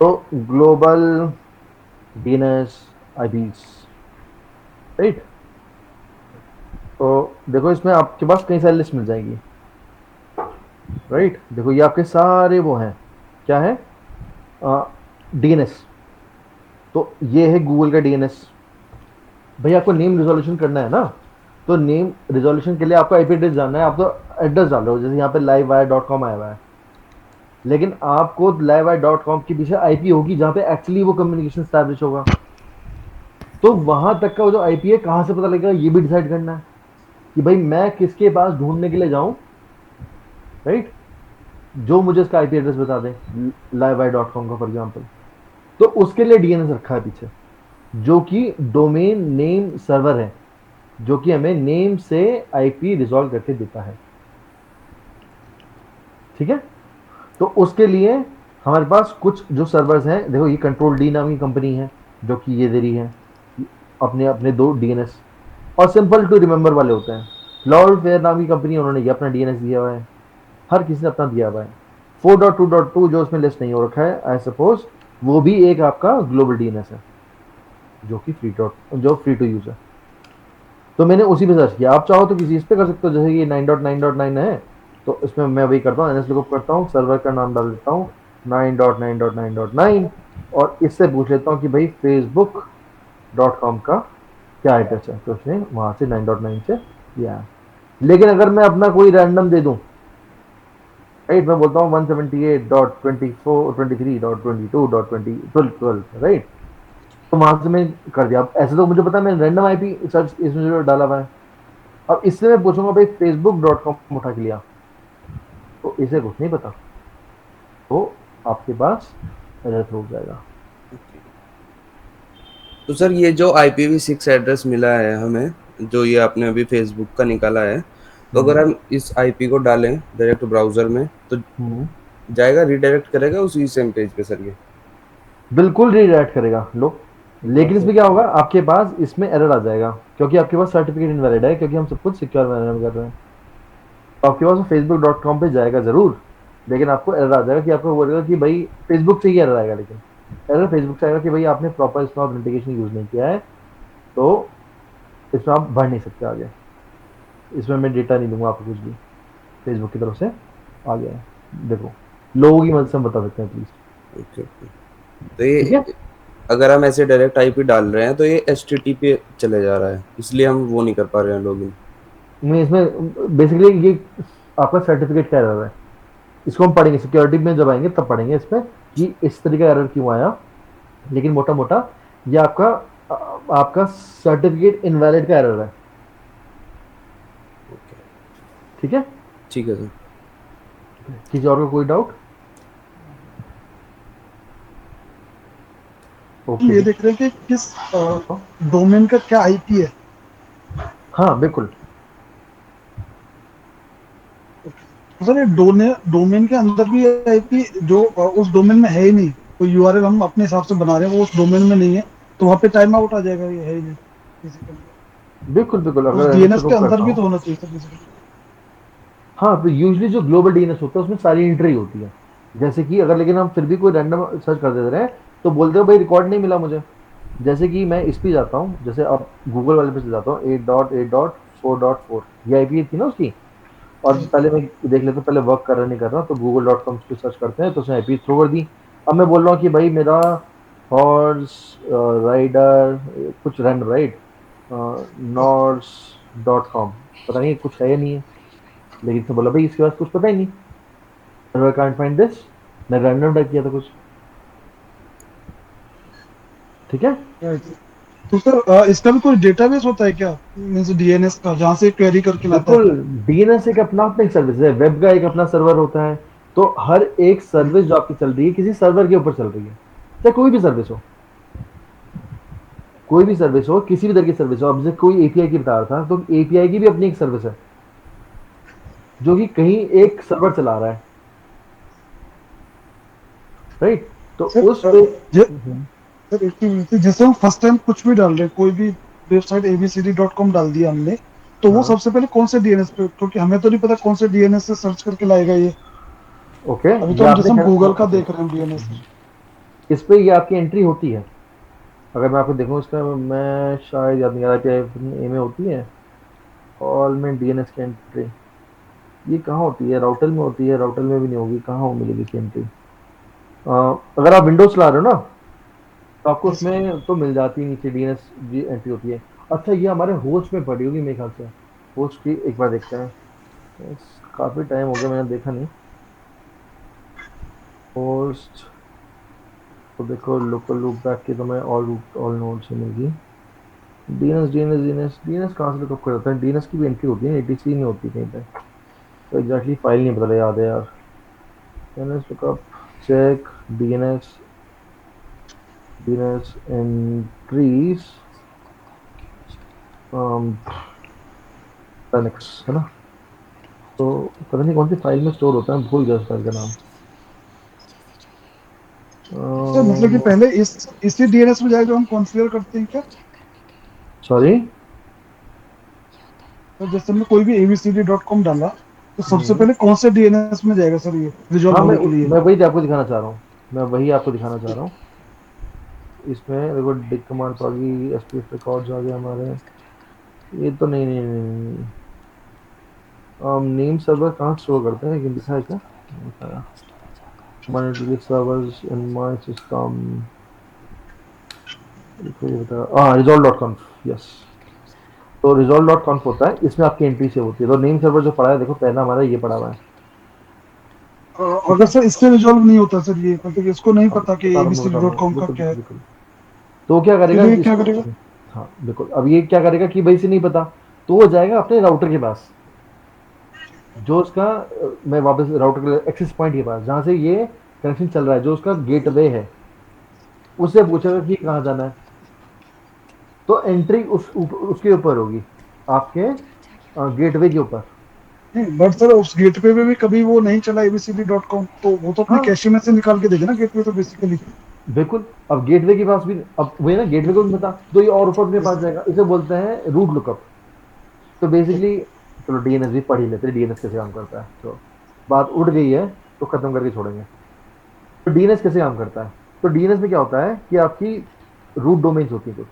Speaker 1: तो ग्लोबल डीएनएस आईपीस, राइट, तो देखो इसमें आपके पास कई सारी लिस्ट मिल जाएगी, राइट। देखो ये आपके सारे वो हैं, क्या है, डीएनएस, तो ये है गूगल का डीएनएस। भाई आपको नेम रिजोल्यूशन करना है ना, तो नेम रिजोल्यूशन के लिए आपको आईपी एड्रेस जानना है, आप तो एड्रेस डाल रहे हो, जैसे यहाँ पे livewire.com आया हुआ है, लेकिन आपको livewire.com के पीछे आईपी होगी जहाँ पे एक्चुअली वो कम्युनिकेशन स्टैब्लिश होगा, तो वहां तक का वो जो आईपी है कहाँ से पता लगेगा, ये भी डिसाइड करना है कि भाई मैं किसके पास ढूंढने के लिए जाऊं, राइट, जो मुझे इसका आईपी एड्रेस बता दे livewire.com का फॉर एग्जाम्पल। तो उसके लिए डीएनएस रखा है पीछे, जो कि डोमेन नेम सर्वर है, जो कि हमें नेम से आईपी रिजॉल्व करके देता है। ठीक है, तो उसके लिए हमारे पास कुछ जो सर्वर्स हैं, देखो ये कंट्रोल डी नाम की कंपनी है जो कि ये दे रही है अपने अपने 2 डीएनएस, और सिंपल टू रिमेंबर वाले होते हैं। क्लाउडफ्लेयर नाम की कंपनी, उन्होंने ये अपना डीएनएस दिया हुआ है, हर किसी ने अपना दिया हुआ है। 4.2.2 जो उसमें लिस्ट नहीं हो रखा है, आई सपोज वो भी एक आपका ग्लोबल डीएनएस है, जो कि फ्री टू यूज है। तो मैंने उसी पे सर्च किया, आप चाहो तो किसी इस पे कर सकते हो, जैसे ये 9.9.9 है, तो इसमें मैं वही करता हूँ, एनएस लुकअप करता हूँ, सर्वर का नाम डाल देता हूँ 9.9.9.9, और इससे पूछ लेता हूँ कि भाई facebook.com का क्या एड्रेस है, तो उसने वहां से 9.9 से दिया है। लेकिन अगर मैं अपना कोई रैंडम दे दूं, राइट, मैं बोलता हूँ 178.24.23.22.20 राइट, तो वहां से मैं कर दिया। अब ऐसे तो मुझे पता है मैंने रैंडम आईपी सर्च इसमें जो डाला हुआ है, अब इससे मैं पूछूंगा भाई facebook.com उठा के लिया, तो इसे कुछ नहीं पता, तो आपके पास एरर हो जाएगा।
Speaker 8: तो सर ये जो IPv6 एड्रेस मिला है हमें, जो ये आपने अभी फेसबुक का निकाला है, तो अगर हम इस आईपी को डालें डायरेक्ट ब्राउजर में तो जाएगा, रिडायरेक्ट करेगा उसी सेम पेज पे सर? ये
Speaker 1: बिल्कुल रीडायरेक्ट करेगा लो, लेकिन इसमें क्या होगा, आपके पास इसमें एरर आ जाएगा, क्योंकि आपके पास सर्टिफिकेट इनवैलिड है, क्योंकि हम सब कुछ सिक्योर मैनर में कर रहे हैं। तो आपके पास facebook.com पे जाएगा जरूर, लेकिन आपको एरर आ जाएगा कि आपको बोलेगा कि भाई फेसबुक से ही एरर आएगा, लेकिन एरर फेसबुक से आएगा कि भाई आपने प्रॉपर इसमें ऑथेंटिकेशन यूज नहीं किया है, तो इसमें आप बढ़ नहीं सकते आगे, इसमें मैं डेटा नहीं दूंगा आपको कुछ भी, फेसबुक की तरफ से आ गया है। देखो लोगों की मदद से हम बता सकते हैं प्लीज।
Speaker 8: ओके तो ये अगर हम ऐसे डायरेक्ट आईपी डाल रहे हैं तो ये HTTP पे चले जा रहा है, इसलिए हम वो नहीं कर पा रहे हैं लॉगिन।
Speaker 1: नहीं, इसमें बेसिकली ये आपका सर्टिफिकेट का एरर है, इसको हम पढ़ेंगे सिक्योरिटी में, जब आएंगे तब पढ़ेंगे इसमें कि इस तरीके का एरर क्यों आया, लेकिन मोटा मोटा ये आपका सर्टिफिकेट इनवैलिड का एरर है। ठीक है,
Speaker 8: ठीक है सर।
Speaker 1: किसी और को कोई डाउट?
Speaker 6: ये देख रहे हैं कि किस डोमेन का क्या आईपी है।
Speaker 1: हाँ बिल्कुल,
Speaker 6: तो सर ये डोमेन के अंदर भी आईपी जो उस डोमेन में है ही नहीं, कोई यूआरएल हम अपने हिसाब से बना रहे हैं वो उस डोमेन में नहीं है, तो वहाँ पे टाइम आउट आ जाएगा, ये है ही नहीं
Speaker 1: बिल्कुल बिल्कुल।
Speaker 6: अगर डीएनएस के अंदर भी तो होना चाहिए सर बेसिकली।
Speaker 1: हाँ, तो यूजुअली जो ग्लोबल डीएनएस होता है उसमें सारी एंट्री होती है, जैसे कि अगर लेकिन हम फिर भी कोई रैंडम सर्च कर देते रहे तो बोलते हो भाई रिकॉर्ड नहीं मिला मुझे, जैसे कि मैं इस पे जाता हूँ, जैसे अब गूगल वाले पे जाता हूँ 8.8.4.4 ये आईपी थी ना उसकी, और पहले मैं देख लेता हूँ पहले वर्क कर रहा नहीं कर रहा, तो google.com पे सर्च करते हैं तो उसने आईपी थ्रो कर दी। अब मैं बोल रहा हूँ कि भाई मेरा हॉर्स राइडर कुछ रैंडम राइट नॉर्स.com, पता नहीं कुछ है या नहीं है, लेकिन तो बोला भाई इसके पास कुछ पता ही नहीं, I can't find this, मैं रैंडम टाइप किया था कुछ। ठीक है,
Speaker 6: तो सर इसका भी कोई डेटाबेस होता है क्या, मीन्स डीएनएस का, जहाँ से क्वेरी करके लाता है?
Speaker 1: बिल्कुल, डीएनएस एक अपना एक सर्विस है, वेब का एक अपना सर्वर होता है। तो हर एक सर्विस जो आपकी चल रही है किसी सर्वर के ऊपर चल रही है, चाहे कोई भी सर्विस हो, कोई भी सर्विस हो, किसी भी तरह की सर्विस हो। अब जैसे कोई एपीआई की बता रहा था, तो एपीआई की भी अपनी एक सर्विस है जो कि कहीं एक सर्वर चला रहा है, राइट? तो
Speaker 6: सर,
Speaker 1: उस पे
Speaker 6: सर एक चीज़ होती है, जैसे हम फर्स्ट टाइम कुछ भी डाल रहे हैं, कोई भी वेबसाइट abcd.com डाल दिया हमने, तो वो
Speaker 1: हाँ,
Speaker 6: सबसे पहले कौन से डीएनएस पे, क्योंकि हमें तो नहीं पता कौन से डीएनएस से सर्च करके लाएगा ये।
Speaker 1: ओके,
Speaker 6: अभी
Speaker 1: ये
Speaker 6: तो हम
Speaker 1: आपने
Speaker 6: जैसे हम गूगल का देख रहे हैं डीएनएस।
Speaker 1: इस पे ये आपकी एंट्री होती है। अगर मैं आपको देखूँ इसका, मैं शायद याद नहीं आ रहा कि ए में होती है ऑल में डीएनएस की एंट्री, ये कहाँ होती है? राउटर में होती है? राउटर में भी नहीं होगी, कहाँ हो मिलेगी इसकी एंट्री? अगर आप विंडोज चला रहे हो ना, तो आपको उसमें तो मिल जाती है, नीचे डीएनएस की एंट्री होती है। अच्छा, ये हमारे होस्ट में पड़ी होगी मेरे ख्याल से। होस्ट की एक बार देखते हैं, काफ़ी टाइम हो गया मैंने देखा नहीं। होस्ट तो देखो, लोकल लूप बैक की तो मैं ऑल नोड से मिलेगी। डीएनएस डीएनएस डीएनएस डीएनएस कहाँ से लुकअप कर जाता है? डीएनएस की भी एंट्री होती है, एटीसी नहीं होती कहीं पे, तो एग्जैक्टली फाइल नहीं पता याद है यार। DNS lookup check DNS DNS entries Linux है ना, तो पता नहीं कौन सी फाइल में स्टोर होता है, भूल गया उस फाइल का नाम।
Speaker 6: सर मतलब कि पहले इसी डीएनएस में जाके जो हम कॉन्फ़िगर करते हैं क्या?
Speaker 1: सॉरी,
Speaker 6: तो जैसे हमने कोई भी abcd.com डाला, तो सबसे पहले कौन से डीएनएस में जाएगा सर ये रिजॉल्व
Speaker 1: हाँ,
Speaker 6: होने के लिए?
Speaker 1: मैं वही आपको दिखाना चाह रहा हूँ, मैं वही आपको दिखाना चाह रहा हूँ। इसमें देखो डिक कमांड तो आ गई, एसपीएफ रिकॉर्ड्स आ गए हमारे, ये तो नहीं नहीं नहीं, नहीं। नेम सर्वर कहाँ स्टोर करते हैं, लेकिन दिखा है क्या? दिखाया monetary servers in my system, देखो ये बता, हाँ resolve.conf, यस। तो resolve.conf होता है, इसमें आपकी एंट्री से होती है। तो नेम सर्वर जो पड़ा है, देखो पहला हमारा ये पड़ा हुआ है।
Speaker 6: अगर सर इससे रिजॉल्व नहीं होता सर, ये मतलब कि इसको नहीं पता कि
Speaker 1: बता रहा हूँ,
Speaker 6: abcd.com का
Speaker 1: बिल्कुल
Speaker 6: क्या है,
Speaker 1: बिल्कुल। तो क्या करेगा
Speaker 6: फिर ये क्या करेगा?
Speaker 1: हाँ बिल्कुल, अब ये क्या करेगा कि भाई से नहीं पता, तो वो जाएगा अपने राउटर के पास, जो उसका मैं वापस राउटर के एक्सेस पॉइंट के पास, जहाँ से ये कनेक्शन चल रहा है, जो उसका गेटवे है, उससे पूछेगा कि कहाँ जाना है। तो एंट्री उसके ऊपर होगी, आपके गेटवे के ऊपर।
Speaker 6: बट सर उस गेटवे पे भी कभी वो नहीं चला abcd.com, तो वो तो अपने
Speaker 1: हाँ
Speaker 6: कैशे में से निकाल के देगा ना गेटवे, तो बेसिकली।
Speaker 1: बिल्कुल, अब गेटवे के पास भी, अब वही ना, गेटवे को भी पता, तो ये और ऊपर अपने पास जाएगा, इसे बोलते हैं रूट लुकअप। तो बेसिकली चलो डीएनएस भी पढ़ ही लेते हैं, डीएनएस कैसे काम करता है। तो बात उड़ गई है तो खत्म करके छोड़ेंगे। तो डीएनएस कैसे काम करता है? तो डीएनएस में क्या होता है कि आपकी रूट डोमेन्स होती है कुछ,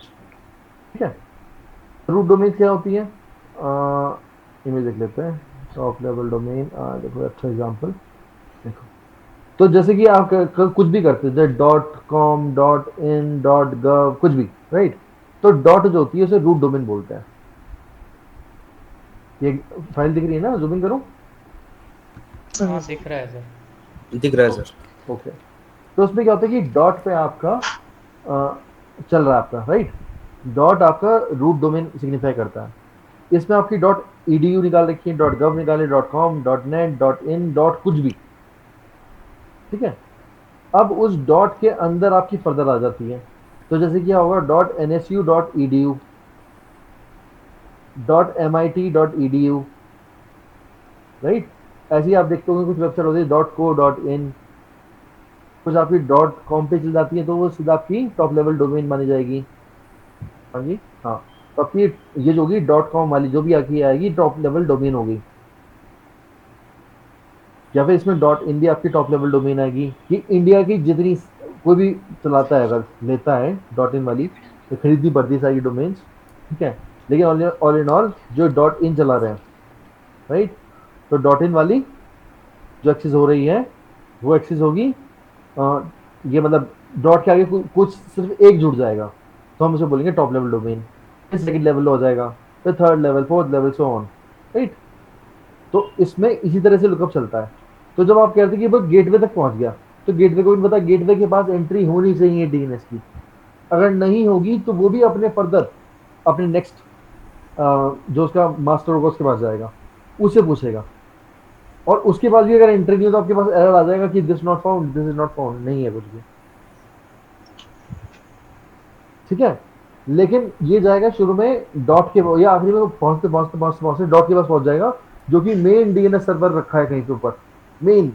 Speaker 1: ठीक है? रूट डोमेन्स क्या होती है? इमेज देख लेते हैं, टॉप लेवल डोमेन, देखो अच्छा एग्जांपल देखो। तो जैसे कि आप कुछ भी करते हैं, .com .in .gov कुछ भी, राइट? तो डॉट जो होती है उसे रूट डोमेन बोलते हैं। ये फाइल दिख रही है ना, जूम इन करूं?
Speaker 3: हाँ दिख रहा है सर,
Speaker 8: दिख रहा है सर।
Speaker 1: ओके, तो उसमें क्या होता है कि डॉट पे आपका चल रहा है आपका, राइट? डॉट आपका रूट डोमेन सिग्निफाई करता है। इसमें आपकी .edu निकाल रखी है, .gov निकाले, .com .net .in कुछ भी, ठीक है? अब उस डॉट के अंदर आपकी फर्दर आ जाती है। तो जैसे क्या होगा, .nsu .edu .mit.edu, राइट? ऐसे ही आप देखते होंगे कुछ वेबसाइट होती है .co .in, कुछ आपकी .com पे चल जाती है, तो वो सीधा आपकी टॉप लेवल डोमेन मानी जाएगी। हाँ जी, हाँ। तो आपकी ये जो होगी .com वाली जो भी आकी आएगी, टॉप लेवल डोमेन होगी। या फिर इसमें .in भी आपकी टॉप लेवल डोमेन आएगी, कि इंडिया की जितनी कोई भी चलाता है, अगर लेता है .in वाली, तो खरीदनी पड़ती है सारी डोमेन्स, ठीक है? लेकिन ऑल इन ऑल जो .in चला रहे हैं, राइट? तो .in वाली जो एक्सेस हो रही है, वो एक्सेस होगी, ये मतलब डॉट के आगे कुछ सिर्फ एक जुड़ जाएगा, तो हम उसे बोलेंगे टॉप लेवल डोमेन। फिर सेकंड लेवल हो जाएगा, फिर third level, fourth level, so on, right? तो इसमें इसी तरह से लुकअप चलता है। तो जब आप कहते हैं कि वो गेटवे तक पहुंच गया, तो गेटवे को भी पता, गेटवे के पास एंट्री होनी चाहिए डीएनएस की, अगर नहीं होगी तो वो भी अपने फर्दर अपने नेक्स्ट जो उसका मास्टर होगा उसके पास जाएगा, उससे पूछेगा, और उसके पास भी अगर एंट्री नहीं हो तो आपके पास एरर आ जाएगा कि this not found, this is not found, नहीं है कुछ भी। ठीक है, लेकिन ये जाएगा शुरू में डॉट के या आखिरी में पहुंचते पहुंचते पहुंचते पहुंचते डॉट के पास पहुंच जाएगा, जो कि मेन डीएनएस सर्वर रखा है कहीं पे ऊपर। मेन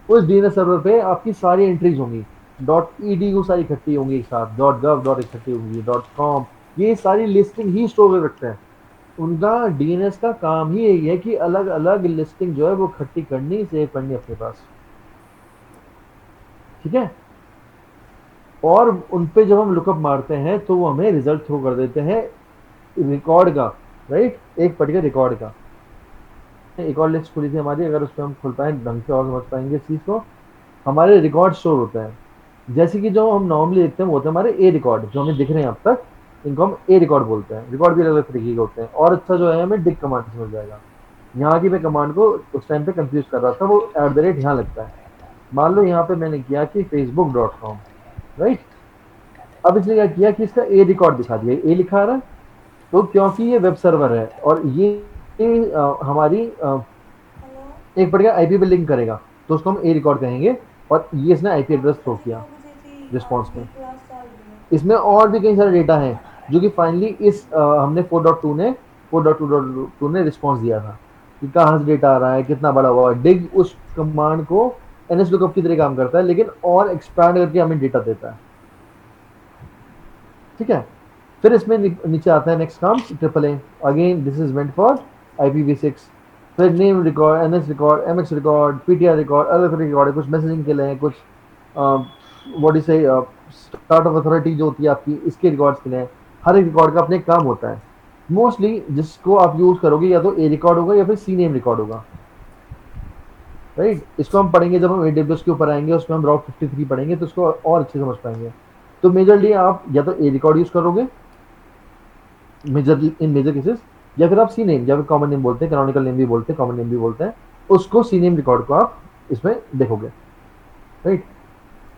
Speaker 1: उस डीएनएस सर्वर पे आपकी सारी एंट्रीज होंगी, डॉट .edu सारी इकट्ठी होंगी एक साथ, .gov इकट्ठी होंगी, .com, ये सारी लिस्टिंग ही स्टोर कर रखते हैं। उनका डीएनएस का काम ही यही है कि अलग अलग लिस्टिंग जो है वो इकट्ठी करनी, सेव करनी अपने पास। ठीक है, और उन पे जब हम लुकअप मारते हैं तो वो हमें रिजल्ट थ्रो कर देते हैं रिकॉर्ड का, राइट, एक पर्टिकुलर रिकॉर्ड का। एक और लिस्ट खुली थी हमारी, अगर उस पर हम खुल पाए ढंग से और समझ पाएंगे इस चीज़ को। हमारे रिकॉर्ड स्टोर होते हैं, जैसे कि जो हम नॉर्मली देखते हैं वो होते हैं हमारे ए रिकॉर्ड, जो हमें दिख रहे हैं अब तक, इनको हम ए रिकॉर्ड बोलते हैं। रिकॉर्ड भी अलग अलग तरीके के होते हैं, और अच्छा जो है हमें डिक कमांड से मिल जाएगा। यहाँ की मैं कमांड को उस टाइम पे कंफ्यूज कर रहा था, वो @ यहाँ लगता है। मान लो यहाँ पे मैंने किया कि facebook.com, राइट। अब इसने क्या किया कि इसका ए रिकॉर्ड दिखा दिया, ए लिखा आ रहा है, तो क्योंकि ये वेब सर्वर है और ये हमारी एक बढ़िया आईपी पे लिंक करेगा, तो उसको हम ए रिकॉर्ड कहेंगे, और ये इसने आईपी एड्रेस थ्रो किया रिस्पॉन्स में। इसमें और भी कई सारे डेटा हैं जो कि फाइनली इस हमने 4.2 ने रिस्पॉन्स दिया था कि कहाँ से डेटा आ रहा है, कितना बड़ा हुआ। डिग उस कमांड को एनएस लुकअप की तरह काम करता है, लेकिन और एक्सपैंड करके हमें डेटा देता है। ठीक है, फिर इसमें नीचे आता है नेक्स्ट काम AAA, again this is meant for IPv6। फिर name record, NS record, MX record, PTR record, अलग अलग रिकॉर्ड है, कुछ मैसेजिंग के लिए है, कुछ व्हाट इज से स्टार्ट ऑफ अथॉरिटी जो होती है आपकी, इसके रिकॉर्ड्स के लिए। हर एक रिकॉर्ड का अपने काम होता है। मोस्टली जिसको आप यूज करोगे या तो ए रिकॉर्ड होगा या फिर सी नेम रिकॉर्ड होगा, राइट। इसको हम पढ़ेंगे जब हम AWS के ऊपर आएंगे, उसमें हम राउट 53 पढ़ेंगे तो इसको और अच्छे समझ पाएंगे। तो मेजरली आप या तो ए रिकॉर्ड यूज करोगे मेजरली इन मेजर केसेस, या फिर आप सी नेम, या फिर कॉमन नेम बोलते हैं, कैनोनिकल नेम भी बोलते हैं, कॉमन नेम भी बोलते हैं, उसको सी नेम रिकॉर्ड को आप इसमें देखोगे, राइट।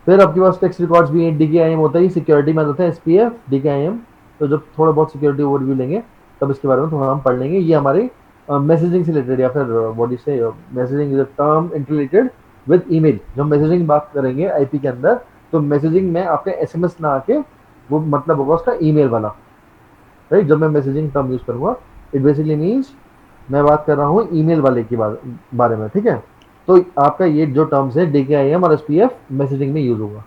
Speaker 1: फिर आपके पास टेक्स्ट रिकॉर्ड्स भी हैं, DKIM होता है, सिक्योरिटी में होता है SPF DKIM। तो जब थोड़ा बहुत सिक्योरिटी ओवरव्यू लेंगे तब इसके बारे में थोड़ा हम पढ़ लेंगे। ये हमारे मैसेजिंग से रिलेटेड, या फिर व्हाट यू से messaging is a term interrelated with email. जब मैसेजिंग बात करेंगे आईपी के अंदर, तो मैसेजिंग में आपके SMS ना आके वो मतलब होगा उसका ईमेल वाला, राइट। जब मैं मैसेजिंग टर्म यूज करूंगा, इट बेसिकली मीन्स मैं बात कर रहा हूँ ईमेल वाले के बारे में, ठीक है। तो आपका ये जो टर्म्स है DKIM और SPF मैसेजिंग में यूज होगा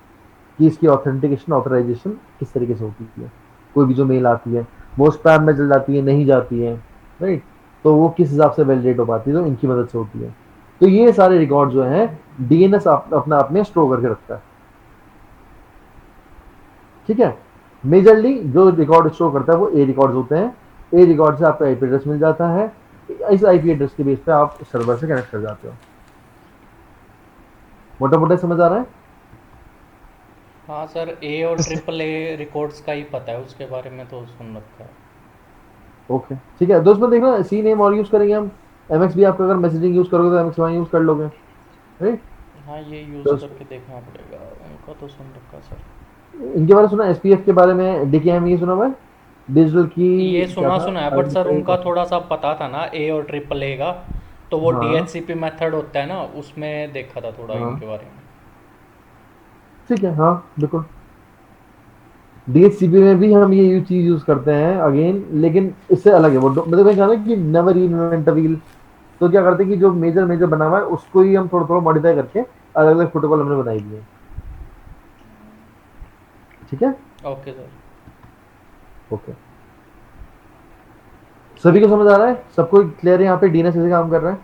Speaker 1: कि इसकी ऑथेंटिकेशन, ऑथराइजेशन किस तरीके से होती है। कोई भी जो मेल आती है वो स्पैम में चल जाती है, नहीं जाती है, राइट, तो वो किस हिसाब से वैलिडेट हो पाती है, तो इनकी मदद से होती है। तो ये सारे रिकॉर्ड जो है DNS अपना आप में स्टोर करके रखता है। ठीक है, मेजरली जो रिकॉर्ड स्टोर करता है वो ए रिकॉर्ड्स होते हैं। ए रिकॉर्ड से आपका आईपी एड्रेस मिल जाता है, इस आईपी एड्रेस के बेस पे आप सर्वर से कनेक्ट कर जाते हो। मोटा मोटा समझ आ रहा है?
Speaker 3: हाँ सर, ए और AAA रिकॉर्ड्स का ही पता है, उसके बारे में तो सुन रखा है।
Speaker 1: ओके, ठीक है। दोस्त में देखना सी नेम और यूज करेंगे हम, एमएक्स भी आपको अगर मैसेजिंग यूज करोगे तो एमएक्स यूज कर लोगे, राइट।
Speaker 3: हाँ, ये यूज
Speaker 1: तो
Speaker 3: करके देखना पड़ेगा, उनका तो सुन रखा सर।
Speaker 1: इनके बारे में सुना, SPF के बारे में, DKIM ये सुना हुआ है, डिजिटल की
Speaker 3: ये सुना है, बट सर उनका थोड़ा सा पता था ना ए और AAA का, तो वो
Speaker 1: हाँ।
Speaker 3: DHCP मेथड होता है ना, उसमें देखा था थोड़ा
Speaker 1: हाँ।
Speaker 3: इनके बारे में।
Speaker 1: ठीक है, हाँ बिल्कुल। DHCP में भी हम ये चीज यूज करते हैं अगेन, लेकिन इससे अलग है वो। मतलब मैं कहा ना कि नेवर रीइन्वेंट द व्हील। तो क्या करते हैं कि जो मेजर बना हुआ है उसको ही हम थोड़ा थोड़ा मॉडिफाई करके अलग अलग प्रोटोकॉल हमने बनाई दिए। ठीक है,
Speaker 3: ओके सर।
Speaker 1: ओके, सभी को समझ आ रहा है? सबको क्लियर है यहाँ पे DNS कैसे काम कर रहा है?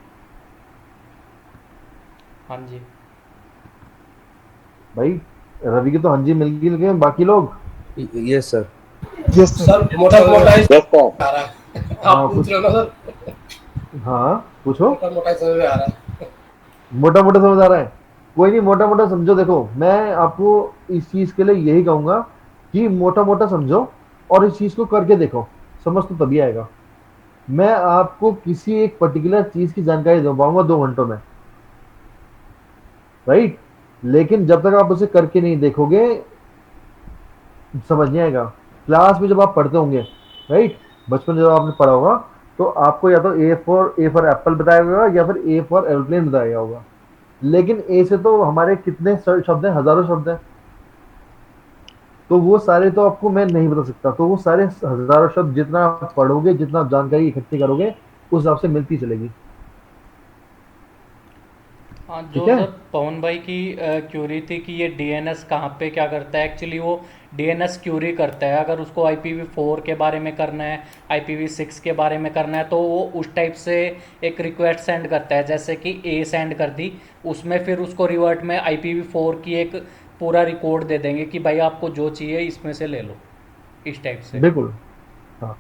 Speaker 3: हाँ जी
Speaker 1: भाई रवि की तो हाँ जी मिल गए, बाकी लोग?
Speaker 8: Yes sir.
Speaker 6: यस
Speaker 9: सर मोटा मोटा
Speaker 4: Yes, sir.
Speaker 9: आ रहा है।
Speaker 1: हाँ,
Speaker 9: आप पूछ रहे हो ना सर,
Speaker 1: हाँ पूछो।
Speaker 9: मोटा मोटा समझ में आ रहा है।
Speaker 1: मोटा मोटा समझ आ रहा है? कोई नहीं, मोटा मोटा समझो। देखो मैं आपको इस चीज के लिए यही कहूंगा कि मोटा मोटा समझो और इस चीज को करके देखो, समझ तो तभी आएगा। मैं आपको किसी एक पर्टिकुलर चीज की जानकारी दे पाऊंगा 2 घंटों में, राइट, लेकिन जब तक आप उसे करके नहीं देखोगे समझ नहीं आएगा। क्लास में जब आप पढ़ते होंगे, राइट, बचपन में जब आपने पढ़ा होगा, तो आपको या तो ए फॉर एप्पल बताया होगा या फिर ए फॉर एरोप्लेन बताया गया होगा। लेकिन ए से तो हमारे कितने शब्द हैं, हजारों शब्द हैं, तो वो सारे तो आपको मैं नहीं बता सकता। तो वो सारे हजारों शब्द जितना आप पढ़ोगे, जितना आप जानकारी इकट्ठी करोगे, उस हिसाब से मिलती चलेगी।
Speaker 3: हाँ,
Speaker 1: ठीक
Speaker 3: जो
Speaker 1: है।
Speaker 3: उधर पवन भाई की क्यूरी थी कि ये डीएनएस कहाँ पे क्या करता है, एक्चुअली वो डीएनएस क्यूरी करता है। अगर उसको IPv4 के बारे में करना है, IPv6 के बारे में करना है, तो वो उस टाइप से एक रिक्वेस्ट सेंड करता है, जैसे कि ए सेंड कर दी, उसमें फिर उसको रिवर्ट में IPv4 की एक पूरा रिकॉर्ड दे देंगे कि भाई आपको जो चाहिए इसमें से ले लो, इस टाइप से।
Speaker 1: बिल्कुल, हाँ,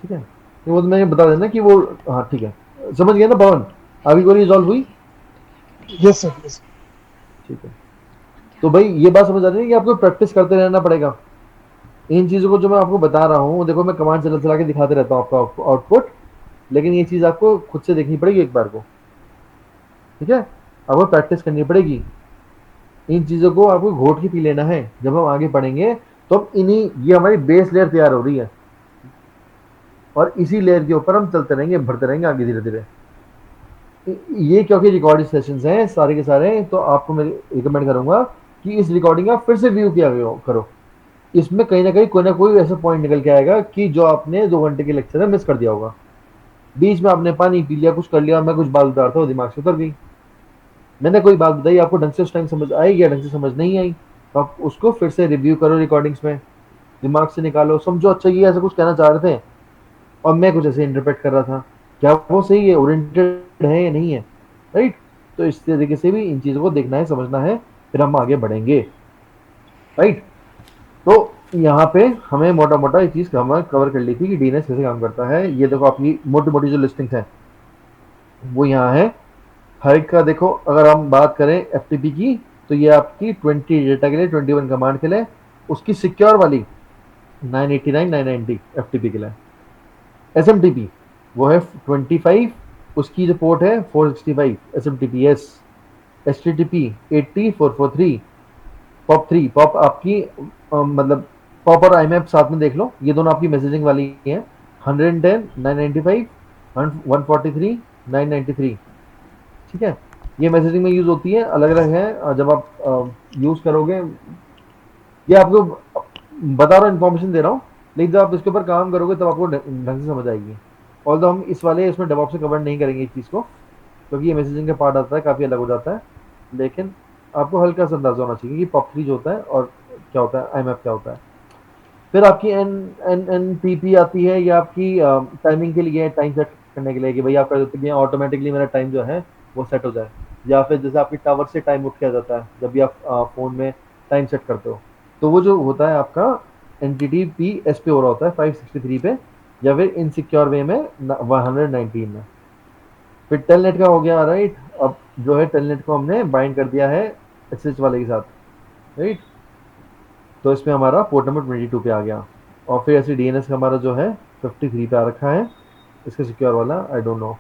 Speaker 1: ठीक है। तो वो तो मैंने बता देना कि वो, हाँ ठीक है, समझ गया ना पवन, अभी कोई रिजॉल्व हुई?
Speaker 6: Yes sir, yes.
Speaker 1: ठीक है। तो भाई ये बात समझ आ रही है कि आपको प्रैक्टिस करते रहना पड़ेगा इन चीज़ों को जो मैं आपको बता रहा हूँ। देखो, मैं कमांड चला चला के दिखाते रहता हूँ आपका आउटपुट, लेकिन ये चीज़ आपको खुद से देखनी पड़ेगी एक बार को, ठीक है। आपको प्रैक्टिस करनी पड़ेगी, इन चीज़ों को आपको घोट के पी लेना है। जब हम आगे पढ़ेंगे तो हम इन्हीं, ये हमारी बेस लेयर तैयार हो रही है, और इसी लेयर के ऊपर हम चलते रहेंगे, बढ़ते रहेंगे आगे धीरे धीरे। ये क्योंकि रिकॉर्डेड सेशंस हैं सारे के सारे, तो आपको मैं रिकमेंड करूंगा कि इस रिकॉर्डिंग का फिर से व्यू किया करो। इसमें कहीं ना कोई ऐसा पॉइंट निकल के आएगा कि जो आपने 2 घंटे के लेक्चर में मिस कर दिया होगा। बीच में आपने पानी पी लिया, कुछ कर लिया, मैं कुछ बात बता रहा था, वो दिमाग से उतर गई। मैंने कोई बात बताई, आपको ढंग से उस टाइम समझ आई या ढंग से समझ नहीं आई, तो आप उसको फिर से रिव्यू करो रिकॉर्डिंग्स में, दिमाग से निकालो, समझो अच्छा ये ऐसा कुछ कहना चाह रहे थे और मैं कुछ ऐसे इंटरप्रेट कर रहा था, क्या वो सही है, ओरिएंटेड है या नहीं है, राइट। तो इस तरीके से भी इन चीज़ों को देखना है, समझना है, फिर हम आगे बढ़ेंगे, राइट। तो यहाँ पे हमें मोटा मोटा ये चीज़ कवर कर ली थी कि डीएनएस कैसे काम करता है। ये देखो आपकी मोटी मोटी जो लिस्टिंग्स हैं वो यहाँ है। हर एक का देखो, अगर हम बात करें एफटीपी की, तो ये आपकी 20 डेटा के लिए, 21 कमांड के लिए, उसकी सिक्योर वाली 989 990 एफटीपी के लिए। एसएमटीपी वो है 25, उसकी जो पोर्ट है 465 एसएमटीपीएस। एचटीटीपी 80 443। पॉप 3, पॉप आपकी मतलब पॉप और आईमैप साथ में देख लो, ये दोनों आपकी मैसेजिंग वाली हैं। 110 995 143 993, ठीक है। ये मैसेजिंग में यूज होती है, अलग अलग है। जब आप यूज करोगे, ये आपको बता रहा हूँ, इन्फॉर्मेशन दे रहा हूँ, लेकिन जब आप इसके ऊपर काम करोगे तब आपको ढंग से समझ आएगी। और तो हम इसमें डेवऑप्स से कवर नहीं करेंगे इस चीज़ को, क्योंकि ये मैसेजिंग का पार्ट आता है, काफ़ी अलग हो जाता है। लेकिन आपको हल्का सा अंदाजा होना चाहिए कि POP3 जो होता है और क्या होता है, IMAP क्या होता है। फिर आपकी NNTP आती है, ये आपकी टाइमिंग के लिए, टाइम सेट करने के लिए, कि भाई आप कर देते हैं ऑटोमेटिकली मेरा टाइम जो है वो सेट हो जाए। या फिर जैसे आपकी टावर से टाइम उठ किया जाता है जब भी आप फ़ोन में टाइम सेट करते हो, तो वो जो होता है आपका NTTPS पे हो रहा होता है 563 पे, या फिर इनसिक्योर वे में 119 में। फिर टेलनेट का हो गया, राइट। अब जो है टेलनेट को हमने बाइंड कर दिया है SSH वाले के साथ, राइट। तो इसमें हमारा पोर्ट नंबर 22 पे आ गया। और फिर ऐसे DNS का हमारा जो है 53 पे आ रखा है। इसका सिक्योर वाला आई डोंट नो,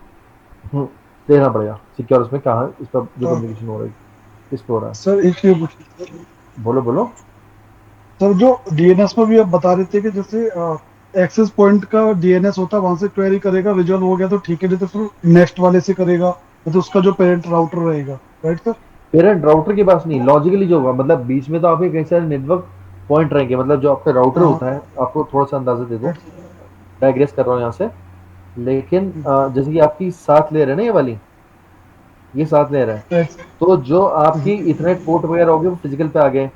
Speaker 1: देखना पड़ेगा सिक्योर उसमें कहाँ इस पर जो कम्युनिकेशन हो रही है, किस पे हो रहा है।
Speaker 6: सर एक ये
Speaker 1: बोलो बोलो।
Speaker 6: सर, जो डीएनएस में भी आप बता रहे थे कि जैसे एक्सेस पॉइंट का डीएनएस होता है, वहां से क्वेरी करेगा, रिजॉल्व हो गया तो ठीक है, नहीं तो फिर नेक्स्ट वाले से करेगा, तो उसका जो पेरेंट राउटर रहेगा, राइट सर।
Speaker 1: पेरेंट राउटर के पास नहीं, लॉजिकली जो होगा, मतलब बीच में तो आपके कई सारे नेटवर्क पॉइंट रहेंगे, मतलब जो आपका राउटर होता है, आपको थोड़ा सा अंदाजा दे दो, डायग्रेस कर रहा हूँ यहाँ से। लेकिन जैसे कि आपकी 7 लेयर है ना, ये वाली, ये 7 लेयर है, तो जो आपकी इथरनेट पोर्ट वगैरह हो गए वो फिजिकल पे आ गए।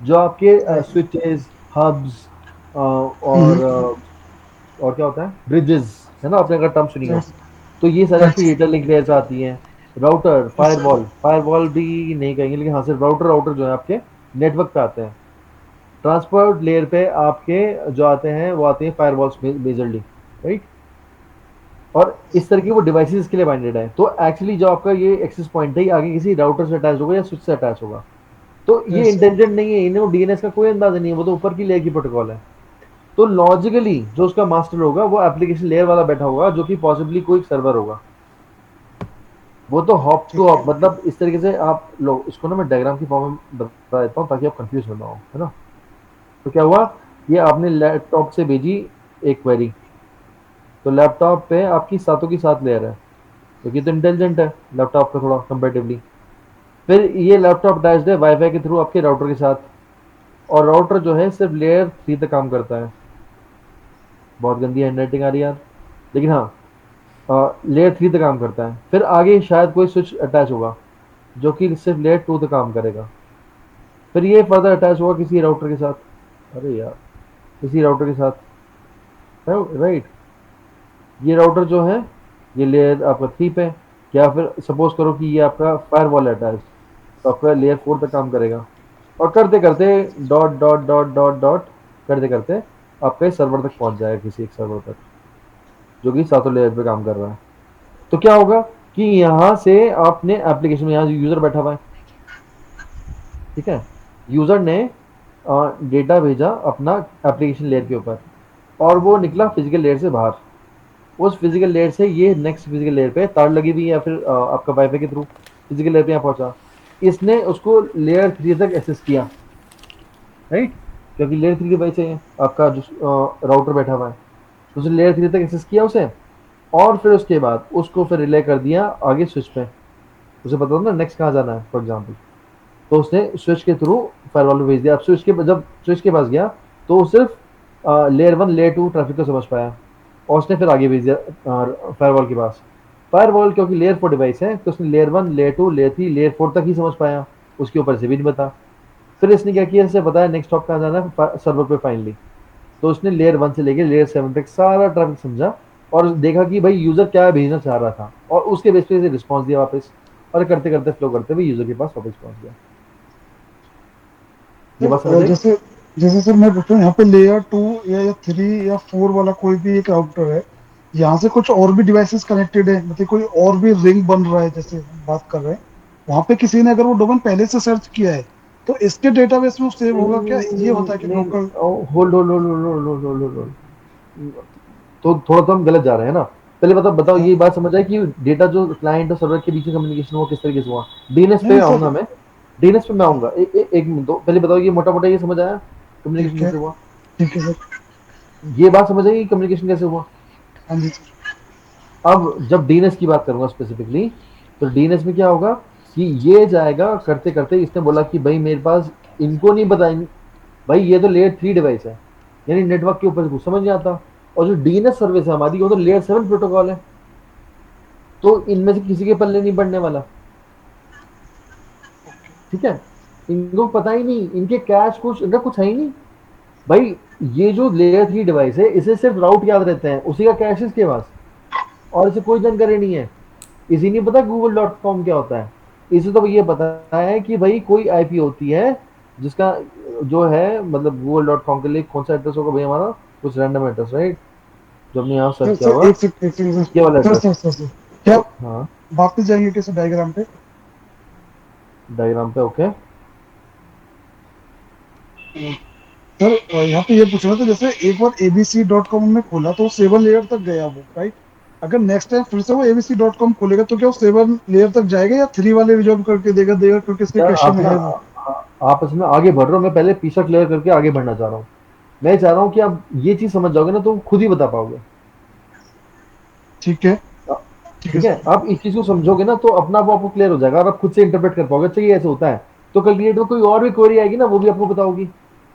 Speaker 1: जो आपके स्विचेस, हब्स और क्या होता है, ब्रिजेस, है ना, आपने अगर टर्म सुनी हो, तो ये सारे आपकी डेटा लिंक लेयर से आती हैं। राउटर, फायरवॉल भी नहीं कहेंगे, लेकिन हाँ, सिर्फ राउटर जो है आपके नेटवर्क पे आते हैं। ट्रांसपोर्ट लेयर पे आपके जो आते हैं वो आते हैं फायरवॉल्स मेजरली, राइट। और इस तरह की वो डिवाइसेस के लिए बाइंडेड है। तो एक्चुअली जो आपका ये एक्सेस पॉइंट है, आगे किसी राउटर से अटैच होगा या स्विच से अटैच होगा, तो ये इंटेंडेड नहीं है, इन्हें डीएनएस का कोई अंदाजा नहीं है, वो तो ऊपर की लेयर की प्रोटोकॉल है। तो लॉजिकली जो उसका मास्टर होगा वो एप्लीकेशन लेयर वाला बैठा होगा, जो कि पॉसिबली कोई सर्वर होगा। वो तो हॉप टू हॉप, मतलब इस तरीके से आप लोग इसको ना, मैं डायग्राम की फॉर्म में बता देता हूँ ताकि आप कंफ्यूज ना हो, है ना। तो क्या हुआ, ये आपने लैपटॉप से भेजी एक क्वेरी, तो लैपटॉप पे आपकी सातों की सात लेयर है, क्योंकि तो इंटेलिजेंट है लैपटॉप का थोड़ा कंपेरेटिवली। फिर ये लैपटॉप अटैच्ड है वाईफाई के थ्रू आपके राउटर के साथ, और राउटर जो है सिर्फ लेयर 3 तक काम करता है। बहुत गंदी हैंडराइटिंग आ रही है यार, लेकिन हाँ लेयर 3 तक काम करता है। फिर आगे शायद कोई स्विच अटैच होगा जो कि सिर्फ लेयर 2 तक काम करेगा। फिर ये फर्दर अटैच होगा किसी राउटर के साथ, अरे यार किसी राउटर के साथ, राइट। ये राउटर जो है ये लेयर आपका 3 पे, या फिर सपोज करो कि ये आपका फायरवॉल अटैच, तो आपका लेयर 4 तक काम करेगा। और करते करते dot dot dot dot dot करते करते आपके सर्वर तक पहुंच जाएगा, किसी एक सर्वर तक जो कि सातों लेयर पे काम कर रहा है। तो क्या होगा कि यहाँ से आपने एप्लीकेशन में, यहाँ यूजर बैठा हुआ है, ठीक है, यूजर ने डेटा भेजा अपना एप्लीकेशन लेयर के ऊपर, और वो निकला फिजिकल लेयर से बाहर। उस फिजिकल लेयर से ये नेक्स्ट फिजिकल लेयर पे तार लगी हुई, या फिर आपका वाईफाई के थ्रू फिजिकल लेयर पे यहाँ पहुंचा। इसने उसको लेयर 3 तक एक्सेस किया, राइट, क्योंकि लेयर 3 डिवाइस है आपका जो राउटर बैठा हुआ है, तो उसने लेयर 3 तक एक्सेस किया उसे, और फिर उसके बाद उसको फिर रिले कर दिया आगे स्विच पे। उसे पता था ना नेक्स्ट कहाँ जाना है फॉर एग्जाम्पल, तो उसने स्विच के थ्रू फायरवॉल में भेज दिया। अब स्विच के जब स्विच के पास गया तो वो सिर्फ लेयर 1 लेयर 2 ट्रैफिक को समझ पाया, और उसने फिर आगे भेज दिया फायरवॉल के पास। फायरवॉल क्योंकि लेयर 4 डिवाइस है, तो उसने लेयर 1 लेयर 2 लेयर 3 लेयर 4 तक ही समझ पाया, उसके ऊपर से भी नहीं बता। फिर इसने क्या किया, इसे बताया नेक्स्ट स्टॉप कहाँ जाना है सर्वर पे फाइनली, तो उसने लेयर 1 से लेकर लेयर 7 तक सारा ट्रैफिक समझा, और देखा कि भाई यूजर क्या भेजना चाह रहा था, और उसके बेस पे रिस्पॉन्स दिया वापस, और करते करते फ्लो करते हुए यूजर के पास वापस पहुंच गया। ये बात समझ आई?
Speaker 6: जैसे जैसे सर मैं पूछ रहा हूँ, यहाँ पे लेयर 2 या 3 या 4 वाला कोई भी एक राउटर है, यहाँ से कुछ और भी डिवाइसेस कनेक्टेड है, मतलब कोई और भी रिंग बन रहा है जैसे हम बात कर रहे हैं, वहां पे किसी ने अगर वो डोमेन पहले से सर्च किया है तो इसके डेटाबेस में सेव होगा क्या? ये होता है कि local?
Speaker 1: Hold hold hold hold hold hold hold, तो थोड़ा तो हम गलत जा रहे हैं ना। पहले बताओ ये बात समझ आए कि डेटा जो क्लाइंट और सर्वर के बीच में कम्युनिकेशन हुआ किस तरीके से हुआ। डीएनएस पे
Speaker 6: नहीं
Speaker 1: आऊंगा
Speaker 6: सर,
Speaker 1: मैं, डीएनएस पे मैं आऊंगा, एक मिनट दो, पहले बताओ ये मोटा मोटा ये समझ आया कम्युनिकेशन
Speaker 6: ठीक है,
Speaker 1: कैसे हुआ?
Speaker 6: ठीक है सर।
Speaker 1: ये बात समझ आई कम्युनिकेशन कैसे हुआ?
Speaker 6: हाँ जी सर।
Speaker 1: अब जब डीएनएस की बात करूंगा स्पेसिफिकली, तो डीएनएस में क्या होगा कि ये जाएगा करते करते, इसने बोला कि भाई मेरे पास इनको नहीं बताएंगे, भाई ये तो लेयर 3 डिवाइस है, यानी नेटवर्क के ऊपर कुछ समझ नहीं आता, और जो डीएनएस सर्विस है हमारी वो तो लेयर 7 प्रोटोकॉल है, तो इनमें से किसी के पल्ले नहीं पड़ने वाला, ठीक है। इनको पता ही नहीं, इनके कैश कुछ इनका कुछ है ही नहीं भाई। ये जो लेयर 3 डिवाइस है इसे सिर्फ राउट याद रहते हैं, उसी का कैश है इसके पास, और इसे कोई जानकारी नहीं है। इसी नहीं पता google.com क्या होता है, इसे तो ये पता है कि भाई कोई आईपी होती है जिसका जो है मतलब google.com के लिए कौन सा एड्रेस होगा भाई हमारा, कुछ रैंडम एड्रेस, राइट, जो हमने यहाँ सर्च किया होगा,
Speaker 6: एक सेकंड
Speaker 1: ये वाला
Speaker 6: सर,
Speaker 1: एड्रेस।
Speaker 6: सर क्या
Speaker 1: हाँ
Speaker 6: वापस जाएंगे कैसे डायग्राम पे?
Speaker 1: डायग्राम पे, ओके।
Speaker 6: सर यहाँ पे ये पूछ रहा था, जैसे एक बार abc.com में खोला तो 7 लेयर तक गया वो, राइट? अगर नेक्स्ट टाइम फिर से वो abc.com खोलेगा तो क्या वो 7 लेयर तक जाएगा या 3 वाले रिजॉल्व करके देगा क्योंकि इसके
Speaker 1: यार
Speaker 6: कैश
Speaker 1: आप
Speaker 6: में
Speaker 1: ना
Speaker 6: है वो?
Speaker 1: आप इसमें आगे बढ़ रहे हो, मैं पहले पीछा क्लियर करके आगे बढ़ना चाह रहा हूँ। मैं चाह रहा हूँ कि आप ये चीज समझ जाओगे ना तो खुद ही बता पाओगे,
Speaker 6: ठीक है,
Speaker 1: ठीक है। आप इस चीज को समझोगे ना तो अपना आप आपको क्लियर हो जाएगा, और आप खुद से इंटरप्रेट कर पाओगे, अच्छा ये ऐसे होता है, तो कल क्रिएट में कोई और भी क्वेरी आएगी ना वो भी आपको बताओगी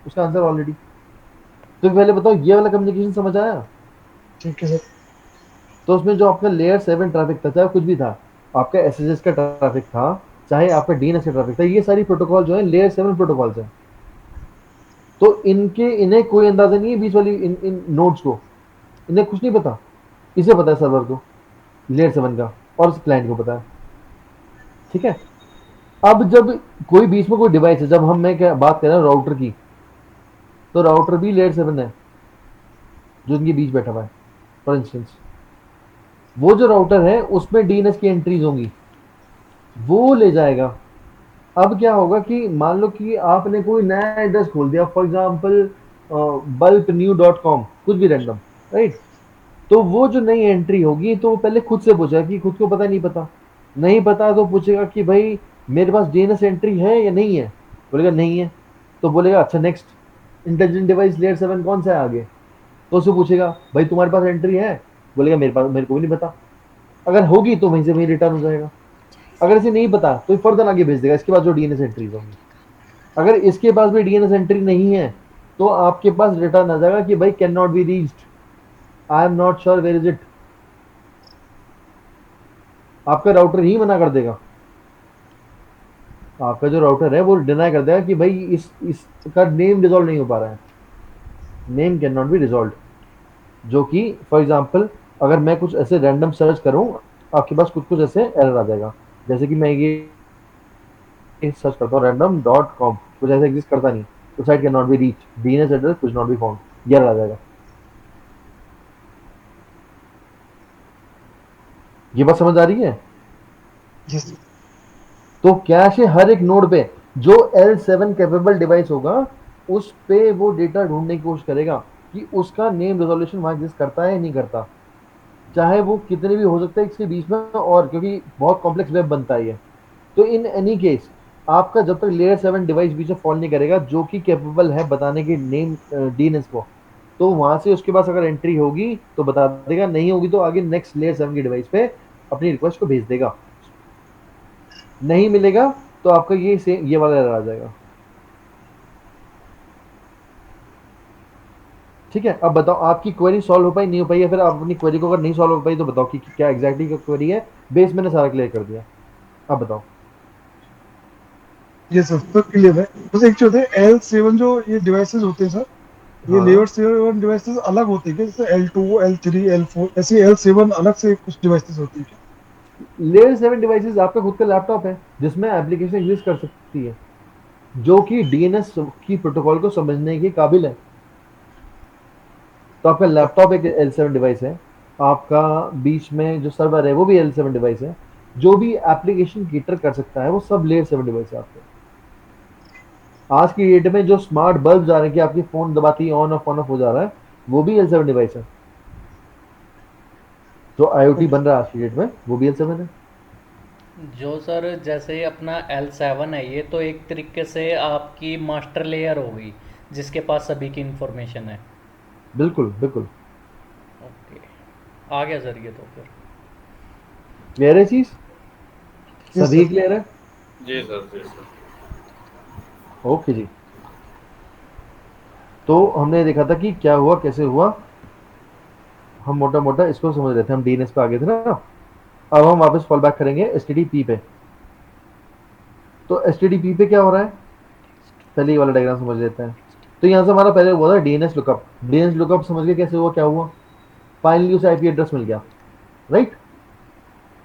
Speaker 1: उसका आंसर ऑलरेडी। तो पहले बताओ ये वाला कम्युनिकेशन समझ आया?
Speaker 6: ठीक है सर।
Speaker 1: तो उसमें जो आपका लेयर 7 ट्रैफिक था, चाहे कुछ भी था, आपका एसएसएस का ट्रैफिक था, चाहे आपका डीएनएस का ट्रैफिक था, ये सारी प्रोटोकॉल जो है लेयर 7 प्रोटोकॉल्स हैं। तो इन्हें कोई अंदाजा नहीं है बीच वाली इन नोड्स को, इन्हें कुछ नहीं पता, इसे पता है सर्वर को लेयर 7 का, और क्लाइंट को पता है, ठीक है। अब जब कोई बीच में कोई डिवाइस है, जब मैं क्या बात कर रहे हैं राउटर की, तो राउटर भी लेयर 7 है जो इनके बीच बैठा हुआ है। फॉर इंस्टेंस वो जो राउटर है उसमें डीएनएस की एंट्रीज होंगी, वो ले जाएगा। अब क्या होगा कि मान लो कि आपने कोई नया एड्रेस खोल दिया, फॉर एग्जांपल bulbnew.com, कुछ भी रैंडम, राइट, तो वो जो नई एंट्री होगी तो वो पहले खुद से पूछेगा कि खुद को पता नहीं पता, नहीं पता तो पूछेगा कि भाई मेरे पास डीएनएस एंट्री है या नहीं है, बोलेगा नहीं है, तो बोलेगा अच्छा नेक्स्ट, इंटेलिजेंट डिवाइस लेयर 7 कौन सा है आगे, तो उससे पूछेगा भाई तुम्हारे पास एंट्री है, बोलेगा मेरे पास, मेरे को भी नहीं पता। अगर होगी तो वहीं से वहीं रिटर्न हो जाएगा। अगर इसे नहीं पता तो फर्दर आगे भेज देगा इसके पास जो डीएनएस एंट्रीज होंगी। अगर इसके पास भी डीएनएस एंट्री नहीं है तो आपके पास रिटर्न आ जाएगा कि भाई can not be reached, I am not sure where is it. आपका राउटर ही मना कर देगा, आपका जो राउटर है वो डिनाई कर देगा कि भाई इसका नेम रिजॉल्व नहीं हो पा रहा है, name can not be resolve. जो कि फॉर एग्जांपल अगर मैं कुछ ऐसे रैंडम सर्च करूं, आपके पास कुछ कुछ ऐसे एरर आ जाएगा। जैसे कि मैं ये सर्च करता हूँ random.com, कुछ ऐसा एग्जिस्ट करता नहीं, तो site can not be reach, DNS address कुछ नॉट बी फाउंड, ये एरर आ जाएगा। ये बात समझ आ रही है?
Speaker 6: Yes.
Speaker 1: तो कैश है हर एक नोड पे, जो L7 कैपेबल डिवाइस होगा उस पे वो डेटा ढूंढने की कोशिश करेगा कि उसका नेम रेजोल्यूशन वहां एग्जिस्ट करता है या नहीं करता, चाहे वो कितने भी हो सकते हैं इसके बीच में, और क्योंकि बहुत कॉम्प्लेक्स वेब बनता है ये। तो इन एनी केस आपका जब तक लेयर 7 डिवाइस बीच में फॉल नहीं करेगा जो कि कैपेबल है बताने के नेम डीएनएस को, तो वहां से उसके पास अगर एंट्री होगी तो बता देगा, नहीं होगी तो आगे नेक्स्ट लेयर 7 की डिवाइस पे अपनी रिक्वेस्ट को भेज देगा। नहीं मिलेगा तो आपका ये वाला एरर आ जाएगा। ठीक है, अब बताओ आपकी क्वेरी सॉल्व हो पाई नहीं हो पाई, या फिर आप अपनी क्वेरी को अगर नहीं सॉल्व हो पाई तो बताओ कि क्या एग्जैक्टली क्वेरी है। बेस मैंने सारा क्लियर कर दिया, अब बताओ।
Speaker 6: ये सर तो क्लियर है। बस एक चीज है, L7 जो ये डिवाइसेस होते हैं सर, ये
Speaker 1: हाँ।
Speaker 6: लेयर 7 डिवाइसेस अलग होते हैं क्या? जैसे L2, L3, L4 ऐसे L7 अलग से कुछ डिवाइसेस होती है क्या?
Speaker 1: लेयर 7 डिवाइसेस आपका खुद का लैपटॉप है जिसमें एप्लीकेशन यूज कर सकती है जो कि डीएनएस की प्रोटोकॉल को समझने के काबिल है। तो आपका लैपटॉप एक L7 डिवाइस है, आपका बीच में जो सर्वर है वो भी L7 डिवाइस है, जो भी एप्लीकेशन केटर कर सकता है वो सब लेयर 7 डिवाइस है आपके। आज की डेट में जो स्मार्ट बल्ब जा रहे हैं कि आपकी फोन दबाती ही ऑन ऑफ हो जा रहा है, वो भी L7 डिवाइस है। जो IoT बन रहा है आज की डेट में वो भी L7 है।
Speaker 3: जो सर जैसे अपना L7 है, ये तो एक तरीके से आपकी मास्टर लेयर हो गई जिसके पास सभी की इंफॉर्मेशन है।
Speaker 1: बिल्कुल बिल्कुल
Speaker 3: ओके, आ गया सर ये तो फिर
Speaker 1: क्लियर है चीज,
Speaker 6: Yes,
Speaker 1: सभी
Speaker 6: sir.
Speaker 1: क्लियर है?
Speaker 7: जी सर, जी सर।
Speaker 1: ओके जी। तो हमने देखा था कि क्या हुआ कैसे हुआ, हम मोटा मोटा इसको समझ रहे थे, हम डीएनएस पे आ गए थे ना। अब हम वापस फॉल बैक करेंगे एचटीटीपी पे। तो एचटीटीपी पे क्या हो रहा है, पहले ये वाला डायग्राम समझ लेते हैं। तो यहाँ से हमारा पहले हुआ था डीएनएस लुकअप। डीएनएस लुकअप समझ गए कैसे हुआ, क्या हुआ, फाइनली उसे आईपी एड्रेस मिल गया, राइट।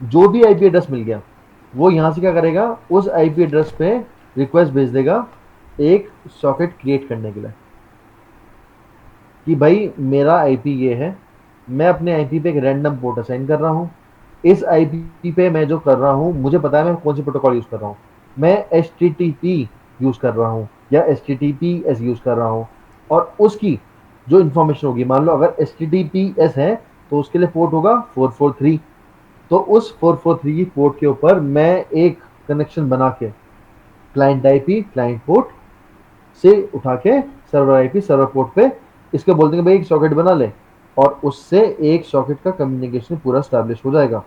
Speaker 1: जो भी आईपी एड्रेस मिल गया वो यहाँ से क्या करेगा, उस आईपी एड्रेस पे रिक्वेस्ट भेज देगा एक सॉकेट क्रिएट करने के लिए कि भाई मेरा आईपी ये है, मैं अपने आईपी पे एक रैंडम पोर्ट असाइन कर रहा हूँ, इस आईपी पे मैं जो कर रहा हूँ मुझे पता है मैं कौन सी प्रोटोकॉल यूज कर रहा हूँ, मैं HTTP यूज कर रहा हूँ या HTTPS यूज कर रहा हूँ, और उसकी जो इन्फॉर्मेशन होगी, मान लो अगर HTTPS है तो उसके लिए पोर्ट होगा 443, तो उस 443 की पोर्ट के ऊपर मैं एक कनेक्शन बना के क्लाइंट आईपी क्लाइंट पोर्ट से उठा के सर्वर आईपी सर्वर पोर्ट पे इसके बोल देंगे भाई एक सॉकेट बना ले, और उससे एक सॉकेट का कम्युनिकेशन पूरा स्टैब्लिश हो जाएगा,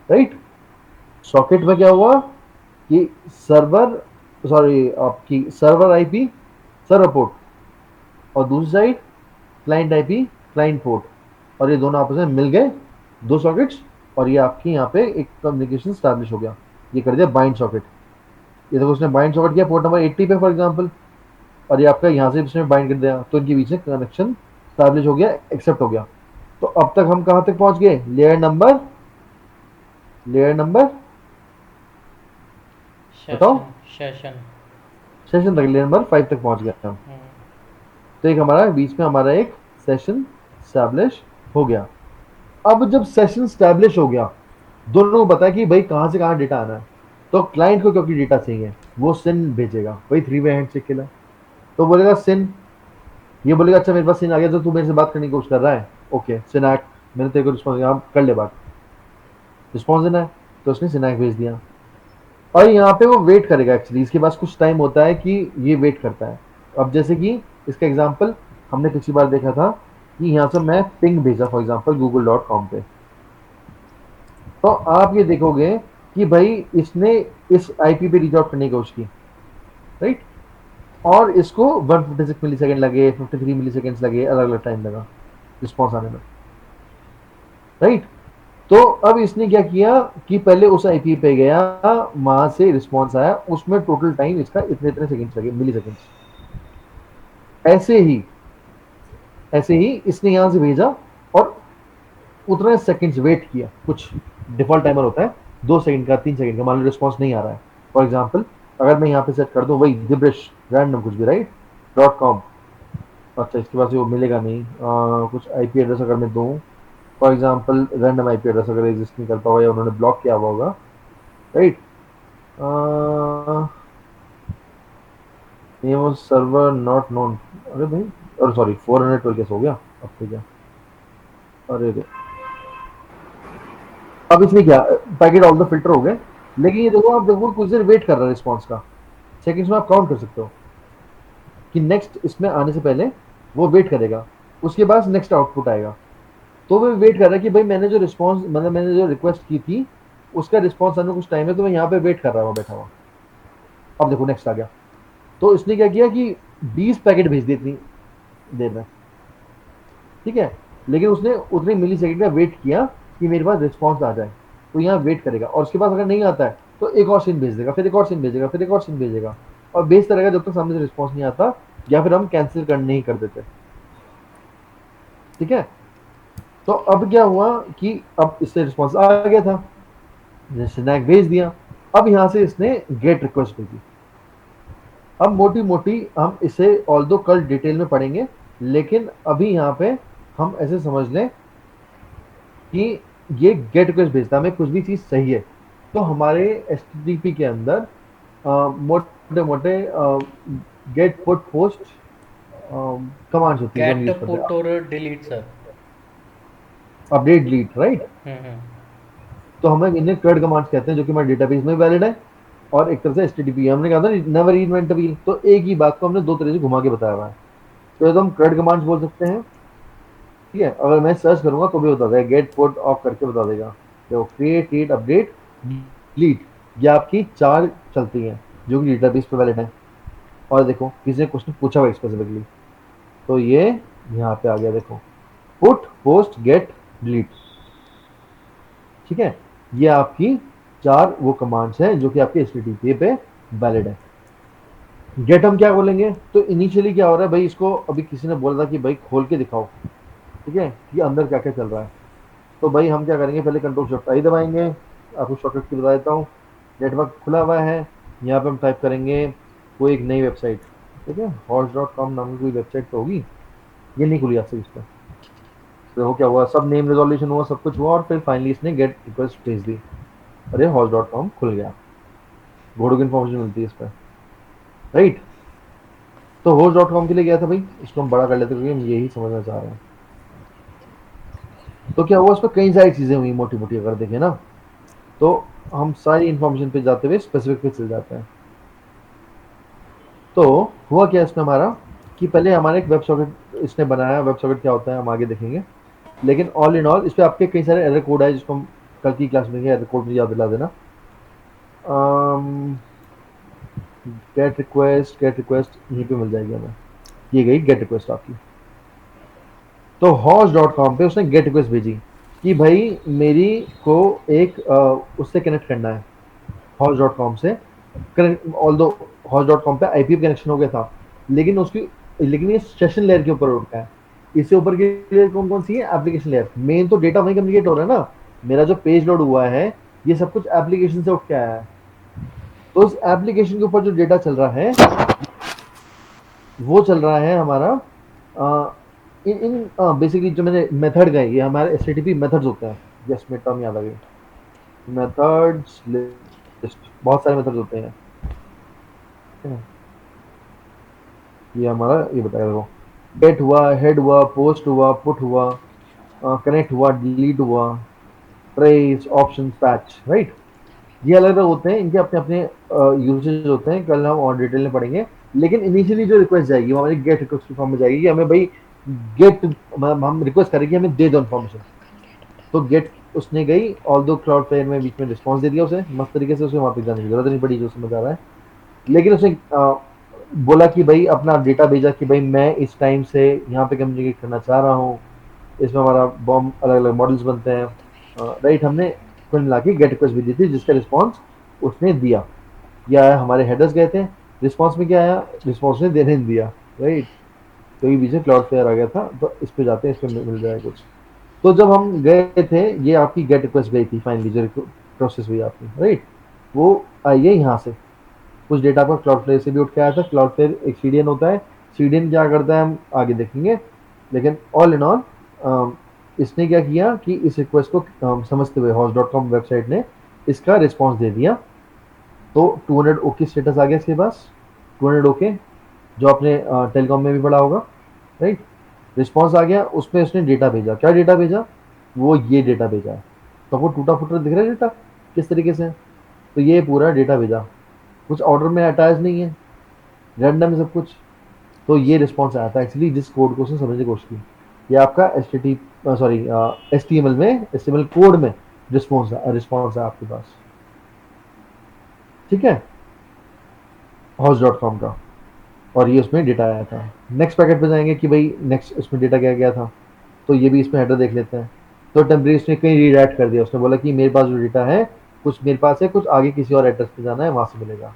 Speaker 1: राइट। सॉकेट में क्या हुआ कि आपकी सर्वर आईपी सर्वर पोर्ट, और दूसरी side client IP client port, और ये दोनों आपस में मिल गए दो सॉकेट्स, और ये आपकी यहाँ पे एक कम्युनिकेशन स्टैब्लिश हो गया। ये कर दिया बाइंड सॉकेट, ये देखो उसने बाइंड सॉकेट किया पोर्ट नंबर 80 पे फॉर एग्जांपल, और ये आपका यहाँ से उसने बाइंड कर दिया, तो इनके बीच में कनेक्शन स्टैब्लिश हो गया, एक्सेप्ट हो गया। तो अब तक हम कहाँ तक पहुंच गए, लेयर नंबर बताओ, सेशन तक, लेयर नंबर 5 तक पहुंच गया हम। तो एक हमारा बीच में हमारा एक सेशन स्टैब्लिश हो गया। अब जब सेशन स्टैब्लिश हो गया, दोनों को पता है कि भाई कहाँ से कहाँ डेटा आना है, तो क्लाइंट को क्योंकि डेटा चाहिए वो सिन भेजेगा, वही 3-वे हैंडशेक के लिए। तो बोलेगा सिन, ये बोलेगा अच्छा मेरे पास सिन आ गया तो तू मेरे से बात करने की कोशिश कर रहा है, ओके सिनैक, मैंने तेरे को रिस्पॉन्स दिया, कर ले बात, रिस्पॉन्स देना है, तो उसने सिनैक भेज दिया। और यहाँ पे वो वेट करेगा एक्चुअली, इसके पास कुछ टाइम होता है कि ये वेट करता है। अब जैसे कि इसका एग्जांपल हमने पिछली बार देखा था कि यहाँ से मैं पिंग भेजा फॉर एग्जांपल google.com पे, तो आप ये देखोगे कि भाई इसने इस आईपी पे रीच आउट करने की कोशिश की, राइट, और इसको 156 मिली सेकेंड लगे, 53 मिली सेकेंड्स लगे, अलग अलग टाइम लगा रिस्पॉन्स आने में, राइट। तो अब इसने क्या किया कि पहले उस आईपी पे गया, वहां से रिस्पॉन्स आया, उसमें टोटल टाइम इसका इतने इतने सेकंड्स लगे, मिली सेकेंड्स। ऐसे ही इसने यहां से भेजा और उतने सेकंड्स वेट किया। कुछ डिफॉल्ट टाइमर होता है 2 सेकंड का, 3 सेकंड का, मान लो रिस्पॉन्स नहीं आ रहा है, फॉर एग्जाम्पल अगर मैं यहाँ पे सेट कर दूं वही गिब्रिश रैंडम कुछ भी, राइट, .com, अच्छा इसके पास वो मिलेगा नहीं। कुछ आईपी एड्रेस अगर मैं दूं, for example random IP address अगर एग्जिस्ट नहीं करता होगा या उन्होंने ब्लॉक किया हुआ होगा, right, name of server not known, अरे भाई, और सॉरी 412 कैसे हो गया अब तो क्या, अरे रे, अब इसमें क्या पैकेट ऑल द फिल्टर हो गए, लेकिन ये देखो आप देखो कुछ देर वेट कर रहा है रिस्पॉन्स का, सेकंड्स में आप काउंट कर सकते हो कि नेक्स्ट इसमें आने से पहले वो वेट करेगा, उसके बाद नेक्स्ट आउटपुट आएगा। तो वो वेट कर रहा है कि भाई मैंने जो रिस्पॉन्स, मतलब मैंने जो रिक्वेस्ट की थी उसका रिस्पॉन्स आने में कुछ टाइम है, तो मैं यहाँ पे वेट कर रहा हूँ बैठा हुआ। अब देखो नेक्स्ट आ गया, तो इसने क्या किया कि 20 पैकेट भेज दिए इतनी देर में, ठीक है, लेकिन उसने उतने मिली सेकेंड का वेट किया कि मेरे पास रिस्पॉन्स आ जाए, तो यहाँ वेट करेगा, और उसके पास अगर नहीं आता है तो एक और सीन भेज देगा, फिर एक और सीन भेजेगा, फिर एक और सीन भेजेगा, और भेजता रहेगा जब तक सामने से रिस्पॉन्स नहीं आता, या फिर हम कैंसिल करने ही कर देते, ठीक है। तो अब क्या हुआ कि अब इससे रिस्पॉन्स आ गया था, स्नैक भेज दिया, अब यहाँ से इसने गेट रिक्वेस्ट भेजी। अब मोटी मोटी हम इसे ऑल दो कल डिटेल में पढ़ेंगे, लेकिन अभी यहाँ पे हम ऐसे समझ लें कि ये गेट रिक्वेस्ट भेजता है, कुछ भी चीज सही है तो हमारे HTTP के अंदर मोटे मोटे गेट पुट पोस्ट कमांड्स होती है,
Speaker 3: गेट पुट और delete sir,
Speaker 1: update delete, right. तो हमें इन्हें CRUD कमांड्स कहते हैं, जो कि हमारे डेटाबेस में वैलिड है, और एक तरह से HTTP हमने कहा था नेवर रीइन्वेंट द व्हील, तो एक ही बात को हमने दो तरह से घुमा के बताया हुआ है। तो ये तो हम CRUD कमांड्स बोल सकते हैं, ठीक है। अगर मैं सर्च करूंगा तो भी बता देगा, गेट पुट ऑफ करके बता देगा। तो क्रिएट, रीड, अपडेट, डिलीट, ये आपकी 4 चलती हैं जो कि डेटाबेस पे वैलिड है। और देखो किसी ने क्वेश्चन पूछा हुआ स्पेसिफिकली, तो ये यहाँ पे आ गया, देखो पुट, पोस्ट, गेट, डिलीट, ठीक है। ये आपकी 4 वो कमांड्स हैं जो कि आपके HTTP पे वैलिड है। गेट हम क्या बोलेंगे, तो इनिशियली क्या हो रहा है भाई, इसको अभी किसी ने बोला था कि भाई खोल के दिखाओ, ठीक है, कि अंदर क्या क्या चल रहा है। तो भाई हम क्या करेंगे, पहले Ctrl+Shift+I दबाएंगे, आपको शॉर्टकट की बता देता हूँ। नेटवर्क खुला हुआ है, यहाँ पे हम टाइप करेंगे कोई एक नई वेबसाइट, ठीक है, host.com नाम की कोई वेबसाइट तो होगी, ये नहीं खुली आपसे इस पर। देखो क्या हुआ, सब नेम रिजोल्यूशन हुआ, सब कुछ हुआ, और फिर फाइनली इसने गेट रिक्वेस्ट भेज दी, अरे host.com खुल गया, घोड़ों की इन्फॉर्मेशन मिलती है इस पर, राइट। तो host.com के लिए गया था भाई, इसको हम बड़ा कर लेते क्योंकि हम यही समझना चाह रहे हैं। तो क्या हुआ, उस पर कई सारी चीजें हुई मोटी मोटी अगर देखें ना, तो हम सारी इंफॉर्मेशन पे जाते हुए स्पेसिफिक पे चल जाते हैं। तो हुआ क्या इसमें हमारा कि पहले हमारे एक वेब सॉकेट इसने बनाया, वेब सॉकेट क्या होता है हम आगे देखेंगे, लेकिन ऑल इन ऑल इस पे आपके कई सारे एरर कोड है जिसको हम कल की क्लास में देखेंगे, एरर कोड मुझे याद दिला देना। गेट रिक्वेस्ट यहीं पे मिल जाएगी हमें, ये गई गेट रिक्वेस्ट आपकी। तो host.com पे उसने गेट रिक्वेस्ट भेजी कि भाई मेरी को एक उससे कनेक्ट करना है, host.com से कनेक्ट, ऑल्दो host.com पे IP कनेक्शन हो गया था, लेकिन ये सेशन लेयर के ऊपर उठता है। इससे ऊपर की लेयर कौन कौन सी है, एप्लीकेशन लेयर। मेन तो डेटा वहीं कम्युनिकेट हो रहा है ना, मेरा जो पेज लोड हुआ है ये सब कुछ एप्लीकेशन से उठ के आया है, तो उस एप्लीकेशन के ऊपर जो डेटा चल रहा है वो चल रहा है हमारा इन बेसिकली जो मैंने मेथड गए, ये हमारे HTTP मेथड्स होते हैं। यस, मेरा टर्म याद आ गई, मेथड्स लिस्ट, बहुत सारे मेथड्स होते हैं। ये हमारा ये बताया, देखो गेट हुआ, हेड हुआ, पोस्ट हुआ, पुट हुआ, कनेक्ट हुआ, डिलीट हुआ, ट्रेस, ऑप्शन, पैच, राइट। ये अलग अलग होते हैं, इनके अपने अपने यूसेज होते हैं, कल हम और डिटेल में पढ़ेंगे। लेकिन इनिशियली जो रिक्वेस्ट जाएगी वो हमारी गेट रिक्वेस्ट की फॉर्म में जाएगी कि हमें भाई गेट, हम रिक्वेस्ट करेंगे हमें दे दो इन्फॉर्मेशन। तो गेट उसने गई, ऑल दो क्लाउड फ्लेयर में बीच में रिस्पॉन्स दे दिया उसे मस्त तरीके से, उसे वहाँ पे जाने की जरूरत नहीं पड़ी, जो समझ आ रहा है। लेकिन उसने बोला कि भाई अपना डेटा भेजा कि भाई मैं इस टाइम से यहाँ पे कम्युनिकेट करना चाह रहा हूँ, इसमें हमारा बॉम्ब अलग अलग मॉडल्स बनते हैं, राइट। हमने कुल मिला के गेट रिक्वेस्ट भेजी थी जिसका रिस्पॉन्स उसने दिया। ये आया, हमारे हेडर्स गए थे, रिस्पॉन्स में क्या आया, रिस्पॉन्स ने देने नहीं दिया, राइट। तो ये बीच में क्लाउड फ्लेयर आ गया था, तो इस पे जाते हैं, इस पे मिल जाएगा कुछ। तो जब हम गए थे, ये आपकी गेट रिक्वेस्ट गई थी फाइनली, जो प्रोसेस हुई आपकी, राइट। वो आई है यहाँ से, कुछ डेटा पर क्लाउड फ्लेयर से भी उठ के आया था। क्लाउड फ्लेयर एक सीडीएन होता है, सीडीएन क्या करता है हम आगे देखेंगे। लेकिन ऑल इन ऑल इसने क्या किया कि इस रिक्वेस्ट को समझते हुए host.com वेबसाइट ने इसका रिस्पॉन्स दे दिया। तो 200 ओके स्टेटस आ गया इसके पास, 200 ओके, जो आपने टेलीकॉम में भी पढ़ा होगा, राइट। रिस्पॉन्स आ गया, उसमें उसने डेटा भेजा। क्या डेटा भेजा, वो ये डेटा भेजा है। तो आपको टूटा फूटा दिख रहा है डेटा किस तरीके से, तो ये पूरा डेटा भेजा, कुछ ऑर्डर में अटैच नहीं है, रैंडम है सब कुछ। तो ये रिस्पॉन्स आया था एक्चुअली, जिस कोड को उसने समझने की कोशिश की। ये आपका HTML में, HTML कोड में रिस्पॉन्स है आपके पास, ठीक है, host.com का। और ये उसमें डेटा आया था। नेक्स्ट पैकेट पे जाएंगे कि भाई नेक्स्ट इसमें डेटा क्या गया था, तो ये भी इसमें हेडर देख लेते हैं। तो टेम्परेरी उसने कहीं रीडायरेक्ट कर दिया, उसने बोला कि मेरे पास जो डेटा है कुछ मेरे पास है, कुछ आगे किसी और एड्रेस पे जाना है, वहाँ से मिलेगा।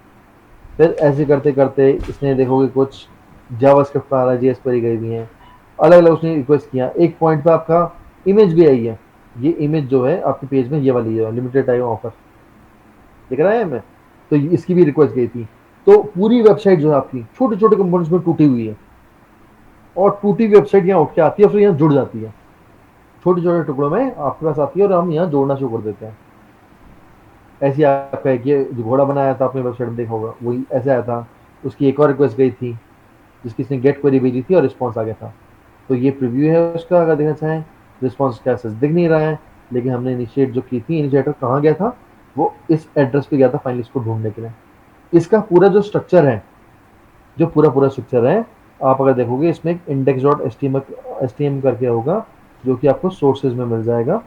Speaker 1: फिर ऐसे करते करते इसने देखोगे कुछ जावास्क्रिप्ट आ रहा है, JS क्वेरी गई हुई है, अलग अलग उसने रिक्वेस्ट किया। एक पॉइंट पे आपका इमेज भी आई है, ये इमेज जो है आपके पेज में, ये वाली है लिमिटेड टाइम ऑफर, दिख रहा है हमें, तो इसकी भी रिक्वेस्ट गई थी। तो पूरी वेबसाइट जो है आपकी छोटे छोटे कंपोनेंट्स में टूटी हुई है, और टूटी हुई वेबसाइट यहाँ उठ के आती है, फिर यहाँ जुड़ जाती है, छोटे छोटे टुकड़ों में आपके पास आती है, और हम यहाँ जोड़ना शुरू कर देते हैं। ऐसे आपका एक ये जो घोड़ा बनाया था आपने वेबसाइट में देखा होगा, वही ऐसे आया था। उसकी एक और रिक्वेस्ट गई थी जिसकी इसने गेट क्वेरी भेजी थी और रिस्पॉन्स आ गया था। तो ये प्रीव्यू है उसका, अगर देखना चाहें। रिस्पॉन्स क्या सच दिख नहीं रहा है, लेकिन हमने इनिशिएट जो की थी, इनिशिएटर कहाँ गया था, वो इस एड्रेस पे गया था फाइनली इसको ढूंढने के लिए। इसका पूरा जो स्ट्रक्चर है, जो पूरा स्ट्रक्चर है, आप अगर देखोगे इसमें एक index.html करके होगा, जो कि आपको सोर्सेज में मिल जाएगा।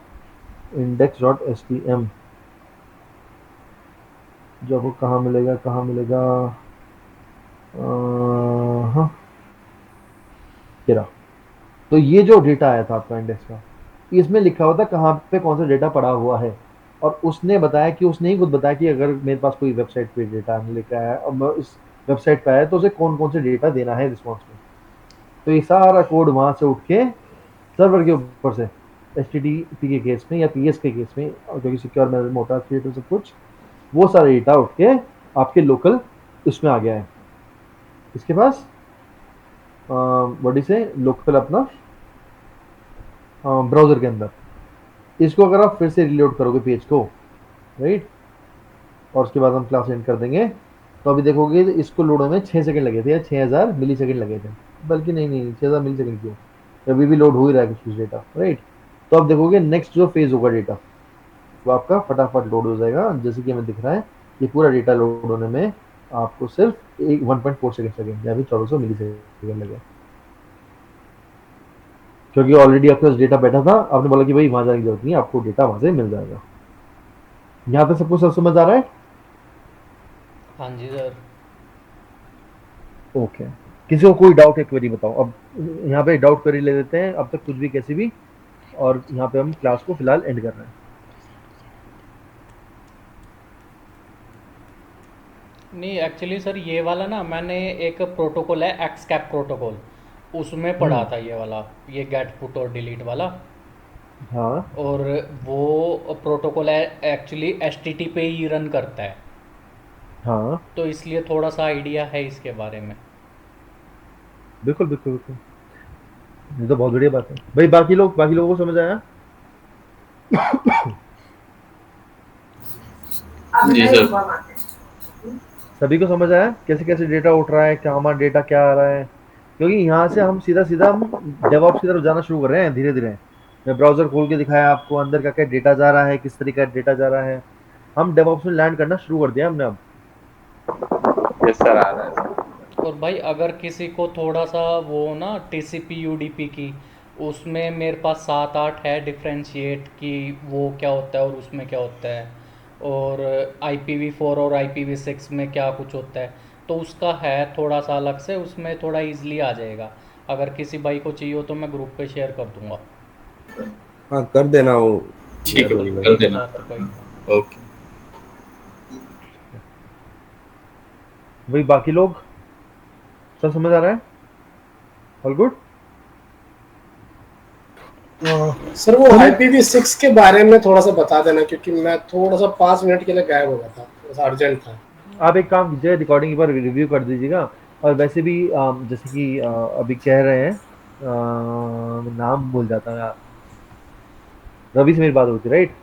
Speaker 1: index.html जो आपको कहाँ मिलेगा, हाँ, तो ये जो डेटा आया था आपका इंडेक्स का, इसमें लिखा हुआ था कहाँ पे कौन सा डेटा पड़ा हुआ है। और उसने बताया कि उसने ही खुद बताया कि अगर मेरे पास कोई वेबसाइट पे डेटा लेकर आया और मैं इस वेबसाइट पे आया, तो उसे कौन कौन से डेटा देना है रिस्पॉन्स में। तो ये सारा कोड वहां से उठ के सर्वर के ऊपर से HTTP के केस में या PS के केस में, क्योंकि सिक्योर में मोटा क्रिएट सब कुछ, वो सारा डेटा उठ के आपके लोकल इसमें आ गया है, इसके पास बॉडी से लोकल अपना ब्राउजर के अंदर। इसको अगर आप फिर से रिलोड करोगे पेज को, राइट, और उसके बाद हम क्लास एंड कर देंगे, तो अभी देखोगे इसको लोड होने में 6 सेकंड लगे थे या 6000 मिली सेकंड लगे थे, बल्कि नहीं 6000 मिली सेकंड क्यों, अभी भी लोड हो ही रहा है कुछ डेटा, राइट। तो अब देखोगे नेक्स्ट जो फेज होगा डेटा, वो आपका फटाफट लोड हो जाएगा। जैसे कि हमें दिख रहा है ये पूरा डेटा लोड होने में आपको सिर्फ 1.4 सेकंड या फिर 1400 मिली सेकंड लगे, क्योंकि ऑलरेडी आपके पास डेटा बैठा था। आपने बोला कि भाई वहां जाने की जरूरत नहीं, आपको डेटा वहां से मिल जाएगा। यहाँ पे सबको सब समझ आ रहा है?
Speaker 3: हाँ जी सर।
Speaker 1: ओके, किसी को कोई डाउट है, क्वेरी बताओ। अब यहाँ पे डाउट क्वेरी ले लेते हैं, अब तक कुछ भी कैसे भी, और यहाँ पे हम क्लास को फिलहाल एंड कर रहे हैं।
Speaker 3: नहीं एक्चुअली सर ये वाला ना, मैंने एक प्रोटोकॉल है एक्सकैप प्रोटोकॉल, उसमें पढ़ा था ये वाला, ये गेट पुट और डिलीट वाला।
Speaker 1: हाँ,
Speaker 3: और वो प्रोटोकॉल है एक्चुअली HTTP पे ही रन करता है,
Speaker 1: हाँ,
Speaker 3: तो इसलिए थोड़ा सा आइडिया है इसके बारे में।
Speaker 1: बिल्कुल बिल्कुल बिल्कुल, ये तो बहुत बढ़िया बात है भाई। बाकी लोगों को समझ आया?
Speaker 7: जी सर।
Speaker 1: सभी को समझ आया कैसे कैसे डेटा उठ रहा है, क्या हमारा डेटा क्या आ रहा है? क्योंकि यहाँ से हम सीधा हम डेवऑप्स की तरफ जाना शुरू कर रहे हैं धीरे धीरे। मैं ब्राउजर खोल के दिखाया आपको, अंदर का क्या डेटा जा रहा है, किस तरीके का डेटा जा रहा है, हम डेवऑप्स में लैंड करना शुरू कर दिया हमने अब।
Speaker 4: यस सर, आ रहा है सर।
Speaker 3: और भाई अगर किसी को थोड़ा सा वो ना टीसीपी यूडीपी की, उसमें मेरे पास 7-8 है डिफ्रेंशिएट कि वो क्या होता है और उसमें क्या होता है, और IPv4 और IPv6 में क्या कुछ होता है, तो उसका है थोड़ा सा अलग से, उसमें थोड़ा इजीली आ जाएगा। अगर किसी भाई को चाहिए हो तो मैं ग्रुप पे शेयर कर दूंगा।
Speaker 8: हाँ कर देना वो।
Speaker 10: ठीक है भाई,
Speaker 8: यार,
Speaker 10: कर देना।
Speaker 3: सार्थक भाई।
Speaker 10: ओके।
Speaker 1: वही बाकी लोग सब समझ आ रहा है? All good?
Speaker 9: सर वो IPv6 के बारे में थोड़ा सा बता देना, क्योंकि मैं थोड़ा सा 5 मिनट के लिए गायब हो गया था, थोड़ा सा अर्जेंट था।
Speaker 1: आप एक काम कीजिए, रिकॉर्डिंग पर रिव्यू कर दीजिएगा। और वैसे भी जैसे कि अभी कह रहे हैं, नाम भूल जाता हूँ यार, रवि से मेरी बात होती राइट?